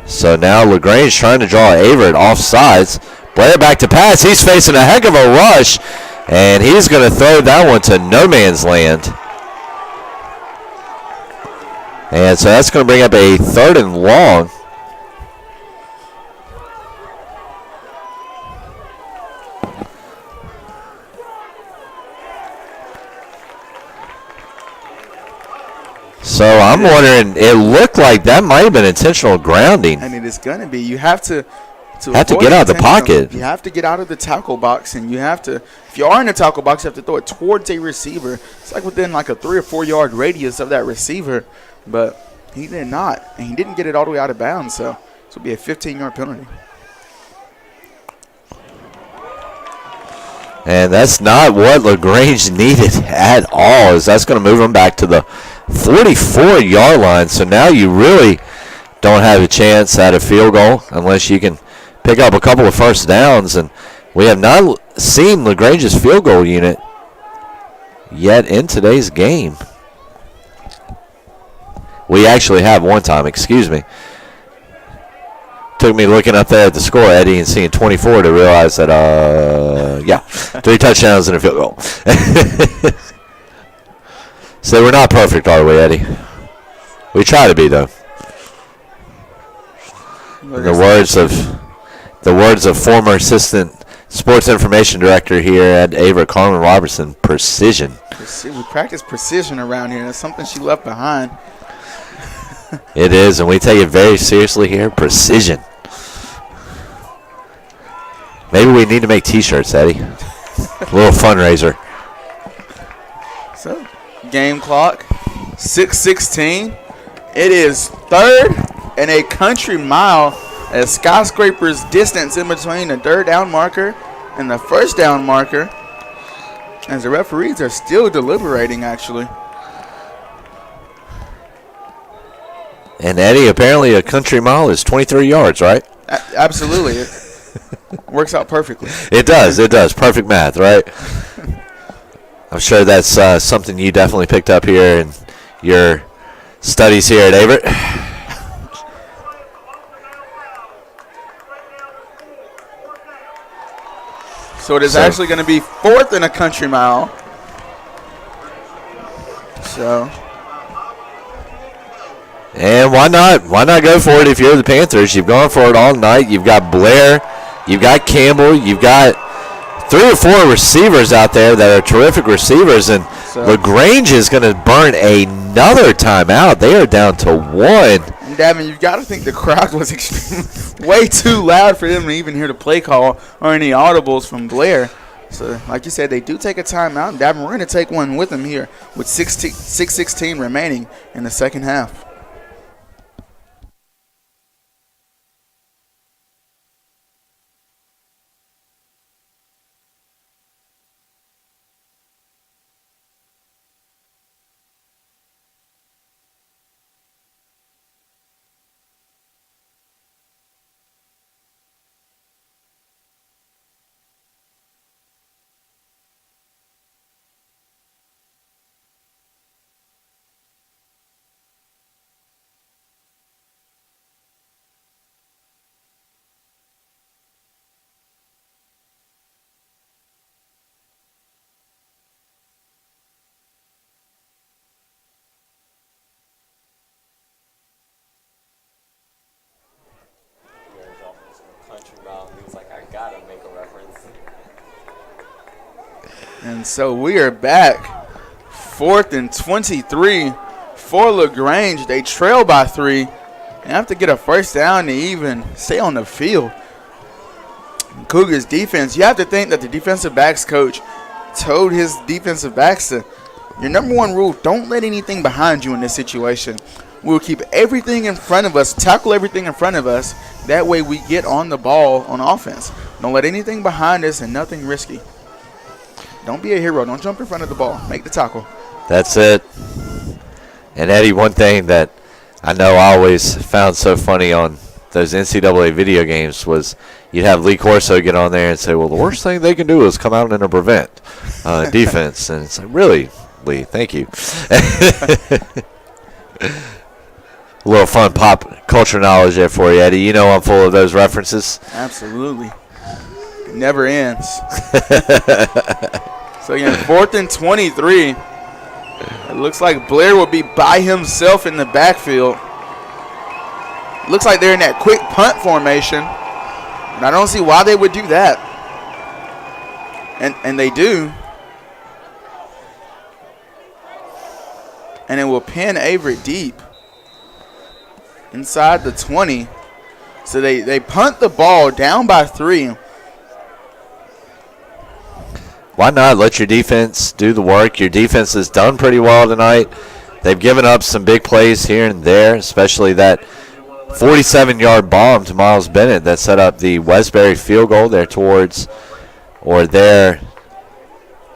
So now LaGrange trying to draw Averett off sides. Blair back to pass. He's facing a heck of a rush, and he's going to throw that one to no man's land. And so that's going to bring up a 3rd and long. So I'm wondering, it looked like that might have been intentional grounding. And it is going to be. You have to get out of the pocket. You have to get out of the tackle box, and you have to, if you are in the tackle box, you have to throw it towards a receiver. It's like within like a 3 or 4 yard radius of that receiver, but he did not, and he didn't get it all the way out of bounds, so this will be a 15-yard penalty. And that's not what LaGrange needed at all, as that's going to move them back to the 44-yard line. So now you really don't have a chance at a field goal unless you can pick up a couple of first downs. And we have not seen LaGrange's field goal unit yet in today's game. We actually have one time, excuse me. Took me looking up there at the score, Eddie, and seeing 24 to realize that, 3 touchdowns and a field goal. So we're not perfect, are we, Eddie? We try to be, though. In the words of former assistant sports information director here at Averett, Carmen Robertson, precision. We practice precision around here. That's something she left behind. It is, and we take it very seriously here. Precision. Maybe we need to make T-shirts, Eddie. A little fundraiser. So, game clock, 6:16. It is 3rd and a country mile as skyscrapers distance in between the 3rd down marker and the 1st down marker, as the referees are still deliberating, actually. And, Eddie, apparently a country mile is 23 yards, right? Absolutely. It works out perfectly. It does. Perfect math, right? I'm sure that's something you definitely picked up here in your studies here at Averett. So it is actually going to be 4th and a country mile. So. And why not? Why not go for it if you're the Panthers? You've gone for it all night. You've got Blair. You've got Campbell. You've got 3 or 4 receivers out there that are terrific receivers. And so LaGrange is going to burn another timeout. They are down to 1. And Davin, you've got to think the crowd was way too loud for them to even hear the play call or any audibles from Blair. So, like you said, they do take a timeout. And Davin, we're going to take one with them here with 6:16 remaining in the second half. And so we are back. 4th and 23 for LaGrange. They trail by 3 and have to get a first down to even stay on the field. Cougars defense, you have to think that the defensive backs coach told his defensive backs to, your number one rule, don't let anything behind you in this situation. We'll keep everything in front of us, tackle everything in front of us. That way we get on the ball on offense. Don't let anything behind us and nothing risky. Don't be a hero. Don't jump in front of the ball. Make the tackle. That's it. And, Eddie, one thing that I know I always found so funny on those NCAA video games was you'd have Lee Corso get on there and say, well, the worst thing they can do is come out in a prevent defense. And it's like, really, Lee, thank you. A little fun pop culture knowledge there for you, Eddie. You know I'm full of those references. Absolutely. It never ends. So, again, 4th and 23. It looks like Blair will be by himself in the backfield. Looks like they're in that quick punt formation. And I don't see why they would do that. And they do. And it will pin Averett deep inside the 20. So they punt the ball down by 3. Why not let your defense do the work? Your defense has done pretty well tonight. They've given up some big plays here and there, especially that 47-yard bomb to Miles Bennett that set up the Westbury field goal there towards, or there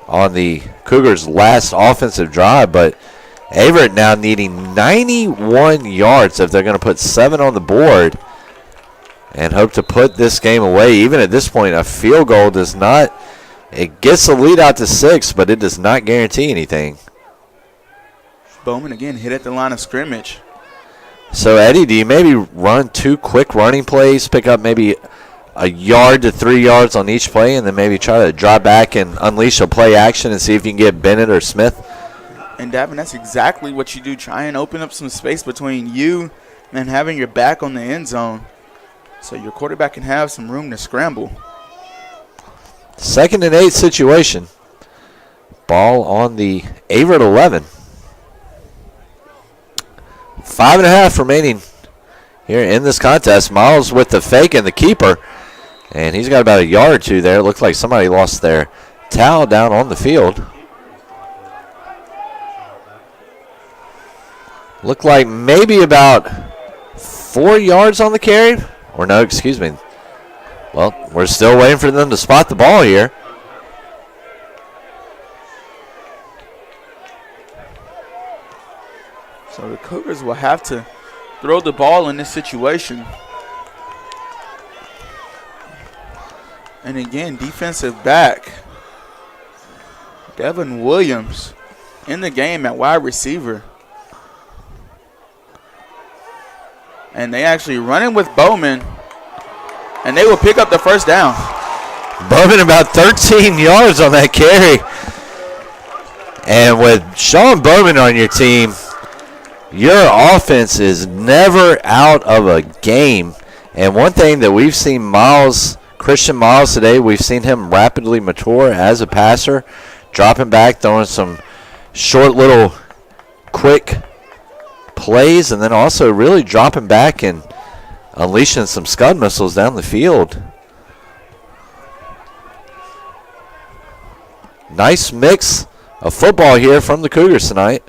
on the Cougars' last offensive drive. But Averett now needing 91 yards if they're going to put 7 on the board and hope to put this game away. Even at this point, a field goal does not, it gets the lead out to 6, but it does not guarantee anything. Bowman again hit at the line of scrimmage. So, Eddie, do you maybe run 2 quick running plays, pick up maybe a yard to 3 yards on each play, and then maybe try to drop back and unleash a play action and see if you can get Bennett or Smith? And, Davin, that's exactly what you do. Try and open up some space between you and having your back on the end zone so your quarterback can have some room to scramble. 2nd and 8 situation. Ball on the Averett 11. 5.5 remaining here in this contest. Miles with the fake and the keeper. And he's got about a yard or 2 there. Looks like somebody lost their towel down on the field. Looked like maybe about 4 yards on the carry. Or no, excuse me. Well, we're still waiting for them to spot the ball here. So the Cougars will have to throw the ball in this situation. And again, defensive back Devin Williams in the game at wide receiver. And they actually running with Bowman, and they will pick up the first down. Bowman about 13 yards on that carry. And with Sean Bowman on your team, your offense is never out of a game. And one thing that we've seen Christian Miles today, we've seen him rapidly mature as a passer, dropping back, throwing some short little quick plays, and then also really dropping back and unleashing some scud missiles down the field. Nice mix of football here from the Cougars tonight.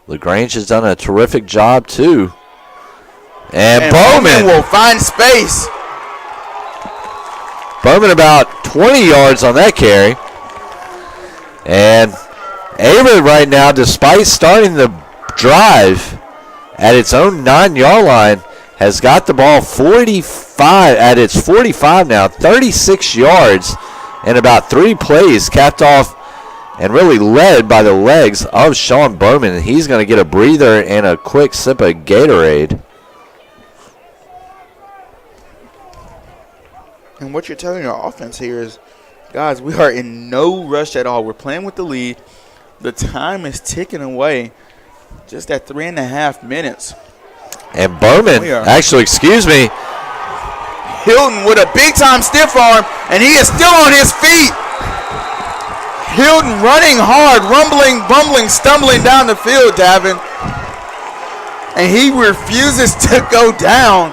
LaGrange has done a terrific job too. And Bowman will find space. Bowman about 20 yards on that carry. And Averett right now, despite starting the drive at its own 9-yard line, has got the ball 45 at its 45 now, 36 yards, and about 3 plays capped off and really led by the legs of Sean Bowman. And he's going to get a breather and a quick sip of Gatorade. And what you're telling your offense here is, guys, we are in no rush at all. We're playing with the lead. The time is ticking away. Just at 3.5 minutes. And Bowman, actually, excuse me. Hilton with a big-time stiff arm, and he is still on his feet. Hilton running hard, rumbling, bumbling, stumbling down the field, Davin. And he refuses to go down.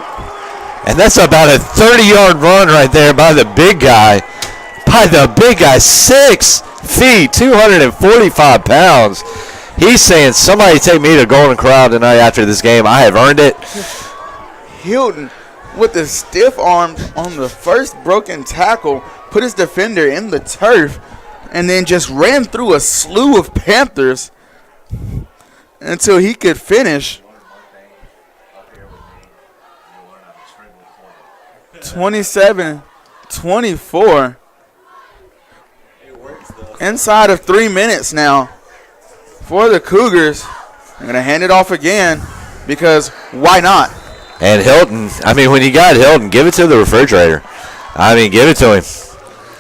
And that's about a 30-yard run right there by the big guy. 6 feet, 245 pounds. He's saying, somebody take me to Golden Corral tonight after this game. I have earned it. Hilton with the stiff arm on the first broken tackle, put his defender in the turf, and then just ran through a slew of Panthers until he could finish. 27-24. Inside of 3 minutes now for the Cougars. I'm going to hand it off again because why not? And Hilton, when you got Hilton, give it to the refrigerator. Give it to him.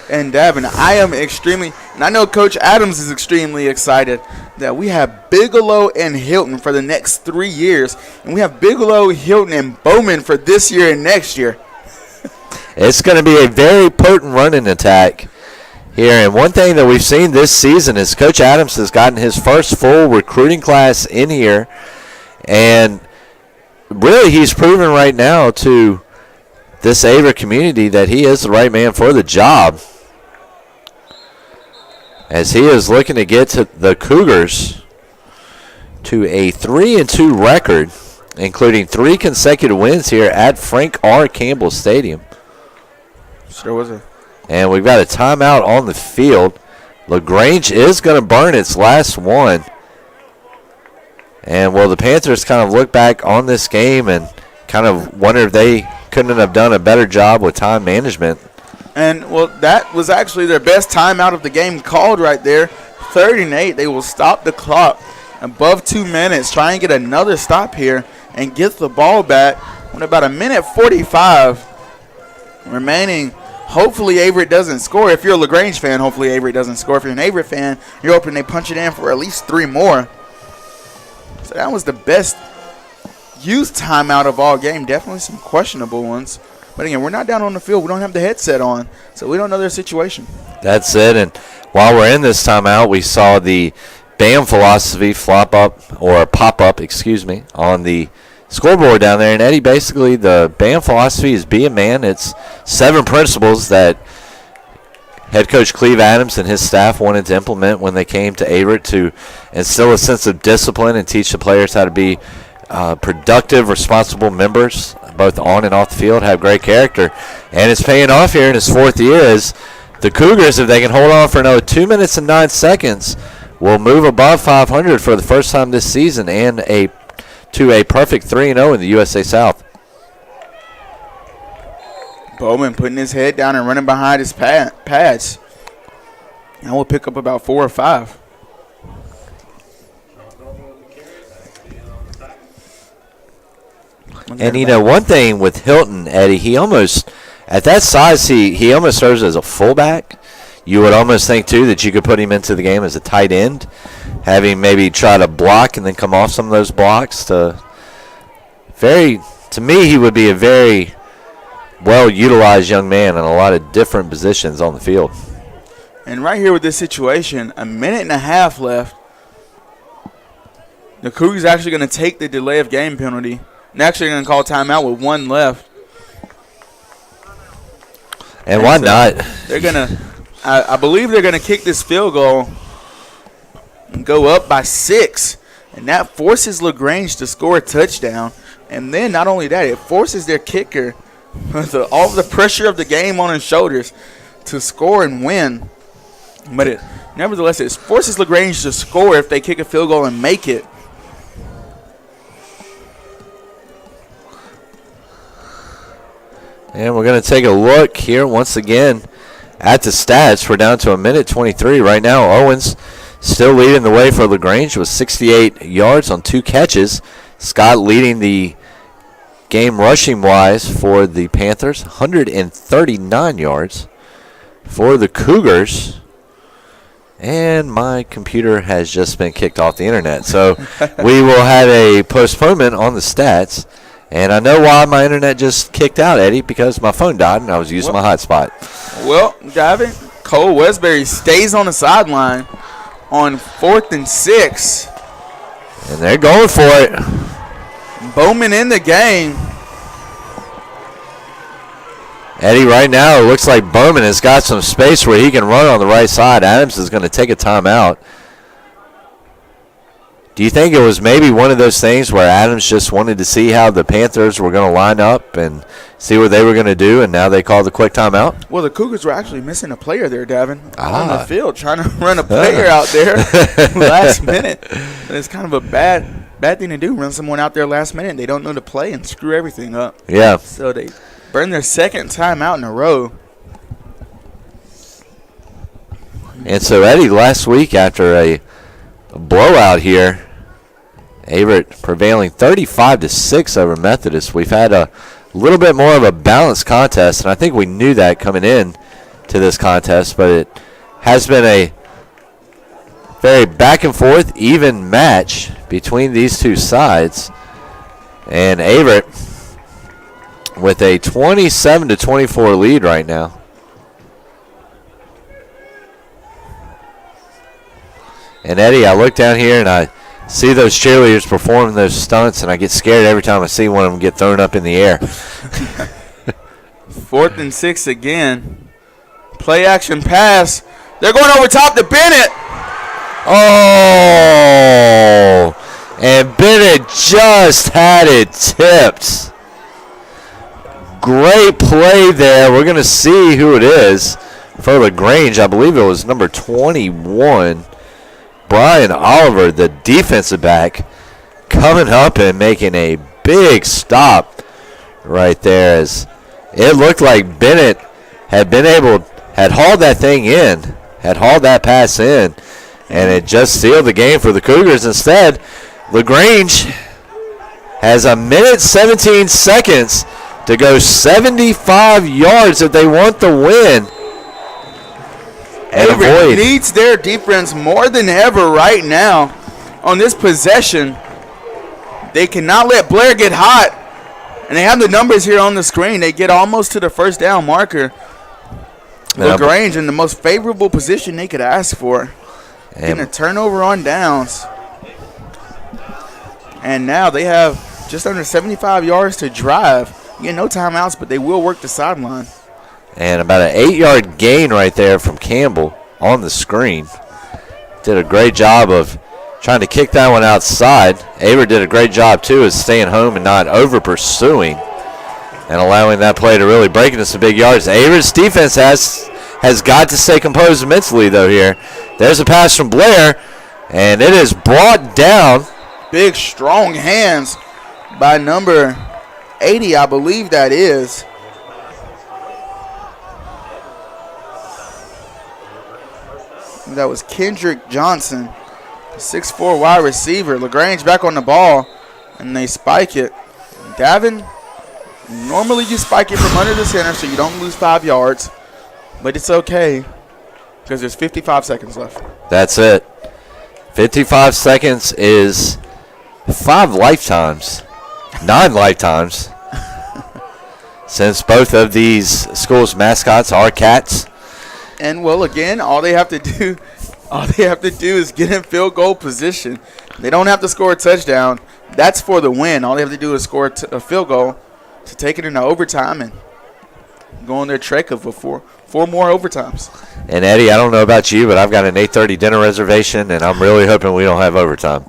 And Davin, I am extremely, And I know Coach Adams is extremely excited that we have Bigelow and Hilton for the next 3 years. And we have Bigelow, Hilton, and Bowman for this year and next year. It's going to be a very potent running attack here. And one thing that we've seen this season is Coach Adams has gotten his first full recruiting class in here. And really he's proven right now to this Averett community that he is the right man for the job, as he is looking to get to the Cougars to a 3-2 record, including 3 consecutive wins here at Frank R. Campbell Stadium. Sure was it. And we've got a timeout on the field. LaGrange is going to burn its last one. And will the Panthers kind of look back on this game and kind of wonder if they couldn't have done a better job with time management? And, well, that was actually their best timeout of the game called right there. 3rd and 8. They will stop the clock above 2 minutes, try and get another stop here, and get the ball back with about 1:45 remaining. Hopefully Averett doesn't score. If you're a LaGrange fan, hopefully Averett doesn't score. If you're an Averett fan, you're hoping they punch it in for at least 3 more. So that was the best used timeout of all game. Definitely some questionable ones. But again, we're not down on the field. We don't have the headset on, so we don't know their situation. That's it. And while we're in this timeout, we saw the BAM philosophy pop up, on the scoreboard down there. And Eddie, basically the BAM philosophy is be a man. It's 7 principles that head coach Cleve Adams and his staff wanted to implement when they came to Averett to instill a sense of discipline and teach the players how to be productive, responsible members, both on and off the field, have great character. And it's paying off here in his 4th year as the Cougars, if they can hold on for another 2 minutes and 9 seconds, will move above 500 for the first time this season and to a perfect 3-0 in the USA South. Bowman putting his head down and running behind his pads. And we'll pick up about 4 or 5. And, you know, one thing with Hilton, Eddie, he almost, at that size, he almost serves as a fullback. You would almost think, too, that you could put him into the game as a tight end, have him maybe try to block and then come off some of those blocks. To me, he would be a very well-utilized young man in a lot of different positions on the field. And right here with this situation, 1.5 minutes left. The Cougars actually going to take the delay of game penalty. And actually going to call timeout with 1 left. And why not? They're going to, I believe they're going to kick this field goal and go up by 6. And that forces LaGrange to score a touchdown. And then not only that, it forces their kicker, with all the pressure of the game on his shoulders, to score and win. But nevertheless, it forces LaGrange to score if they kick a field goal and make it. And we're going to take a look here once again at the stats. We're down to 1:23 right now. Owens still leading the way for LaGrange with 68 yards on 2 catches. Scott leading the game rushing-wise for the Panthers, 139 yards for the Cougars. And my computer has just been kicked off the internet. So we will have a postponement on the stats. And I know why my internet just kicked out, Eddie, because my phone died and I was using my hotspot. Well, Gavin, Cole Westbury stays on the sideline on 4th and 6. And they're going for it. Bowman in the game. Eddie, right now it looks like Bowman has got some space where he can run on the right side. Adams is going to take a timeout. Do you think it was maybe one of those things where Adams just wanted to see how the Panthers were going to line up and see what they were going to do, and now they called the quick timeout? Well, the Cougars were actually missing a player there, Davin, on the field, trying to run a player out there last minute. And it's kind of a bad thing to do, run someone out there last minute. They don't know to play and screw everything up. Yeah. So they burn their 2nd timeout in a row. And so, Eddie, last week after a blowout here, Averett prevailing 35-6 over Methodist. We've had a little bit more of a balanced contest, and I think we knew that coming in to this contest, but it has been a very back and forth, even match between these two sides. And Averett with a 27-24 lead right now. And Eddie, I look down here and I see those cheerleaders performing those stunts, and I get scared every time I see one of them get thrown up in the air. 4th and 6 again. Play action pass. They're going over top to Bennett. Oh, and Bennett just had it tipped. Great play there. We're going to see who it is for LaGrange. I believe it was number 21, Brian Oliver, the defensive back, coming up and making a big stop right there. As it looked like Bennett had hauled that thing in, had hauled that pass in, and it just sealed the game for the Cougars. Instead, LaGrange has a minute 17 seconds to go 75 yards if they want the win. And Averett needs their defense more than ever right now on this possession. They cannot let Blair get hot. And they have the numbers here on the screen. They get almost to the first down marker. LaGrange in the most favorable position they could ask for. Getting a turnover on downs. And now they have just under 75 yards to drive. You get no timeouts, but they will work the sideline. And about an 8-yard gain right there from Campbell on the screen. Did a great job of trying to kick that one outside. Averett did a great job, too, of staying home and not over-pursuing and allowing that play to really break into some big yards. Averett's defense has got to stay composed mentally, though, here. There's a pass from Blair, and it is brought down. Big, strong hands by number 80, I believe that is. That was Kendrick Johnson, 6'4" wide receiver. LaGrange back on the ball, and they spike it. Davin, normally you spike it from under the center so you don't lose 5 yards, but it's okay because there's 55 seconds left. That's it. 55 seconds is 5 lifetimes, 9 lifetimes, since both of these schools' mascots are cats. And, well, again, all they have to do is get in field goal position. They don't have to score a touchdown. That's for the win. All they have to do is score a field goal to take it into overtime and go on their trek of four more overtimes. And, Eddie, I don't know about you, but I've got an 8:30 dinner reservation, and I'm really hoping we don't have overtime.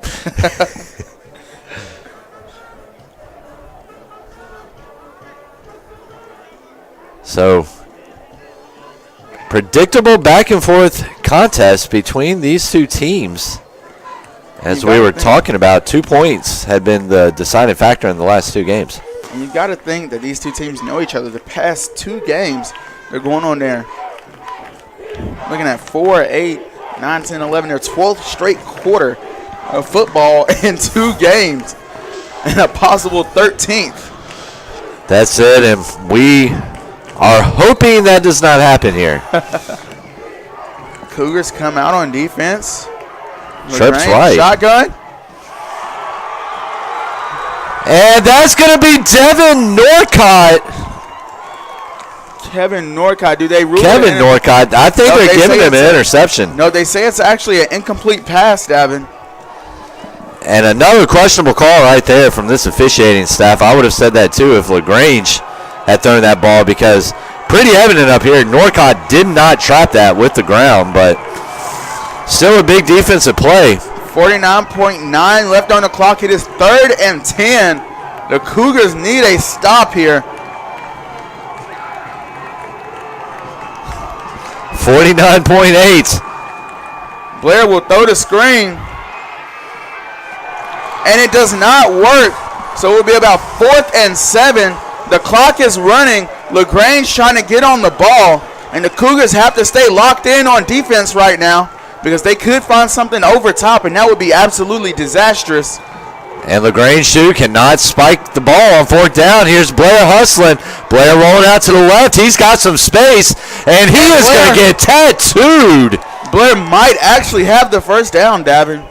So, predictable back-and-forth contest between these two teams. As we were talking about, 2 points had been the deciding factor in the last 2 games. And you've got to think that these two teams know each other. The past 2 games, they're going on there looking at 4, 8, 9, 10, 11, their 12th straight quarter of football in 2 games and a possible 13th. That's it, and we are hoping that does not happen here. Cougars come out on defense. Trips right. Shotgun. And that's going to be Devin Norcott. Kevin Norcott. Do they rule Kevin Norcott. I think they're giving him an interception. No, they say it's actually an incomplete pass, Davin. And another questionable call right there from this officiating staff. I would have said that too if LaGrange had thrown that ball, because pretty evident up here, Norcott did not trap that with the ground, but still a big defensive play. 49.9 left on the clock. It is 3rd and 10. The Cougars need a stop here. 49.8. Blair will throw the screen. And it does not work. So it will be about 4th and 7. The clock is running. LaGrange trying to get on the ball. And the Cougars have to stay locked in on defense right now, because they could find something over top, and that would be absolutely disastrous. And LaGrange, too, cannot spike the ball on 4th down. Here's Blair hustling. Blair rolling out to the left. He's got some space, and he is going to get tattooed. Blair might actually have the first down, Davin.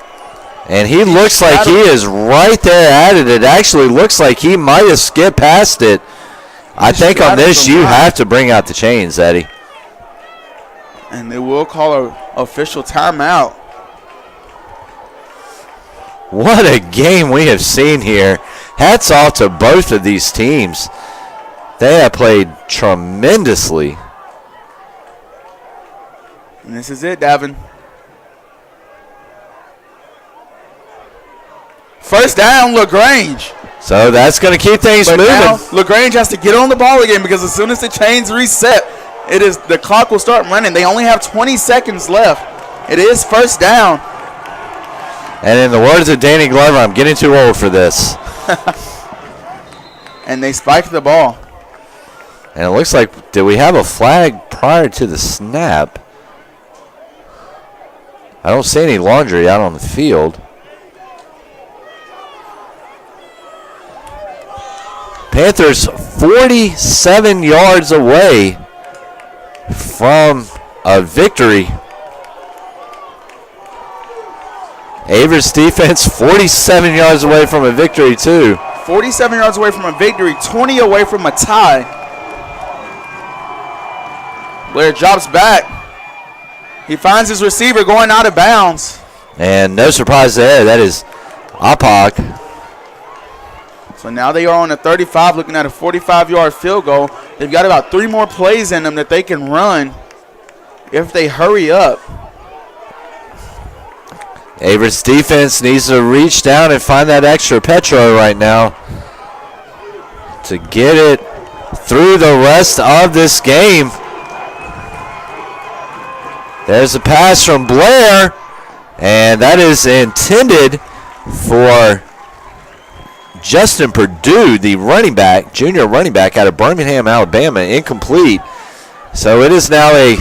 And he looks like he is right there at it. It actually looks like he might have skipped past it. I think on this you have to bring out the chains, Eddie. And they will call an official timeout. What a game we have seen here. Hats off to both of these teams. They have played tremendously. And this is it, Davin. First down, LaGrange. So that's going to keep things moving. Now, LaGrange has to get on the ball again because as soon as the chains reset, the clock will start running. They only have 20 seconds left. It is first down. And in the words of Danny Glover, I'm getting too old for this. And they spike the ball. And it looks like, did we have a flag prior to the snap? I don't see any laundry out on the field. Panthers 47 yards away from a victory. Averett's defense 47 yards away from a victory too. 47 yards away from a victory, 20 away from a tie. Blair drops back. He finds his receiver going out of bounds. And no surprise there, that is Apog. So now they are on a 35, looking at a 45-yard field goal. They've got about 3 more plays in them that they can run if they hurry up. Averett's defense needs to reach down and find that extra petro right now to get it through the rest of this game. There's a pass from Blair, and that is intended for Justin Purdue, the running back, junior running back out of Birmingham, Alabama, incomplete. So it is now a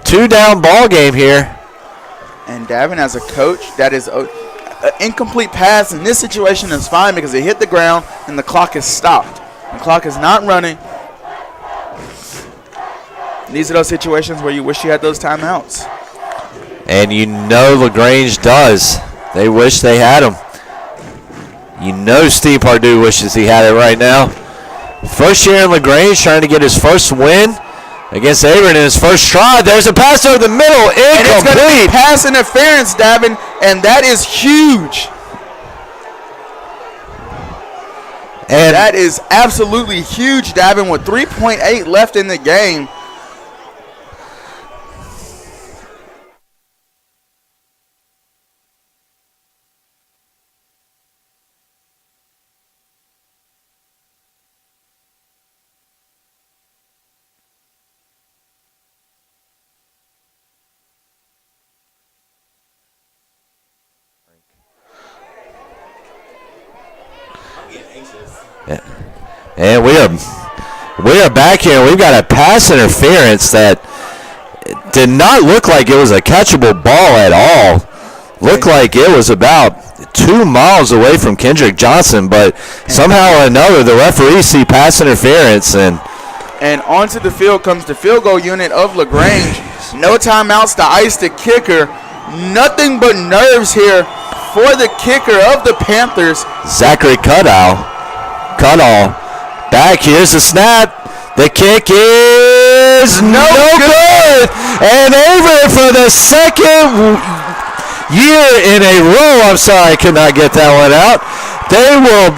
2-down ball game here. And Davin, as a coach, that is an incomplete pass in this situation is fine because it hit the ground and the clock is stopped. The clock is not running. These are those situations where you wish you had those timeouts. And you know LaGrange does. They wish they had them. You know Steve Pardue wishes he had it right now. First year in LaGrange trying to get his first win against Averett in his first try. There's a pass over the middle. Incomplete. And it's going to be pass interference, Davin, and that is huge. And that is absolutely huge, Davin, with 3.8 left in the game. And we are back here. We've got a pass interference that did not look like it was a catchable ball at all. Looked like it was about 2 miles away from Kendrick Johnson, but somehow or another the referees see pass interference. And onto the field comes the field goal unit of LaGrange. No timeouts to ice the kicker. Nothing but nerves here for the kicker of the Panthers. Zachary Cudall. Back, here's the snap. The kick is no good. And Averett for the second year in a row. I'm sorry I could not get that one out. They will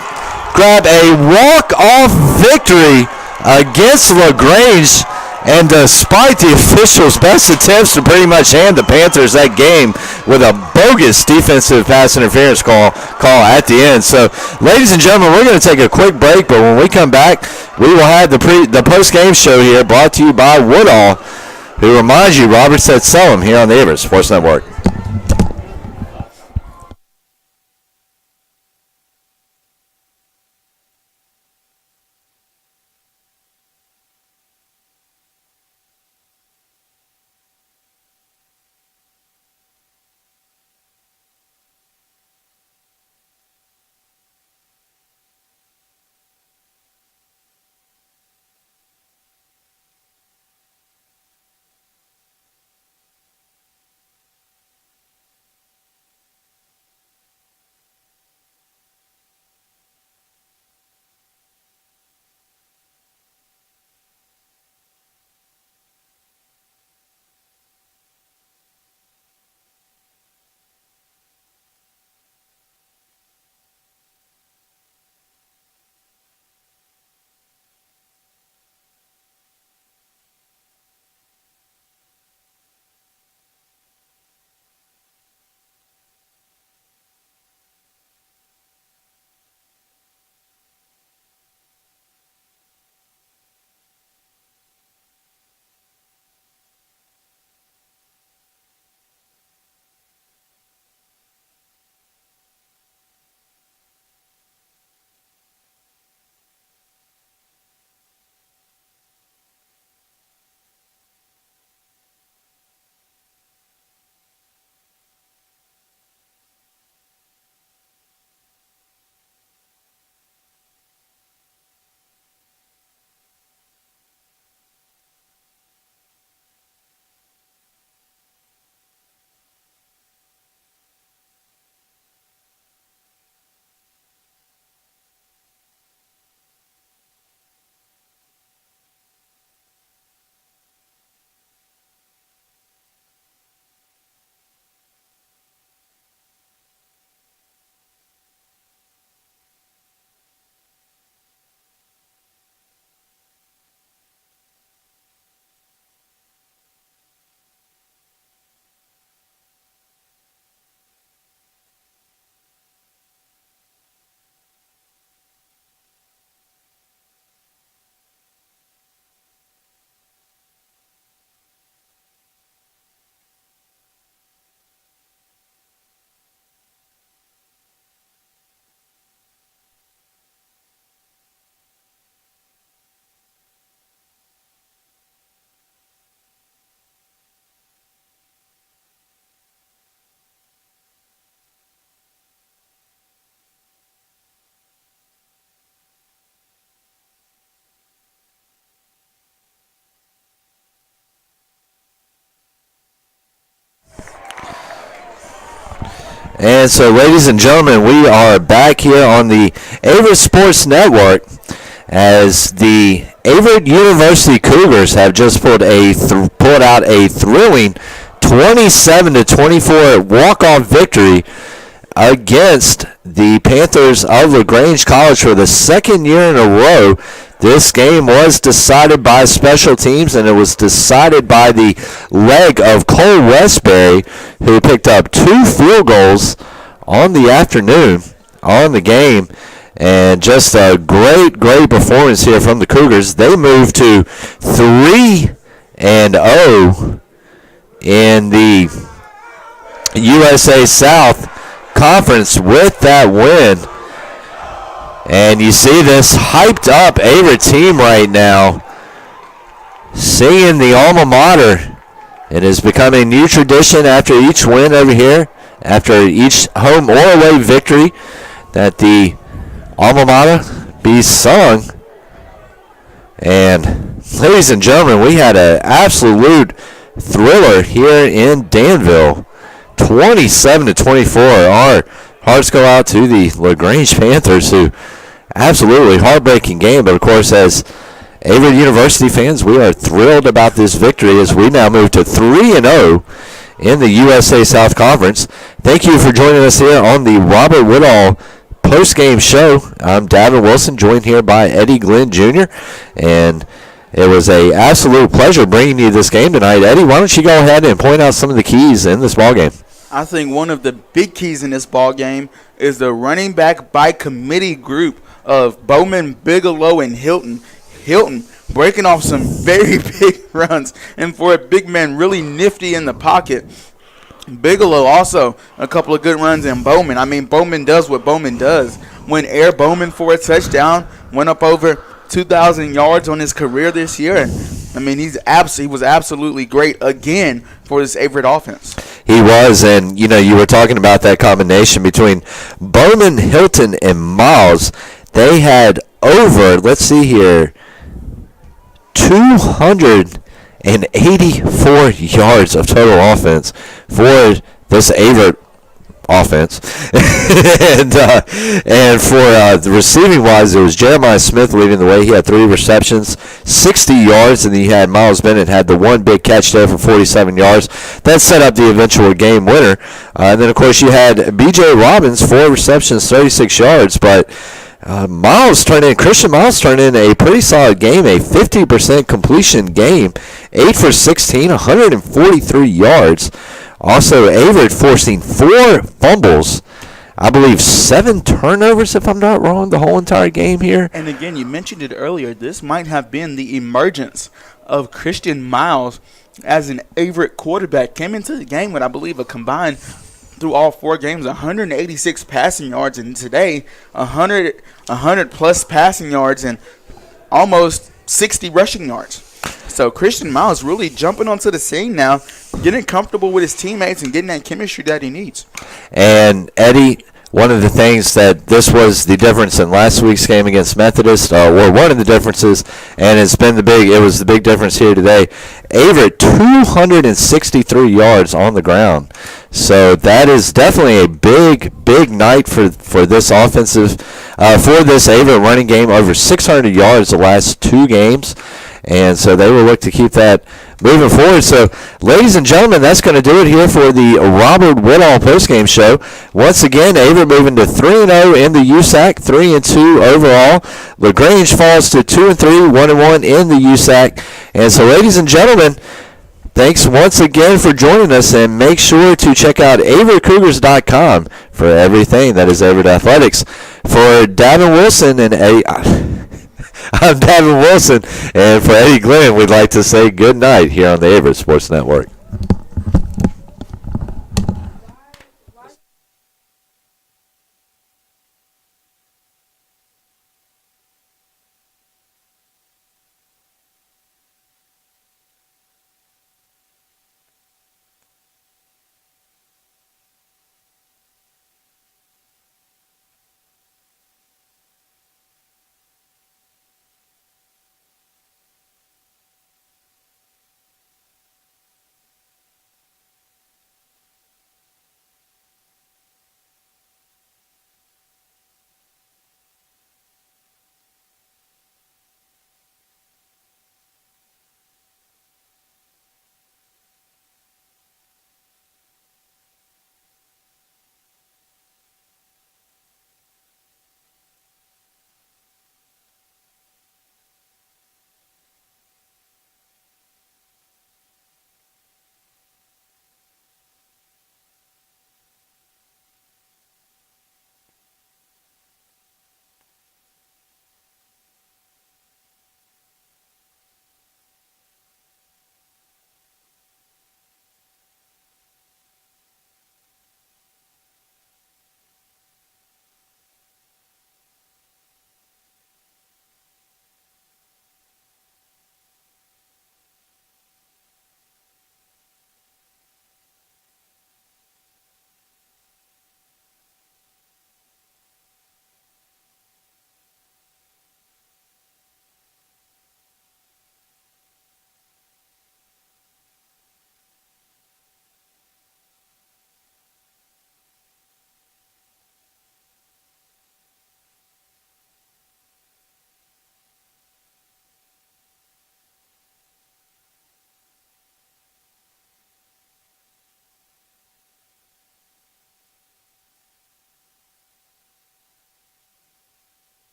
grab a walk-off victory against LaGrange. And despite the officials' best attempts to pretty much hand the Panthers that game with a bogus defensive pass interference call at the end. So, ladies and gentlemen, we're going to take a quick break, but when we come back, we will have the post-game show here brought to you by Woodall, who reminds you, Robert said sell him here on the Averett Sports Network. And so, ladies and gentlemen, we are back here on the Averett Sports Network as the Averett University Cougars have just pulled out a thrilling 27-24 walk-off victory against the Panthers of LaGrange College for the second year in a row. This game was decided by special teams, and it was decided by the leg of Cole Westbury, who picked up 2 field goals on the afternoon on the game. And just a great performance here from the Cougars. They moved to 3-0 in the USA South Conference with that win. And you see this hyped up Averett team right now singing the alma mater. It has become a new tradition after each win over here, after each home or away victory, that the alma mater be sung. And ladies and gentlemen, we had an absolute thriller here in Danville. 27-24. Our hearts go out to the LaGrange Panthers, who absolutely heartbreaking game. But of course, as Averett University fans, we are thrilled about this victory as we now move to 3-0 in the USA South Conference. Thank you for joining us here on the Robert Woodall Postgame Show. I'm Davin Wilson, joined here by Eddie Glenn Jr., and it was an absolute pleasure bringing you this game tonight. Eddie, why don't you go ahead and point out some of the keys in this ballgame? I think one of the big keys in this ball game is the running back by committee group of Bowman, Bigelow, and Hilton. Hilton breaking off some very big runs, and for a big man, really nifty in the pocket. Bigelow also a couple of good runs in Bowman. I mean, Bowman does what Bowman does. Went air Bowman for a touchdown, went up over 2,000 yards on his career this year. I mean, he was absolutely great again for this Averett offense. He was, and you were talking about that combination between Bowman, Hilton, and Miles. They had over, let's see here, 284 yards of total offense for this Averett offense. and for the receiving wise, it was Jeremiah Smith leading the way. He had 3 receptions, 60 yards, and then you had Miles Bennett had the one big catch there for 47 yards. That set up the eventual game winner. And then, of course, you had B.J. Robbins, 4 receptions, 36 yards, but Christian Miles turned in a pretty solid game, a 50% completion game, 8 for 16, 143 yards. Also, Averett forcing 4 fumbles, I believe 7 turnovers, if I'm not wrong, the whole entire game here. And again, you mentioned it earlier, this might have been the emergence of Christian Miles as an Averett quarterback. Came into the game with, I believe, a combined through all 4 games, 186 passing yards, and today 100 plus passing yards and almost 60 rushing yards. So Christian Miles really jumping onto the scene now, getting comfortable with his teammates and getting that chemistry that he needs. And Eddie, one of the things that this was the difference in last week's game against Methodist, or one of the differences, and it was the big difference here today. Averett 263 yards on the ground. So that is definitely a big night for this offensive, for this Averett running game. Over 600 yards the last 2 games. And so they will look to keep that moving forward. So, ladies and gentlemen, that's going to do it here for the Robert Woodall postgame show. Once again, Averett moving to 3-0 in the USAC, 3-2 overall. LaGrange falls to 2-3, 1-1 in the USAC. And so, ladies and gentlemen, thanks once again for joining us, and make sure to check out AverettCougars.com for everything that is Averett Athletics. For Davin Wilson and I'm Davin Wilson, and for Eddie Glenn, we'd like to say good night here on the Averett Sports Network.